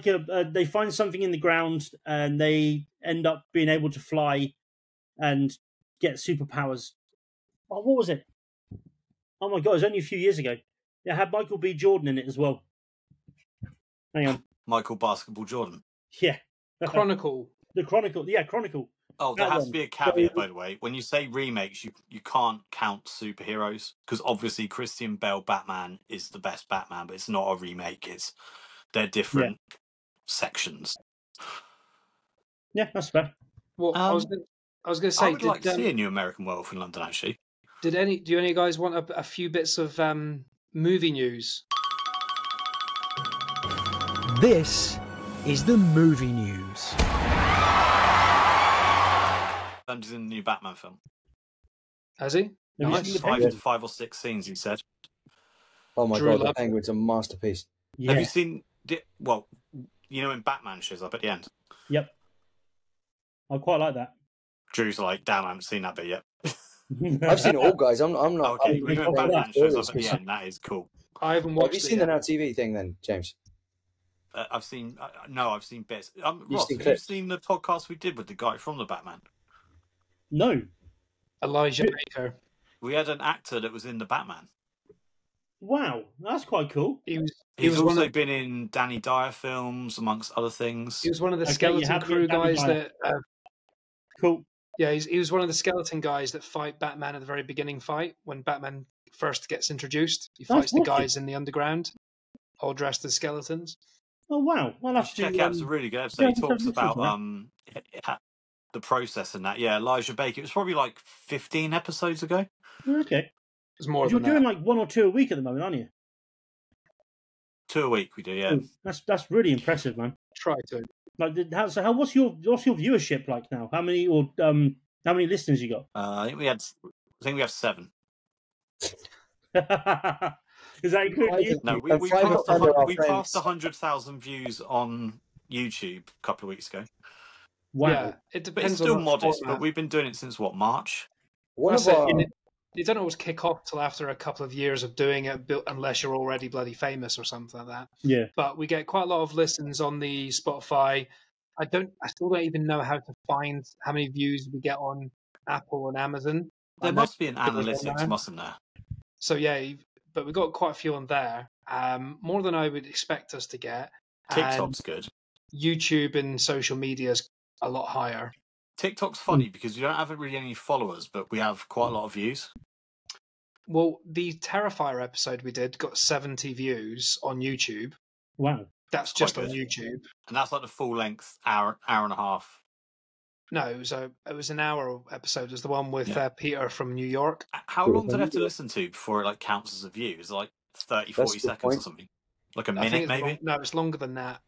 they find something in the ground, and they end up being able to fly and get superpowers. Oh, what was it? Oh my god! It was only a few years ago. It had Michael B. Jordan in it as well. Hang on. Michael Basketball Jordan. Yeah. Chronicle. The Chronicle. Yeah, Chronicle. Oh, there has to be a caveat, by the way. When you say remakes, you can't count superheroes, because obviously Christian Bale Batman is the best Batman, but it's not a remake. They're different sections. Yeah, that's fair. Well, I was going to say, I would like to see a new American Werewolf in London, actually. Do any of you guys want a few bits of movie news? This is the movie news. He's in the new Batman film. Has he? Nice. 5 or 6 scenes, he said. Oh my god, the Penguin's a masterpiece. Yeah. Have you seen? Well, when Batman shows up at the end. Yep. I quite like that. Drew's like, damn, I haven't seen that bit yet. I've seen it all, guys. I'm not. Okay, when Batman shows up at the end, that is cool. I haven't watched. Have you seen the Now TV thing then, James? I've seen. No, I've seen bits. Ross, seen have you clips? seen the podcast we did with the guy from the Batman? No. Elijah Baker. We had an actor that was in the Batman. Wow, that's quite cool. He's also been in Danny Dyer films, amongst other things. He was one of the skeleton crew guys that. Cool. Yeah, he was one of the skeleton guys that fight Batman at the very beginning fight when Batman first gets introduced. He fights the guys in the underground, all dressed as skeletons. Oh wow! Well, you should check it out. It's a really good episode. He talks about the process and that. Yeah, Elijah Baker. It was probably like 15 episodes ago. Okay. It's more. You're doing like 1 or 2 a week at the moment, aren't you? 2 a week we do. Yeah. Oh, that's really impressive, man. Try to. Like, what's your viewership like now? How many listeners you got? I think we have 7. Is that including you? No, we passed 100,000 views on YouTube a couple of weeks ago. Wow. Yeah, it depends. But it's still modest. But we've been doing it since March. They don't always kick off till after a couple of years of doing it, unless you're already bloody famous or something like that. Yeah. But we get quite a lot of listens on the Spotify. I still don't even know how to find how many views we get on Apple and Amazon. There must be an analytics, mustn't there? So yeah, but we got quite a few on there. More than I would expect us to get. TikTok's good. YouTube and social media is a lot higher. TikTok's funny because we don't have really any followers, but we have quite a lot of views. Well, the Terrifier episode we did got 70 views on YouTube. Wow. That's just on YouTube. And that's like the full length hour and a half. No, it was an hour episode. It was the one with Peter from New York. How long did I have to listen to before it like counts as a view? Is it like 30, 40 seconds or something? Like a minute, maybe? No, it's longer than that,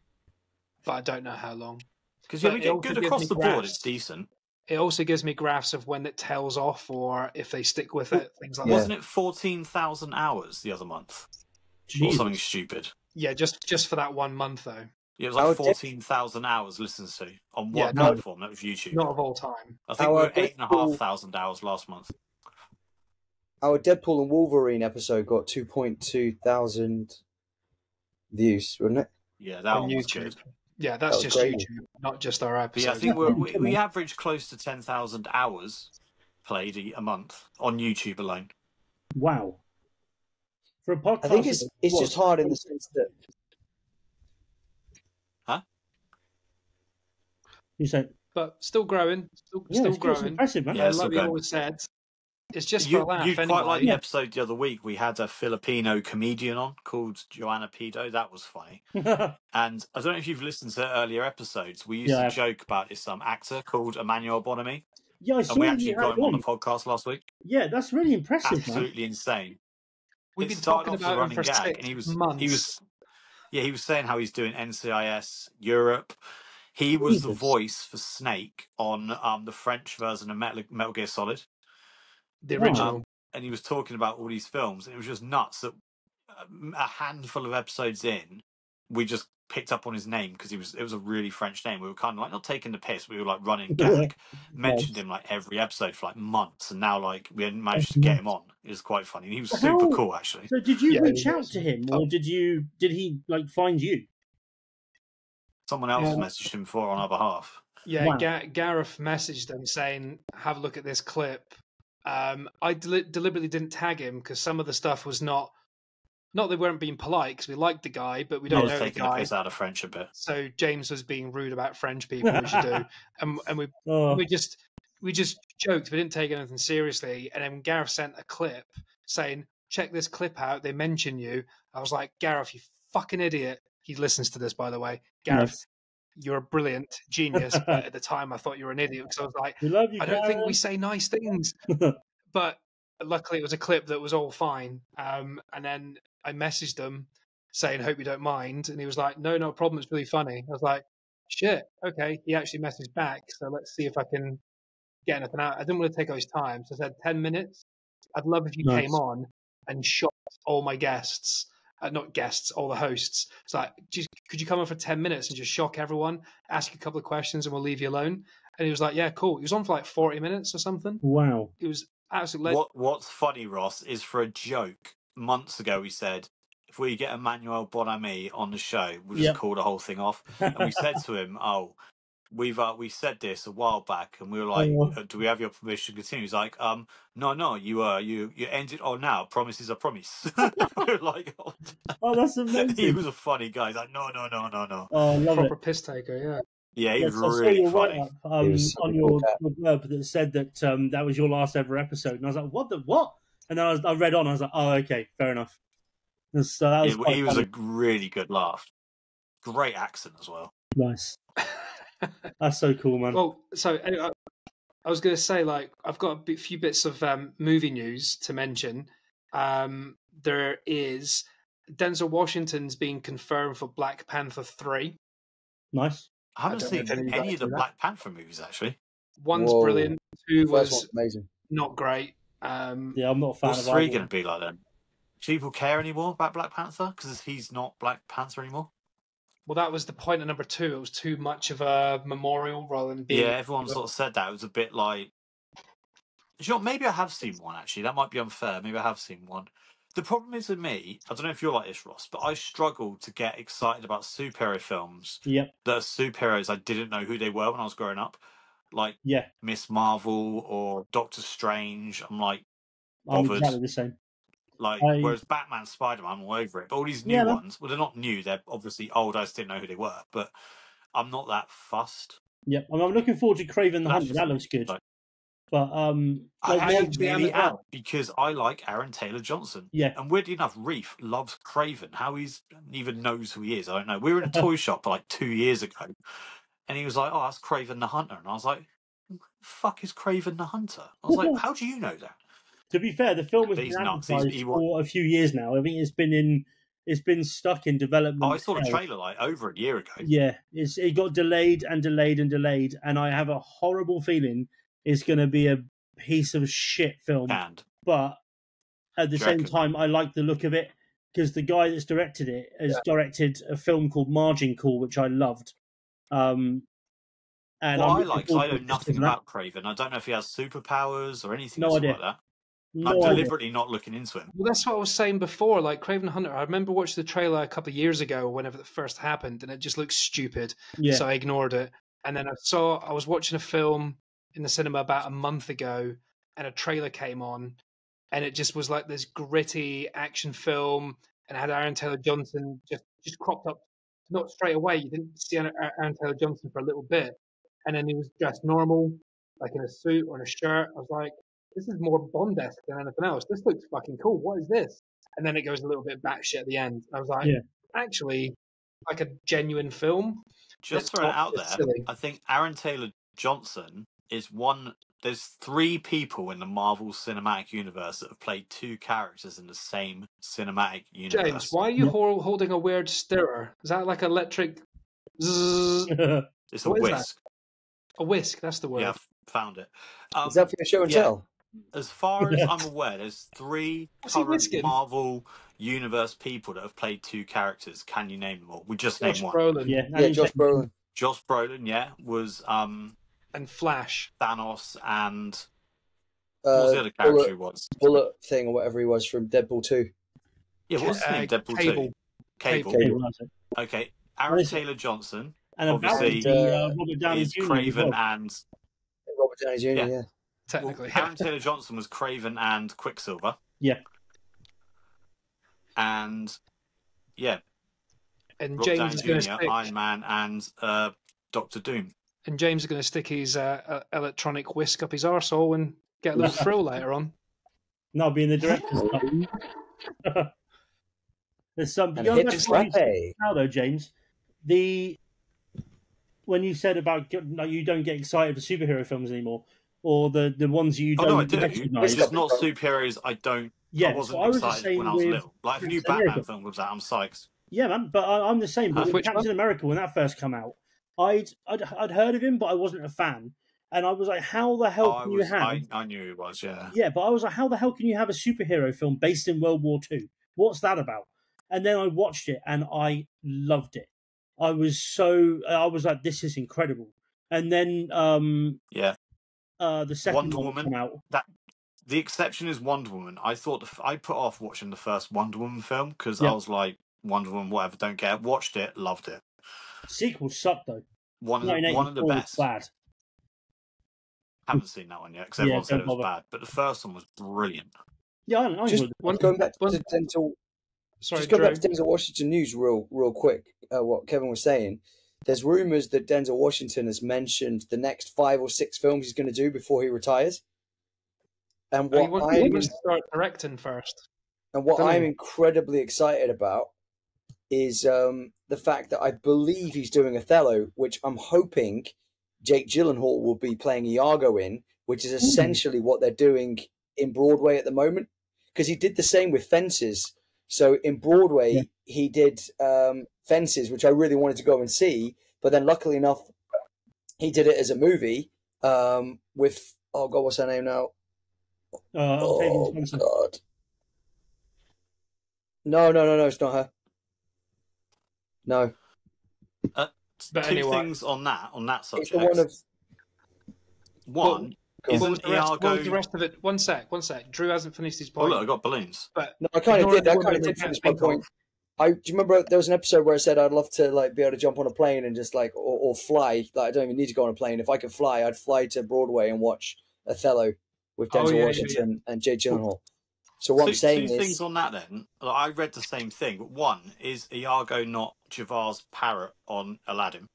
but I don't know how long. Because we get good across the board. It's decent. It also gives me graphs of when it tails off or if they stick with it, things like that. Wasn't it 14,000 hours the other month? Or something stupid. Yeah, just for that 1 month, though. Yeah, it was like 14,000 hours listened to on one platform. That was YouTube. Not of all time. I think we were 8,500 hours last month. Our Deadpool and Wolverine episode got 2.2 thousand views, wasn't it? Yeah, that one was good. Yeah, that's just YouTube, not just our episode. Yeah, I think we average close to 10,000 hours played a month on YouTube alone. Wow. For a podcast, I think it's just hard in the sense that. Huh? You said, but still growing, still growing. Impressive, man. Yeah, like we always said, it's just for a laugh. You quite like the episode the other week. We had a Filipino comedian on called Joanna Pido. That was funny. And I don't know if you've listened to earlier episodes. We used to joke about this actor called Emmanuel Bonamy. Yeah, I saw and we actually got him on the podcast last week. Yeah, that's really impressive. Absolutely insane. We've been talking about him for 6 months. He was saying how he's doing NCIS Europe. He was the voice for Snake on the French version of Metal Gear Solid. The original. And he was talking about all these films, and it was just nuts that a handful of episodes in, we just picked up on his name because it was a really French name. We were kind of like not taking the piss, we were like running gag. Mentioned him like every episode for like months, and now like we hadn't managed to get him on. It was quite funny. He was super cool, actually. So did you reach out to him, or did he like find you? Someone else messaged him before on our behalf. Yeah, wow. Gareth messaged him saying, "Have a look at this clip." I deliberately didn't tag him because some of the stuff was not they weren't being polite because we liked the guy, but we don't know the taking guy. The piss out of French a bit. So James was being rude about French people, which you do, and we just joked. We didn't take anything seriously. And then Gareth sent a clip saying, "Check this clip out. They mention you." I was like, "Gareth, you fucking idiot." He listens to this, by the way. Gareth, you're a brilliant genius. But at the time, I thought you were an idiot because I was like, I don't think we say nice things. But luckily, it was a clip that was all fine. And then I messaged him saying, "Hope you don't mind." And he was like, No problem. It's really funny. I was like, shit, okay. He actually messaged back. So let's see if I can get anything out. I didn't want to take all his time. So I said 10 minutes. I'd love if you came on and shot all my guests. Not guests, all the hosts. It's like, could you come on for 10 minutes and just shock everyone, ask you a couple of questions, and we'll leave you alone? And he was like, yeah, cool. He was on for like 40 minutes or something. Wow. It was absolutely... What's funny, Ross, is for a joke, months ago we said, if we get Emmanuel Bonamy on the show, we'll just call the whole thing off. And we said to him, we said this a while back, and we were like, "Do we have your permission to continue?" He's like, "No, you end it all now. Promise is a promise." We were like, "Oh, that's amazing." He was a funny guy. He's like, "No." Oh, love proper piss taker, yeah. Yeah, he was really funny. On your blurb that said that that was your last ever episode, and I was like, "What?" And then I read on. I was like, "Oh, okay, fair enough." So that was he was a really good laugh. Great accent as well. Nice. That's so cool, man. Well, so anyway, I was going to say, like, I've got a few bits of movie news to mention. There is Denzel Washington's being confirmed for Black Panther 3. Nice. I haven't seen any of the Black Panther movies, actually. One's brilliant. Two was amazing. Not great. Yeah, I'm not a fan of What's 3 going to be like then? Do people care anymore about Black Panther? Because he's not Black Panther anymore? Well, that was the point of number 2. It was too much of a memorial rather than being... Yeah, everyone sort of said that. It was a bit like... You know, maybe I have seen one, actually. That might be unfair. Maybe I have seen one. The problem is with me, I don't know if you're like this, Ross, but I struggle to get excited about superhero films that are superheroes I didn't know who they were when I was growing up. Like Miss Marvel or Doctor Strange. I'm like, bothered. I'm exactly the same. Like, whereas Batman, Spider-Man, I'm all over it. But all these new ones, well, they're not new. They're obviously old. I just didn't know who they were. But I'm not that fussed. Yep. I'm looking forward to Kraven the Hunter. That looks good. But I really am, because I like Aaron Taylor-Johnson. Yeah. And weirdly enough, Reef loves Craven. How he's even knows who he is, I don't know. We were in a toy shop like 2 years ago, and he was like, "Oh, that's Craven the Hunter," and I was like, "Who the fuck is Craven the Hunter?" I was like, "How do you know that?" To be fair, the film has been advertised for a few years now. I think it's been stuck in development. Oh, I saw the trailer like over a year ago. Yeah, it got delayed and delayed and delayed, and I have a horrible feeling it's going to be a piece of shit film. But at the same time, I like the look of it, because the guy that's directed it has directed a film called Margin Call, which I loved. And I know nothing about Craven. I don't know if he has superpowers or anything like that. I'm deliberately not looking into him. Well, that's what I was saying before. Like Craven the Hunter, I remember watching the trailer a couple of years ago, whenever it first happened, and it just looked stupid. Yeah. So I ignored it. And then I was watching a film in the cinema about a month ago, and a trailer came on, and it just was like this gritty action film, and it had Aaron Taylor-Johnson just cropped up, not straight away. You didn't see Aaron Taylor-Johnson for a little bit, and then he was dressed normal, like in a suit or in a shirt. I was like, this is more Bond-esque than anything else. This looks fucking cool. What is this? And then it goes a little bit batshit at the end. I was like, actually, like a genuine film. Just throwing it out there, silly. I think Aaron Taylor-Johnson is one. There's 3 people in the Marvel Cinematic Universe that have played 2 characters in the same cinematic universe. James, why are you holding a weird stirrer? Is that like electric? Zzz? It's a whisk. A whisk, that's the word. Yeah, I've found it. Is that for your show and tell? As far as I'm aware, there's 3 current Marvel Universe people that have played 2 characters. Can you name them all? We just named one. Brolin. Yeah, Josh Brolin. Josh Brolin, was and Flash, Thanos, and what was the other character he was? Bullet thing or whatever he was from Deadpool 2. Yeah, what's his name? Deadpool 2. Cable. Okay, Aaron Taylor-Johnson. And obviously, Robert Downey Jr. Craven and Robert Downey Jr. Yeah. Technically, Aaron Taylor-Johnson was Craven and Quicksilver. Yeah. And and Robert James is going to stick Iron Man and Doctor Doom. And James is going to stick his electronic whisk up his arsehole and get a little thrill later on. No, being the director's cut. There's some. Now though, James, when you said about you don't get excited for superhero films anymore, or the ones you don't. Oh no, I do. It's just not superheroes. I don't. Yeah, I wasn't excited when I was little. Like if a new Batman film was out, I'm psyched. Yeah, man. But I'm the same. But Captain America, when that first came out, I'd heard of him, but I wasn't a fan. And I was like, how the hell can you have... I knew he was, yeah. Yeah, but I was like, how the hell can you have a superhero film based in World War II? What's that about? And then I watched it, and I loved it. I was like, this is incredible. And then... the second Wonder one Woman came out. The exception is Wonder Woman. I thought I put off watching the first Wonder Woman film because I was like, Wonder Woman, whatever, don't care. Watched it, loved it. Sequels sucked though. One of the best. Bad. Haven't seen that one yet because everyone said it was bad, but the first one was brilliant. Yeah, I just going back to Denzel. Sorry, just going back to Denzel Washington news, real quick. What Kevin was saying. There's rumors that Denzel Washington has mentioned the next 5 or 6 films he's going to do before he retires. And what he wants to start directing first. And what I'm incredibly excited about is the fact that I believe he's doing Othello, which I'm hoping Jake Gyllenhaal will be playing Iago in, which is essentially what they're doing in Broadway at the moment. Because he did the same with Fences. So in Broadway, he did Fences, which I really wanted to go and see. But then luckily enough, he did it as a movie with, oh God, what's her name now? Oh, God. No, it's not her. No. But two things on that subject. It's the one of... One, isn't Iago... What was the rest of it? One sec. Drew hasn't finished his point. Oh, look, I got balloons. But no, I kind of did finish my point. Do you remember there was an episode where I said I'd love to be able to jump on a plane and just or fly. Like I don't even need to go on a plane. If I could fly, I'd fly to Broadway and watch Othello with Denzel Washington and Jake Gyllenhaal. So what I'm saying is... Two things on that then. I read the same thing, but one, is Iago not Javar's parrot on Aladdin?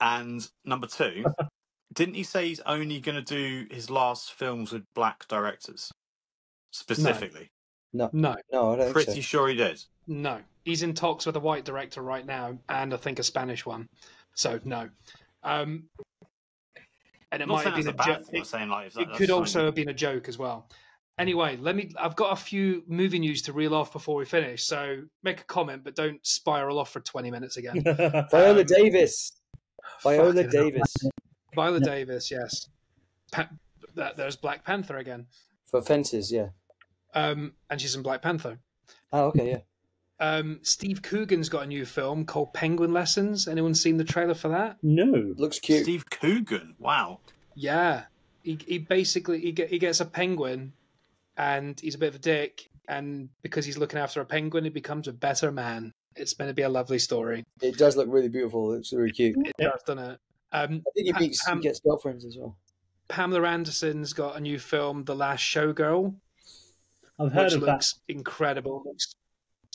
And number 2, Didn't he say he's only going to do his last films with black directors? Specifically? No, No. I don't think Pretty so. sure he did. No. He's in talks with a white director right now, and I think a Spanish one. So, no. And it might have been a joke. It could also have been a joke as well. Anyway, I've got a few movie news to reel off before we finish. So make a comment, but don't spiral off for 20 minutes again. Viola Davis. Viola Davis, yes. There's Black Panther again. For Fences, yeah. And she's in Black Panther. Oh, okay, yeah. Steve Coogan's got a new film called Penguin Lessons. Anyone seen the trailer for that? No. Looks cute. Steve Coogan, wow. Yeah. He basically he gets a penguin, and he's a bit of a dick, and because he's looking after a penguin, he becomes a better man. It's going to be a lovely story. It does look really beautiful. It looks really cute. It does, doesn't it? I think he gets girlfriends as well. Pamela Anderson's got a new film, The Last Showgirl. I've heard of that. Looks incredible.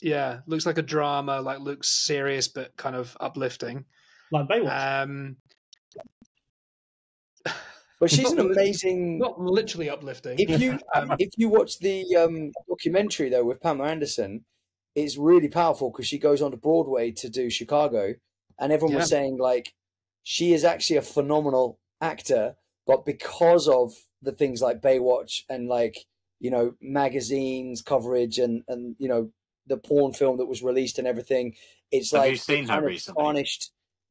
Looks like a drama, looks serious but kind of uplifting. Like Baywatch. But she's an amazing. Not literally uplifting. If you watch the documentary though with Pamela Anderson, it's really powerful because she goes on to Broadway to do Chicago, and everyone was saying she is actually a phenomenal actor, but because of the things like Baywatch and magazines coverage and the porn film that was released and everything, it's Have you seen her recently?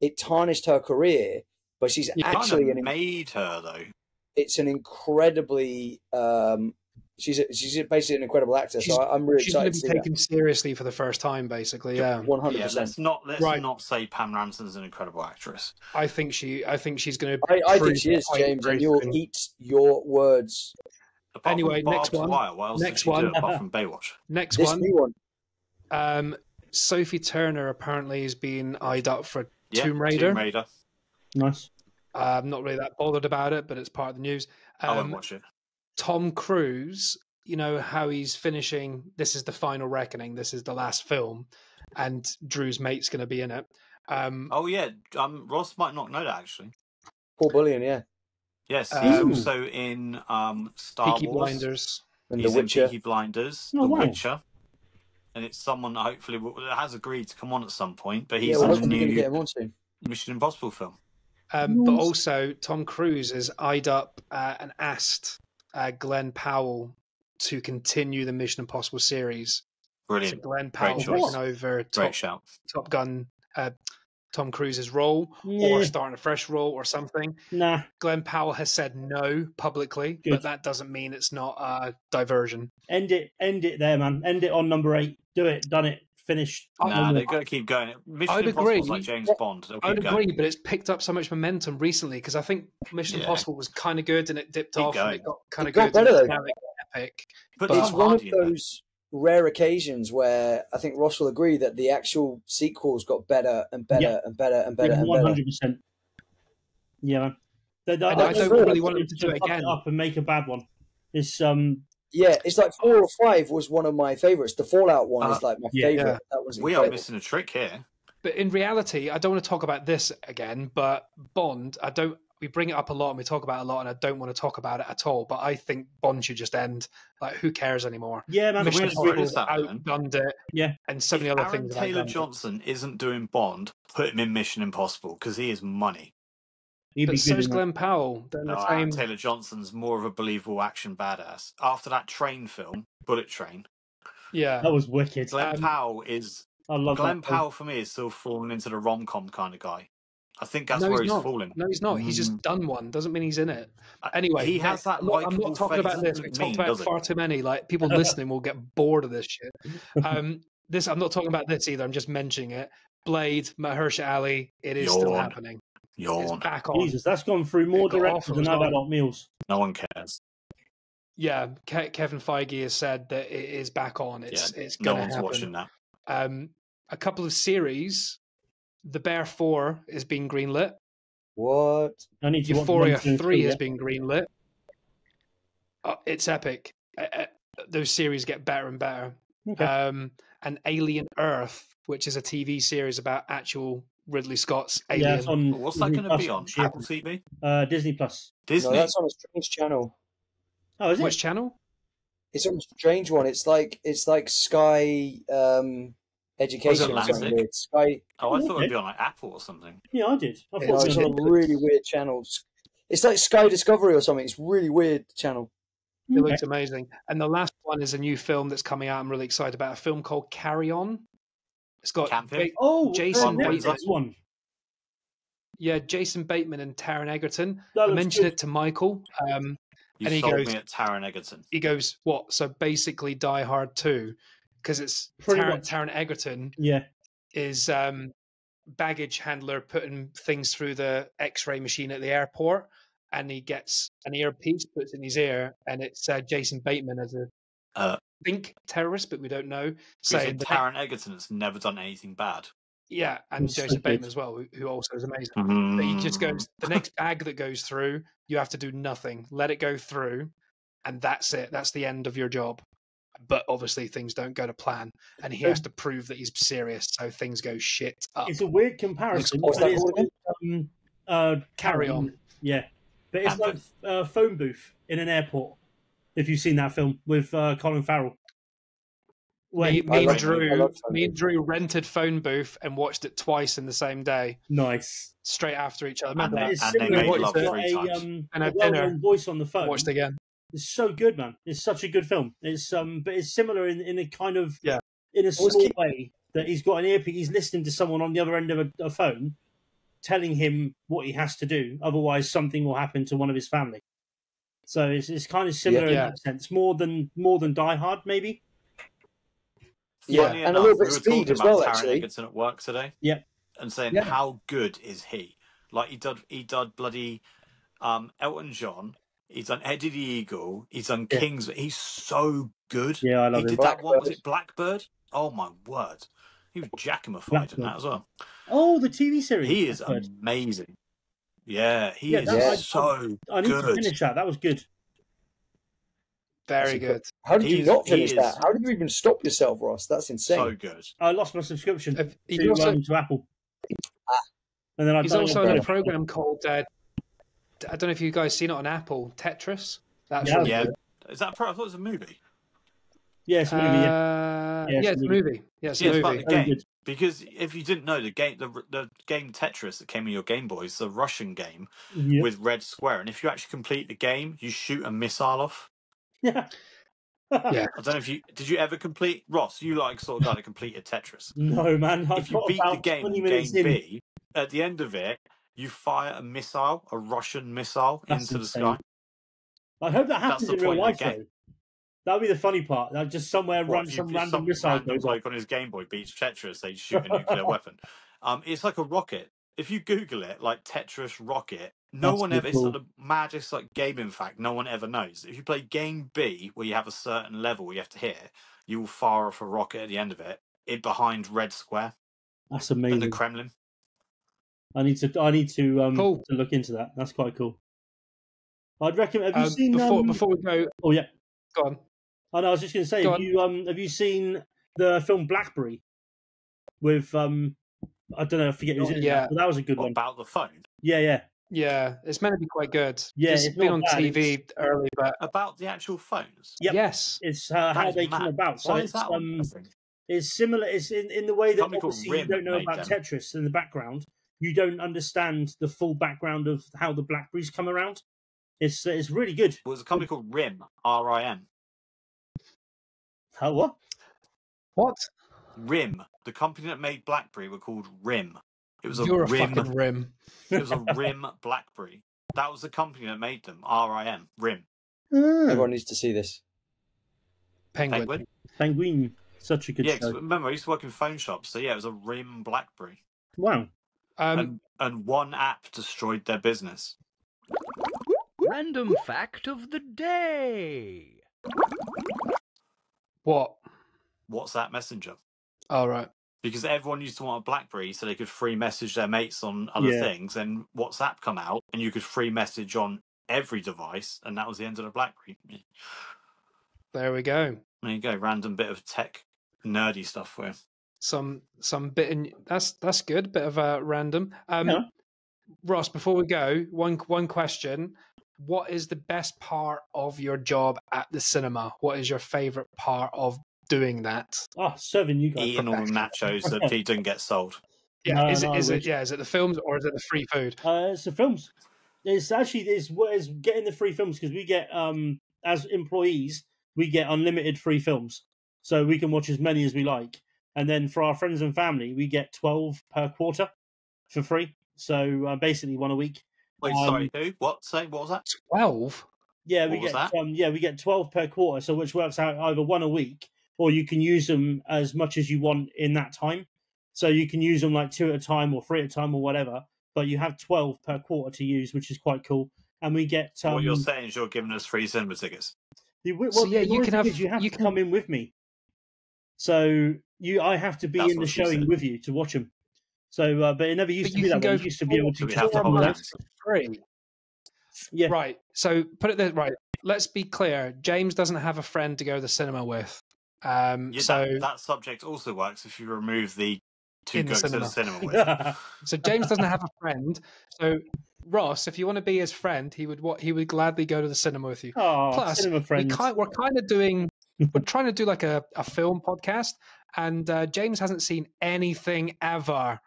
It tarnished her career. But she's actually made her though. It's an incredibly she's basically an incredible actor. So I'm really excited. She's going to be taken seriously for the first time, basically. Yeah, 100%. Yeah, let's not say Pamela Anderson's an incredible actress. I think she's going to. I think she is, James, and you'll eat your words. Anyway, next one. Next one. Apart from Baywatch. Next one. Sophie Turner apparently has been eyed up for Tomb Raider. Nice. I'm not really that bothered about it, but it's part of the news. I won't watch it. Tom Cruise, you know how he's finishing. This is the final reckoning. This is the last film, and Drew's mate's going to be in it. Ross might not know that actually. Paul Bullion, yeah. Yes, he's also in Star Peaky Wars. Blinders. And he's The Witcher. in Peaky Blinders, The Witcher. And it's someone that hopefully has agreed to come on at some point, but he's in a new Mission Impossible film. But also, Tom Cruise is eyed up and asked Glenn Powell to continue the Mission Impossible series. Brilliant. So Glenn Powell taking over Top Gun, Tom Cruise's role, or starting a fresh role or something. Nah. Glenn Powell has said no publicly, but that doesn't mean it's not a diversion. End it there, man. End it on number 8. Do it. Done it. Finished. They've got to keep going. Mission Impossible is like James Bond. I'd agree, but it's picked up so much momentum recently because I think Mission Impossible was kind of good and it dipped off and it got kind of good. Better, and epic. But it's one of those rare occasions where I think Ross will agree that the actual sequels got better and better and better and better. 100%. Yeah, man. I don't really want them to do it again. Up and make a bad one. It's it's like 4 or 5 was one of my favorites. The Fallout one is like my favorite. That was we are missing a trick here. But in reality, I don't want to talk about this again. But Bond, we bring it up a lot and we talk about it a lot, and I don't want to talk about it at all. But I think Bond should just end. Like, who cares anymore? Yeah, man. Mission Impossible outgunned it. Yeah, and so many other things. Taylor Johnson isn't doing Bond. Put him in Mission Impossible because he is money. But so is Glenn Powell. Taylor Johnson's more of a believable action badass. After that train film, Bullet Train. Yeah. That was wicked. Glenn Powell is... Glenn Powell, for me, is still falling into the rom-com kind of guy. I think that's where he's falling. No, he's not. He's just done one. Doesn't mean he's in it. Anyway, he has that. I'm not talking about this. We talked about far too many. Like, people listening will get bored of this shit. I'm not talking about this either. I'm just mentioning it. Blade, Mahershala Ali. It is still happening. It's back on. Jesus, that's gone through more directors than I've had on meals. No one cares. Yeah, Kevin Feige has said that it is back on. It's going to happen. No one's watching that. A couple of series. The Bear 4 is being greenlit. What? Euphoria 3 has been greenlit. It's epic. Those series get better and better. Okay. and Alien Earth, which is a TV series about actual Ridley Scott's Alien. Yeah, it's on What's that going to be on? Yeah. Apple TV? Disney Plus. Disney? No, that's on a strange channel. Oh, is it? Which channel? It's on a strange one. It's like Sky Education or something weird. Sky. Oh, I thought it'd be on like Apple or something. Yeah, I did. I No, it's on a really weird channel. It's like Sky Discovery or something. It's a really weird channel. It looks amazing. And the last one is a new film that's coming out. I'm really excited about, a film called Carry On. It's got Jason Bateman. Yeah, Jason Bateman and Taron Egerton. That I mentioned good. it to Michael. You and he sold goes, me at Taron Egerton. He goes, what? So basically Die Hard 2, because it's Taron Egerton is baggage handler putting things through the X-ray machine at the airport, and he gets an earpiece, puts it in his ear, and it's Jason Bateman as a think terrorist, but we don't know. Saying Taron Egerton has never done anything bad. Yeah, and That's Jason so Bateman good. as well, who also is amazing. But he just goes, the next bag that goes through, you have to do nothing. Let it go through, and that's it. That's the end of your job. But obviously things don't go to plan, and he has to prove that he's serious, so things go shit up. It's a weird comparison. What's that called again? Carry On. Yeah. But it's like a phone booth in an airport, if you've seen that film, with Colin Farrell. Me and Drew rented Phone Booth and watched it twice in the same day. Nice. Straight after each other. And Remember they made love 3 times. And a dinner. Voice on the phone. Watched again. It's so good, man. It's such a good film. It's but it's similar in a kind of in a small way that he's got an earpiece. He's listening to someone on the other end of a phone, telling him what he has to do. Otherwise, something will happen to one of his family. So it's kind of similar in that sense. More than Die Hard, maybe. Yeah, and a little bit of speed as well, Taron actually. Egerton at work today. Yeah, and saying how good is he? Like he did bloody Elton John. He's done Eddie the Eagle. He's done Kings. He's so good. Yeah, I love him. He did that one. Was it Blackbird? Oh my word, he was jackamified in that as well. Oh, the TV series. He is amazing. Yeah, he is so I need good. to finish that. That was good. Very good. How did you not finish that? How did you even stop yourself, Ross? That's insane. So good. I lost my subscription to Apple. And then he's also on a program called I don't know if you guys seen it on Apple, Tetris. That's Is that I thought it was a movie. Yeah, it's a movie. It's a movie. Yeah, it's a movie. About the game. Because if you didn't know, the game Tetris that came in your Game Boy is the Russian game with red square, and if you actually complete the game, you shoot a missile off. Yeah. I don't know if did you ever complete, Ross? You like sort of guy that completed Tetris? No, man. If you beat the game in Game B, at the end of it, you fire a missile, a Russian missile, into the sky. I hope that happens in real life, though. That would be the funny part. That just somewhere some random missile goes bloke on his Game Boy beats Tetris, they shoot a nuclear weapon. It's like a rocket. If you Google it, like Tetris rocket, no one ever. It's the maddest like game. In fact, no one ever knows. If you play Game B, where you have a certain level you have to hit, you will fire off a rocket at the end of it. Behind Red Square. That's amazing. In the Kremlin. I need to look into that. That's quite cool. I'd recommend. Have you seen before we go? Oh yeah, go on. Oh no, I was just going to say, have you seen the film Blackberry with I don't know, I forget who's in it, but that was a good one. About the phone. Yeah. Yeah, it's meant to be quite good. Yeah, it's been on TV early, but about the actual phones. Yep. Yes, it's how they come about. So it's similar. It's in the way that obviously you don't know about Tetris in the background. You don't understand the full background of how the Blackberries come around. It's really good. Well, there's a company called RIM, R-I-M. How what? What? RIM. The company that made BlackBerry were called RIM. It was You're a RIM. Fucking RIM. It was a RIM BlackBerry. That was the company that made them. R-I-M. RIM. Everyone needs to see this. Penguin. Such a good show. Yeah, remember, I used to work in phone shops, so yeah, it was a RIM BlackBerry. Wow. And one app destroyed their business. Random fact of the day. What? WhatsApp Messenger. Oh, right. Because everyone used to want a BlackBerry so they could free message their mates on other things, and WhatsApp come out and you could free message on every device, and that was the end of the BlackBerry. There we go. There you go, random bit of tech nerdy stuff for you. Some bit in that's good. Bit of a random. Ross, before we go, one question. What is the best part of your job at the cinema? What is your favourite part of doing that? Serving you guys. Eating all the nachos that Pete didn't get sold. Yeah, is it the films or is it the free food? It's the films. It's getting the free films because we get as employees we get unlimited free films, so we can watch as many as we like. And then for our friends and family, we get 12 per quarter for free. So basically one a week. Wait, sorry, who? What was that? 12? Yeah, we get 12 per quarter, so which works out either one a week, or you can use them as much as you want in that time. So you can use them like 2 at a time or 3 at a time or whatever, but you have 12 per quarter to use, which is quite cool. And we get... what you're saying is you're giving us free cinema tickets. You have to come in with me. So I have to be in the showing with you to watch them. So, but it never used to be that way. You used to be able to have to hold hands. Free. Yeah. Right. So put it there. Right. Let's be clear. James doesn't have a friend to go to the cinema with. That subject also works if you remove the to go to the cinema with. So James doesn't have a friend. So Ross, if you want to be his friend, he would gladly go to the cinema with you. Oh, plus, cinema friends. we're trying to do like a film podcast, and James hasn't seen anything ever.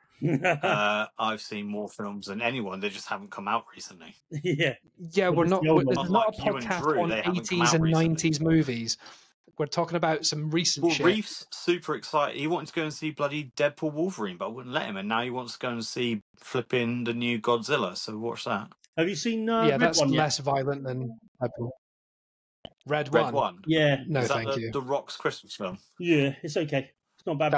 I've seen more films than anyone. They just haven't come out recently. Yeah, we're not. There's not a you and podcast Drew, on they haven't come 80s out and recently. 90s movies. We're talking about some recent shit. Reef's super excited. He wanted to go and see bloody Deadpool Wolverine, but I wouldn't let him. And now he wants to go and see flipping the new Godzilla. So watch that. Have you seen yeah, that's Red One less violent than Deadpool. Red One? Yeah. No, Is that thank you. The Rock's Christmas film? Yeah, it's okay. It's not bad.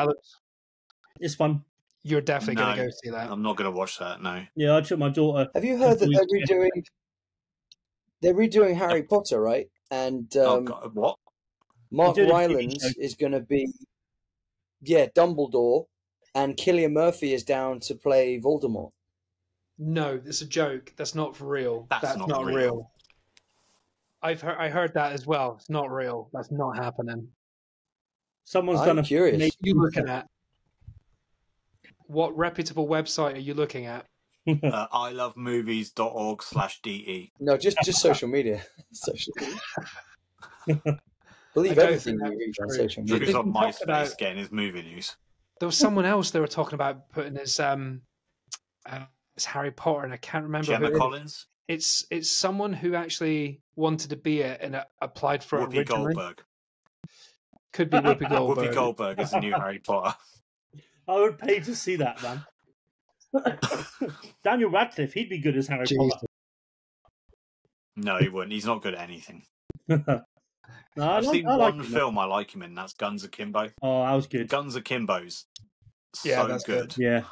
It's fun. You're definitely going to go see that. I'm not going to watch that, no. Yeah, I took my daughter. Have you heard that they're redoing Harry Potter, right? And God, what? Mark Rylance is going to be, Dumbledore, and Cillian Murphy is down to play Voldemort. No, it's a joke. That's not for real. That's not real. I heard that as well. It's not real. That's not happening. I'm curious. What are you looking at? What reputable website are you looking at? ilovemovies.org/de. No, just social media. Believe everything you read on social media. Drew's on MySpace getting his movie news. There was someone else they were talking about putting his Harry Potter, and I can't remember. Gemma Collins. It's someone who actually wanted to be it and applied for it Whoopi originally. Goldberg. Could be Whoopi Goldberg. Whoopi Goldberg is the new Harry Potter. I would pay to see that, man. Daniel Radcliffe, he'd be good as Harry Potter. No, he wouldn't. He's not good at anything. No, I've seen one film I like him in. That's Guns Akimbo. Oh, that was good. Guns Akimbo's that's good. Yeah,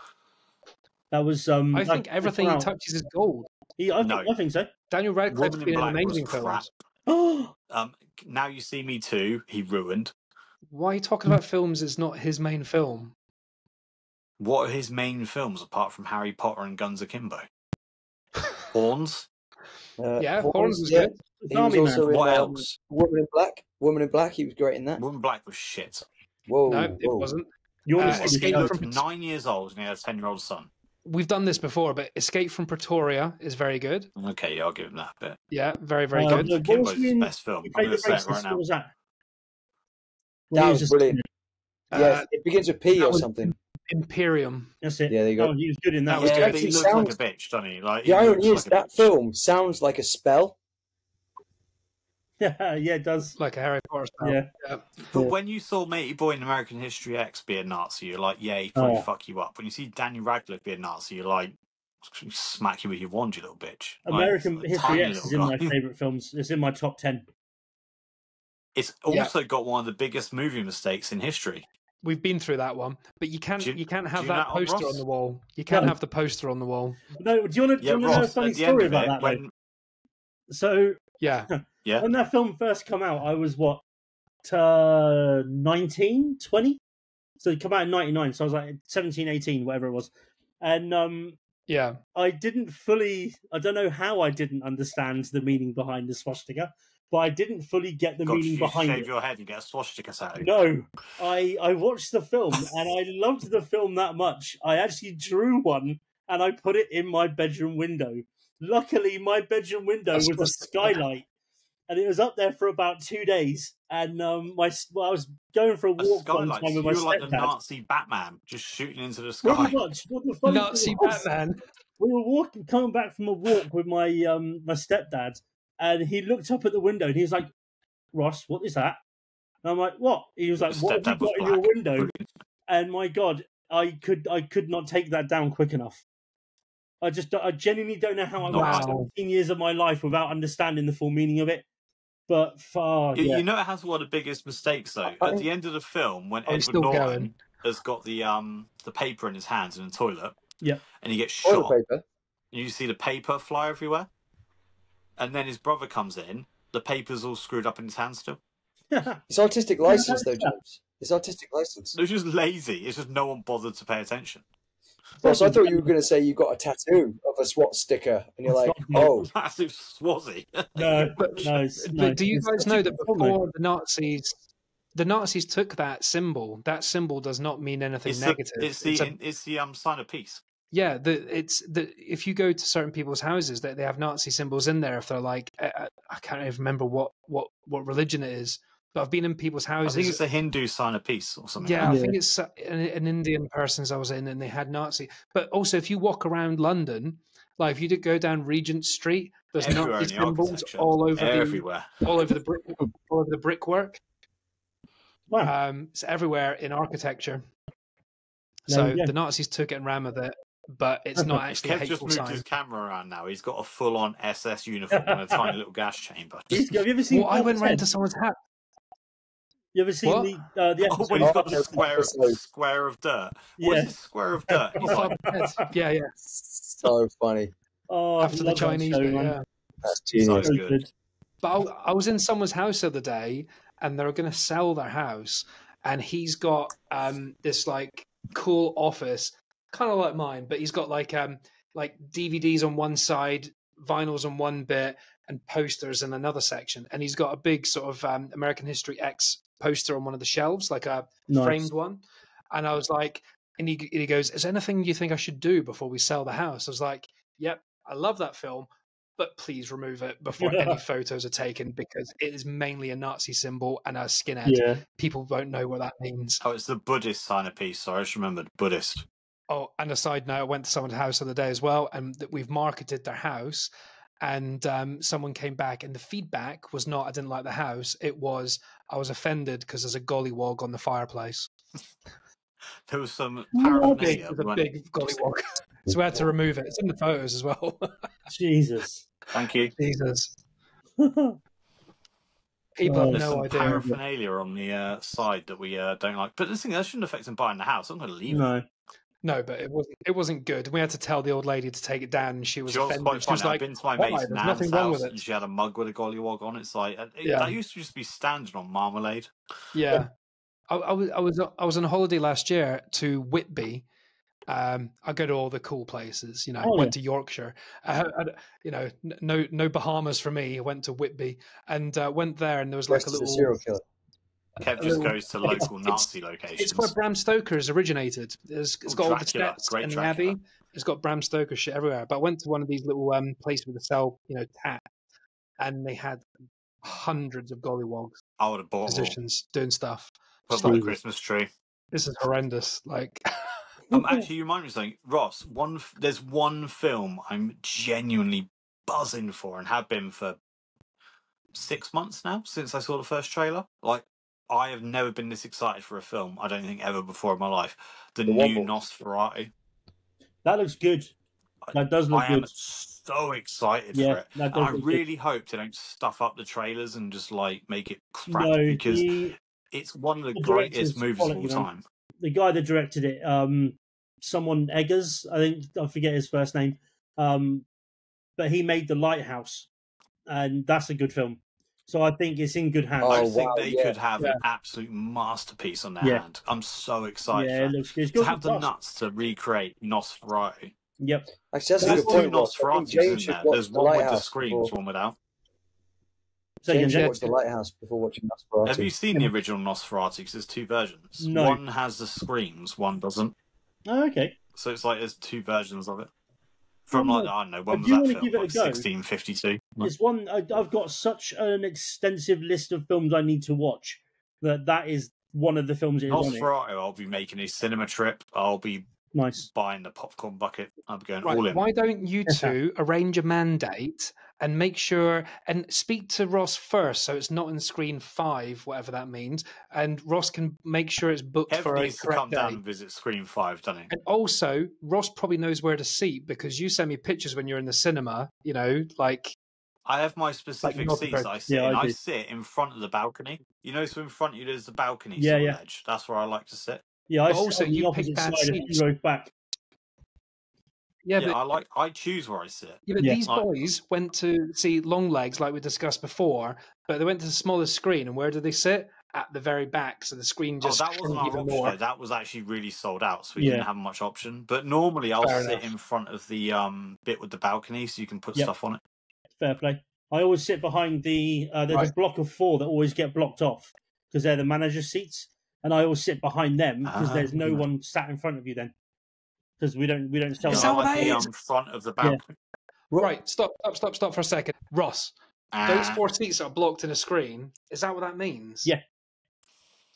that was. I think everything he touches is gold. I think so. Daniel Radcliffe's been in amazing films. Now You See Me Too, he ruined. Why are you talking about films? It's not his main film. What are his main films apart from Harry Potter and Guns Akimbo? Horns. Horns was good. He was also what in else? Woman in Black. Woman in Black. He was great in that. Woman in Black was shit. Whoa, no, it wasn't. You He looked 9 years old and he had a 10-year-old son. We've done this before, but Escape from Pretoria is very good. Okay, I'll give him that bit. Yeah, very, very good. Akimbo's his best film. I'm going to say it right now. What was that? That was brilliant. It begins with P or something. Imperium. That's it. Yeah, there you go. He was good in that. But he looks like a bitch, doesn't he? The irony is that film sounds like a spell. Yeah, it does. Like a Harry Potter spell. Yeah. But when you saw Matey Boy in American History X be a Nazi, you're like, yeah, he'd probably fuck you up. When you see Daniel Radcliffe be a Nazi, you're like, smack you with your wand, you little bitch. American History X is in my favourite films. It's in my top 10. It's also got one of the biggest movie mistakes in history. We've been through that one, but you can't have that know poster Ross? on the wall. You can't have the poster on the wall. No, do you want to know a funny story about that? So when that film first came out, I was 19, 20? So it came out in 99, so I was like 17, 18, whatever it was. And I don't know how I didn't understand the meaning behind the swastika, but I didn't fully get the meaning behind it. Shave your head and get a swastika tattoo. No, I watched the film and I loved the film that much. I actually drew one and I put it in my bedroom window. Luckily, my bedroom window was a skylight, and it was up there for about 2 days. And I was going for a walk one time with my stepdad. You were like the Nazi Batman, just shooting into the sky. Pretty much. What the funny Nazi Batman. We were coming back from a walk with my my stepdad, and he looked up at the window and he was like, "Ross, what is that?" And I'm like, "What?" He was like, "What have you got in your window?" Brilliant. And my God, I could not take that down quick enough. I genuinely don't know how I went 17 years of my life without understanding the full meaning of it. But you know, it has one of the biggest mistakes though. At the end of the film, when Edward Norton has got the paper in his hands in the toilet, and he gets shot, and you see the paper fly everywhere, and then his brother comes in, the paper's all screwed up in his hand still. It's artistic license, though, James. It's artistic license. It's just lazy. It's just no one bothered to pay attention. Well, so I thought you were going to say you got a tattoo of a SWAT sticker, and you're like, "Oh, massive Swazi." No, but do you guys know that before the Nazis took that symbol does not mean anything negative. It's the sign of peace. Yeah, if you go to certain people's houses, they have Nazi symbols in there. If they're like, I can't even remember what religion it is. But I've been in people's houses. I think it's a Hindu sign of peace or something. Yeah, I think it's an Indian person's I was in, and they had Nazi. But also, if you walk around London, like if you did go down Regent Street, there's Nazi symbols all over everywhere, all over the brickwork. Wow, it's everywhere in architecture. So the Nazis took it and ran with it, but it's not actually a hateful just moved sign. his camera around now. He's got a full-on SS uniform and a tiny little gas chamber. Have you ever seen? Well, I went round to someone's house. You ever seen the episode? When he's got the square of dirt. What is a square of dirt? Yeah. So funny. Oh, after the Chinese bit, yeah. That's genius. So good. But I was in someone's house the other day, and they were going to sell their house, and he's got this like cool office, kind of like mine, but he's got like DVDs on one side, vinyls on one bit, and posters in another section. And he's got a big sort of American History X poster on one of the shelves, like a framed one. And I was like, and he goes, "Is there anything you think I should do before we sell the house?" I was like, "Yep, I love that film, but please remove it before any photos are taken, because it is mainly a Nazi symbol and a skinhead. Yeah. People won't know what that means." Oh, it's the Buddhist sign of peace. Sorry, I just remembered Buddhist. Oh, and a side note, I went to someone's house the other day as well, and we've marketed their house. And someone came back, and the feedback was not, "I didn't like the house." It was, "I was offended because there's a gollywog on the fireplace." There was some paraphernalia. It was a big gollywog. So we had to remove it. It's in the photos as well. Jesus. Thank you. Jesus. People have no idea. Paraphernalia on the side that we don't like. But this thing, that shouldn't affect him buying the house. I'm going to leave it. No, but it wasn't good. We had to tell the old lady to take it down, and she was offended. She was like, "I've been to my mate's there's nothing wrong with it." And she had a mug with a gollywog on it. It's like that used to just be standard on marmalade. Yeah, I was on a holiday last year to Whitby. I go to all the cool places. I went to Yorkshire. No Bahamas for me. I went to Whitby and went there, and there was like a little serial killer. Kev just goes to local Nazi locations. It's where Bram Stoker's originated. It's got all the steps and the Abbey. It's got Bram Stoker shit everywhere. But I went to one of these little places with the sell, tat, and they had hundreds of gollywogs. I would have bought musicians doing stuff. Put on the Christmas tree. This is horrendous. Like, actually, you remind me of something, Ross. There's one film I'm genuinely buzzing for, and have been for 6 months now since I saw the first trailer. Like, I have never been this excited for a film, I don't think, ever before in my life. The new Nosferatu. That looks good. That does look good. I am so excited for it. And I really hope they don't stuff up the trailers and just like make it crap, because it's one of the greatest movies of all time. The guy that directed it, someone Eggers, I forget his first name, but he made The Lighthouse, and that's a good film. So I think it's in good hands. I think they could have an absolute masterpiece on their hand. I'm so excited. Yeah, it looks good. To have the nuts to recreate Nosferatu. Yep. Actually, that's a good point. Nosferatus in there. There's one with the screams, one without. James watched The Lighthouse before watching Nosferatu. Have you seen the original Nosferatu? Because there's two versions. No. One has the screams, one doesn't. Oh, okay. So it's like there's two versions of it. From like, I don't know, when was do that wanna film? give it a Like go. 1652? It's one. I've got such an extensive list of films I need to watch that is one of the films. Nosferatu, I'll be making a cinema trip. I'll be buying the popcorn bucket. I'm going all in. Why don't you two arrange a mandate and make sure and speak to Ross first, so it's not in screen 5, whatever that means, and Ross can make sure it's booked for a needs to correct come down day. and visit screen 5, doesn't he? And also, Ross probably knows where to seat because you send me pictures when you're in the cinema. You know, like I have my specific not seats prepared. that I sit Yeah, in. I I do. sit in front of the balcony. You know, so in front of you there's the balcony Yeah, sort of yeah. edge. That's where I like to sit. Yeah, But also, you pick bad a seats. few rows back. Yeah, Yeah, but I choose where I sit. yeah, but Yeah. these boys went to see Longlegs, like we discussed before, but they went to the smallest screen, and where did they sit? At the very back, so the screen just that wasn't our even option. more. Though. That was actually really sold out, so we Yeah. didn't have much option. But normally I'll Fair sit enough. in front of the bit with the balcony, so you can put Yep. stuff on it. Fair play. I always sit behind the. There's a block of 4 that always get blocked off because they're the manager's seats, and I always sit behind them because there's no one sat in front of you then. Because we don't sell. Is that what that the is? front of the balcony. Right, stop for a second. Ross, those 4 seats that are blocked in a screen, is that what that means? Yeah.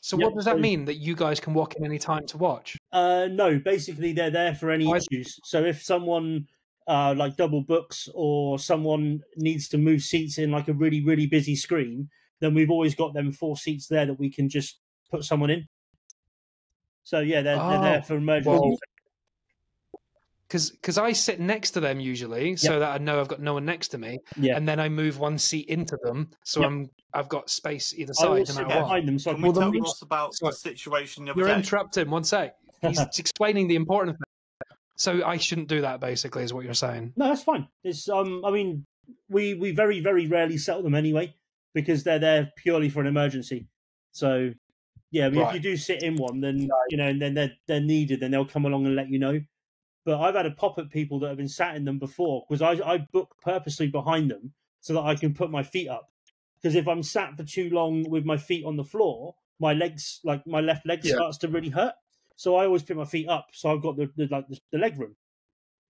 So Yep, what does that mean? That you guys can walk in any time to watch? No, basically they're there for any issues. So if someone like double books or someone needs to move seats in like a really, really busy screen, then we've always got them 4 seats there that we can just put someone in. So yeah, they're there for emergencies. Because I sit next to them usually, so that I know I've got no one next to me, and then I move one seat into them, so I've got space either side. No matter what. Behind them, so Can we tell Ross about the situation the other You're day? interrupting. One sec. He's explaining the important thing. So I shouldn't do that. Basically, is what you're saying. No, that's fine. It's I mean, we very, very rarely settle them anyway because they're there purely for an emergency. So yeah, I mean, if you do sit in one, then and then they're needed, then they'll come along and let you know. But I've had a pop at people that have been sat in them before because I book purposely behind them so that I can put my feet up. Because if I'm sat for too long with my feet on the floor, my legs, like my left leg, starts to really hurt. So I always put my feet up, so I've got the leg room.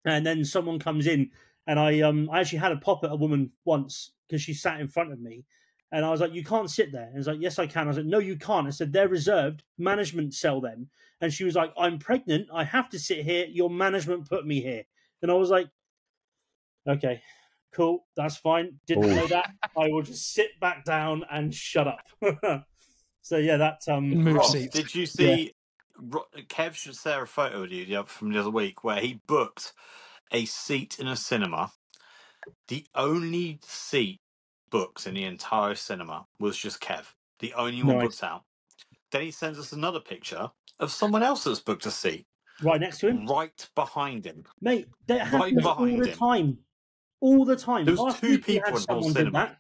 And then someone comes in, and I actually had a pop at a woman once because she sat in front of me, and I was like, "You can't sit there." And I was like, "Yes, I can." I was like, "No, you can't." I said, "They're reserved. Management sell them." And she was like, "I'm pregnant. I have to sit here. Your management put me here." And I was like, "Okay, cool. That's fine. Didn't know that. I will just sit back down and shut up." So yeah, that's Ross, did you see? Kev should share a photo with you from the other week where he booked a seat in a cinema. The only seat booked in the entire cinema was just Kev. The only one booked out. Then he sends us another picture of someone else that's booked a seat right next to him, right behind him, mate. That happens all the time. All the time. There was Last 2 week people in the whole cinema. did that.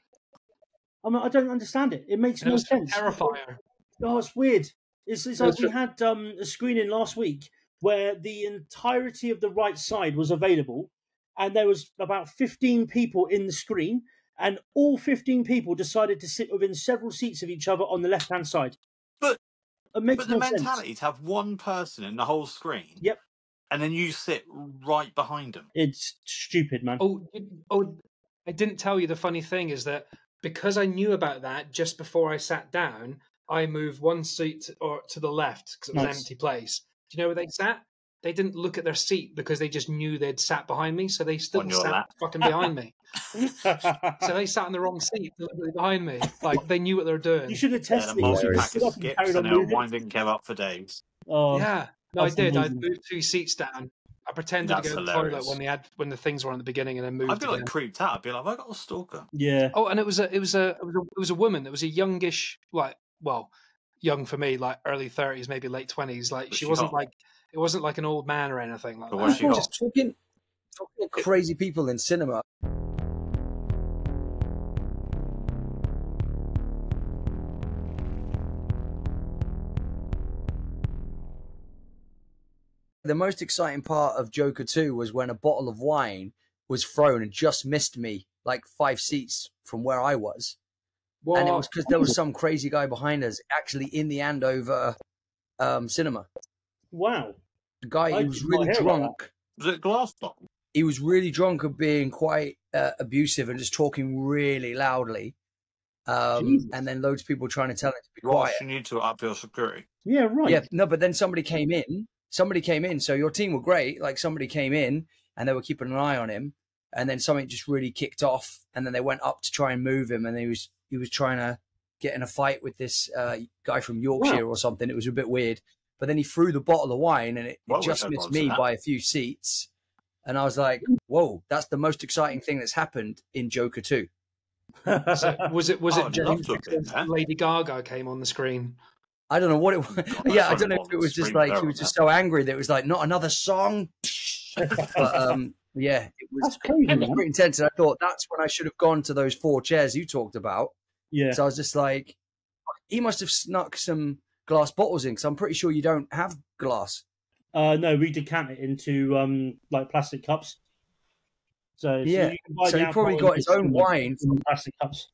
I mean, I don't understand it. It makes no sense. Terrifier. Oh, it's weird. It's like we had a screening last week where the entirety of the right side was available, and there was about 15 people in the screen, and all 15 people decided to sit within several seats of each other on the left-hand side. But it makes the no mentality sense. to have one person in the whole screen. Yep. And then you sit right behind them. It's stupid, man. I didn't tell you the funny thing is that because I knew about that just before I sat down, I moved one seat to the left because it was an empty place. Do you know where they sat? They didn't look at their seat because they just knew they'd sat behind me, so they still sat fucking behind me. So they sat in the wrong seat deliberately behind me. Like they knew what they were doing. You should have tested the multi-pack of skips and they were winding Kev up for days. Oh, yeah. No, I did. amazing. I moved 2 seats down. I pretended to go to the toilet when the things were on the beginning, and then moved. I'd be like creeped out. I'd be like, "Have I got a stalker?" Yeah. Oh, and it was a woman. It was a youngish, young for me, like early 30s, maybe late 20s. Like she wasn't like it wasn't like an old man or anything like that. Just talking crazy people in cinema. The most exciting part of Joker 2 was when a bottle of wine was thrown and just missed me like 5 seats from where I was. What? And it was because there was some crazy guy behind us, actually in the Andover cinema. Wow. The guy, he was really drunk. Was it glass bottle? He was really drunk of being quite abusive and just talking really loudly. And then loads of people trying to tell him to be quiet. You need to up your security. Yeah, right. Yeah, no, but then somebody came in. So your team were great. Like, somebody came in and they were keeping an eye on him. And then something just really kicked off. And then they went up to try and move him. And he was trying to get in a fight with this guy from Yorkshire or something. It was a bit weird. But then he threw the bottle of wine and it just missed me by a few seats. And I was like, whoa, that's the most exciting thing that's happened in Joker 2. Was it James because Lady Gaga came on the screen? I don't know what it was. Yeah, I don't know if it was just like he was just so angry that it was like, not another song. But yeah, it was pretty intense. And I thought that's when I should have gone to those 4 chairs you talked about. Yeah. So I was just like, he must have snuck some glass bottles in, because I'm pretty sure you don't have glass. No, we decant it into like plastic cups. So yeah, so he probably got his own wine from plastic cups.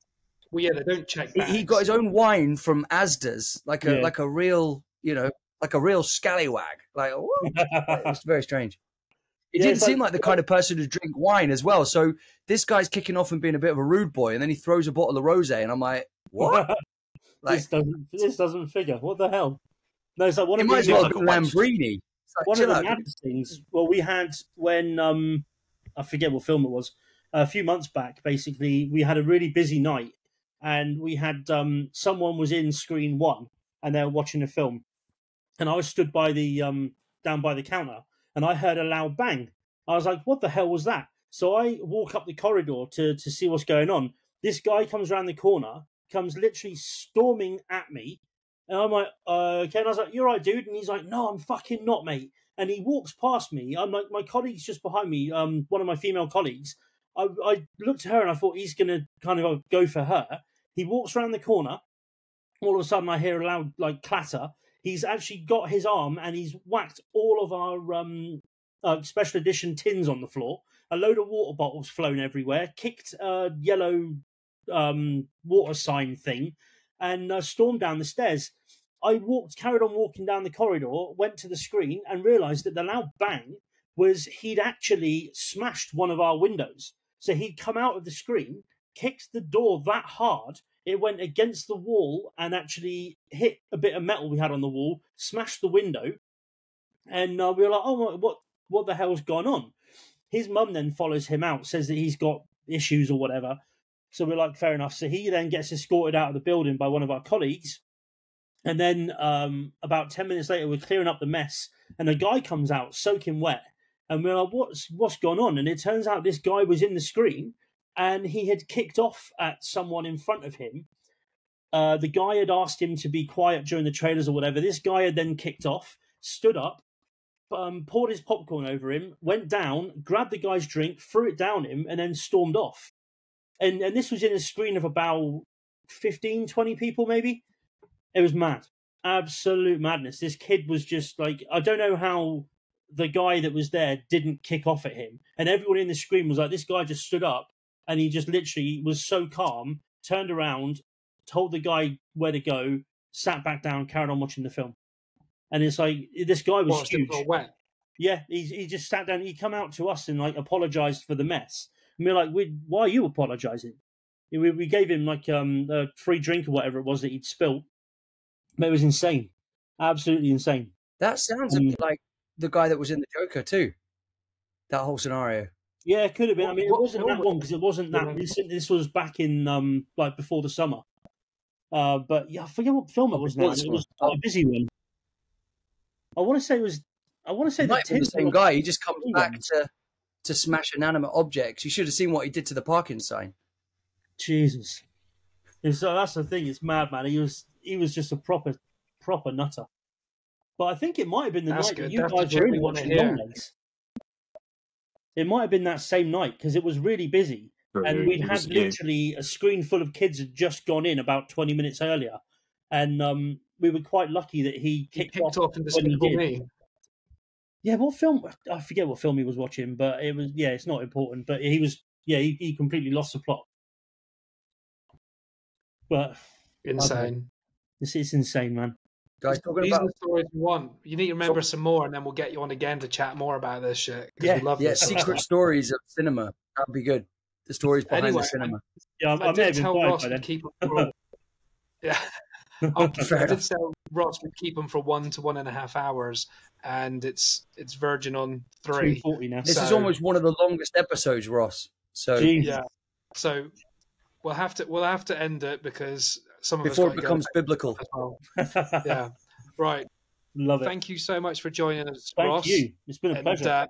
Well, yeah, they don't check bags. He got his own wine from Asda's, like a real, like a real scallywag. Like, it was very strange. It didn't seem like the kind of person to drink wine as well. So this guy's kicking off and being a bit of a rude boy, and then he throws a bottle of rosé, and I'm like, what? Like, this doesn't figure. What the hell? No, it's like one of might as well have been Lambrini. Like, one of the maddest things. Well, we had when I forget what film it was. A few months back, basically, we had a really busy night, and we had someone was in screen 1, and they were watching a film, and I was stood by the down by the counter, and I heard a loud bang. I was like, "What the hell was that?" So I walk up the corridor to see what's going on. This guy comes around the corner, comes literally storming at me, and I'm like, "Okay," and I was like, "You're right, dude," and he's like, "No, I'm fucking not, mate." And he walks past me. I'm like, my colleague's just behind me, one of my female colleagues. I looked at her and I thought he's going to kind of go for her. He walks around the corner. All of a sudden, I hear a loud clatter. He's actually got his arm and he's whacked all of our special edition tins on the floor. A load of water bottles flown everywhere. Kicked a yellow water sign thing and stormed down the stairs. I carried on walking down the corridor, went to the screen and realised that the loud bang was he'd actually smashed one of our windows. So he'd come out of the screen, kicked the door that hard, it went against the wall and actually hit a bit of metal we had on the wall, smashed the window. And we were like, oh, what the hell's gone on? His mum then follows him out, says that he's got issues or whatever. So we're like, fair enough. So he then gets escorted out of the building by one of our colleagues. And then about 10 minutes later, we're clearing up the mess, and a guy comes out soaking wet, and we're like, "What's gone on?" And it turns out this guy was in the screen, and he had kicked off at someone in front of him. The guy had asked him to be quiet during the trailers or whatever. This guy had then kicked off, stood up, poured his popcorn over him, went down, grabbed the guy's drink, threw it down him, and then stormed off. And this was in a screen of about 15, 20 people maybe. It was mad. Absolute madness. This kid was just like, I don't know how the guy that was there didn't kick off at him. And everyone in the screen was like, this guy just stood up and he just literally was so calm, turned around, told the guy where to go, sat back down, carried on watching the film. And it's like, this guy was huge. Wet? Yeah, he just sat down. He come out to us and apologized for the mess. And we're like, why are you apologizing? We gave him a free drink or whatever it was that he'd spilt. But it was insane. Absolutely insane. That sounds a bit like the guy that was in the Joker too. That whole scenario. Yeah, it could have been. I mean, it wasn't that long because it wasn't that recent. This was back in before the summer. But yeah, I forget what film it was now. It was a busy one. I want to say the same guy. He just comes back to smash inanimate objects. You should have seen what he did to the parking sign. Jesus. So that's the thing. It's mad, man. He was just a proper nutter. But I think it might have been the night that you guys were in watching Longlegs. It might have been that same night because it was really busy. And we'd had literally a screen full of kids had just gone in about 20 minutes earlier. And we were quite lucky that he kicked off in Despicable Me. Yeah, what film? I forget what film he was watching, but it was, it's not important. But he completely lost the plot. But insane. This is insane, man. Guys, talking These about are the stories we want. You need to remember some more, and then we'll get you on again to chat more about this shit. We love this. secret stories of cinema. That'd be good. The stories behind the cinema. I did tell Ross to keep them for, I did tell Ross we'd keep them for 1 to 1.5 hours, and it's verging on 3. 3:40 now. This is almost one of the longest episodes, Ross. So yeah, so we'll have to end it because some of before us it becomes biblical. Well. Yeah, right. Love it. Thank you so much for joining us, Thank Ross. you. It's been a pleasure.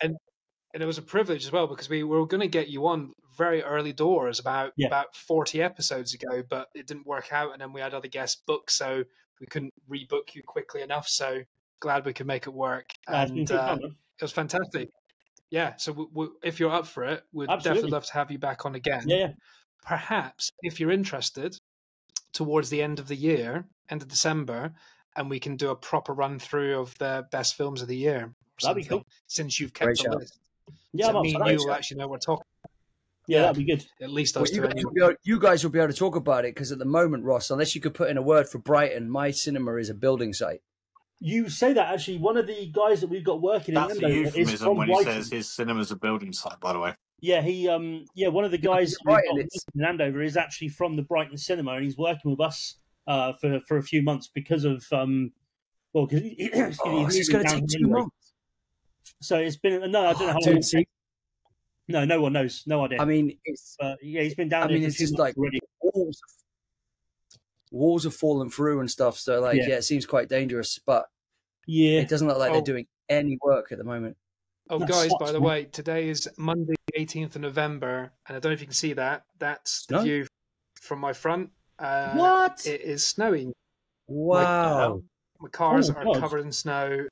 And it was a privilege as well because we were going to get you on very early doors about 40 episodes ago, but it didn't work out, and then we had other guests booked, so we couldn't rebook you quickly enough. So glad we could make it work. And it was fantastic. Yeah, so if you're up for it, we'd definitely love to have you back on again. Yeah. Perhaps if you're interested, towards the end of the year, end of December, and we can do a proper run through of the best films of the year. That'd be cool. Since you've kept the list. Yeah, so me and you will actually know what we're talking about. Yeah, that'd be good. At least us two. You guys will be able to talk about it because at the moment, Ross, unless you could put in a word for Brighton, my cinema is a building site. You say that actually. One of the guys that we've got working That's in a Orlando is euphemism from when Brighton. he says his cinema's a building site. By the way. Yeah, one of the guys Brighton, in Andover is actually from the Brighton Cinema, and he's working with us for a few months because of because it's going to take 2 months. So it's been I don't know how long. No one knows. No idea. I mean, he's been down. It's just like already. Walls have fallen through and stuff. So it seems quite dangerous. But it doesn't look like they're doing any work at the moment. Oh, guys, by the way, today is Monday, 18th of November, and I don't know if you can see that. That's the view from my front. What? It is snowing. Wow. My cars are covered in snow.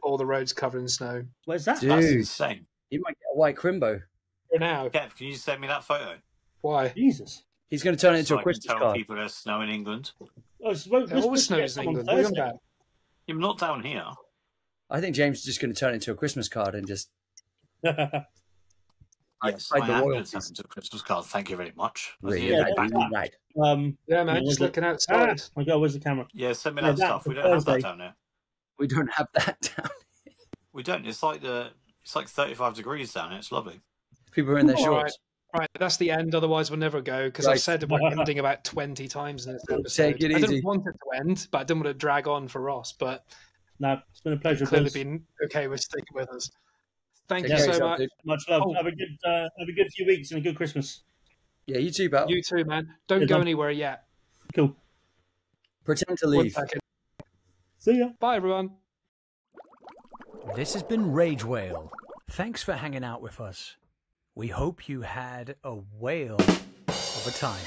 All the roads covered in snow. Where's that? Dude, that's insane. You might get a white Crimbo. For now. Kev, can you send me that photo? Why? Jesus. He's going to turn it into a Christmas tell card. people there's snow in England. It always snows in England. You're not down here. I think James is just going to turn it into a Christmas card and just... Yes, I am going to turn it into a Christmas card. Thank you very much. Right. Yeah, man, just looking outside. My God, where's the camera? Yeah, send me that stuff. We don't have that down there. We don't have that down here. We don't. It's like 35 degrees down here. It's lovely. People are in their shorts. Right, that's the end. Otherwise, we'll never go because I've said we're ending about 20 times in this episode. Take it easy. I didn't want it to end, but I didn't want to drag on for Ross. But no, it's been a pleasure. Clearly, been okay with sticking with us. Thank you so much. Much love. Have a good few weeks and a good Christmas. Yeah, you too, pal. You too, man. Don't go anywhere yet. Cool. Pretend to leave. See ya. Bye, everyone. This has been Rage Whale. Thanks for hanging out with us. We hope you had a whale of a time.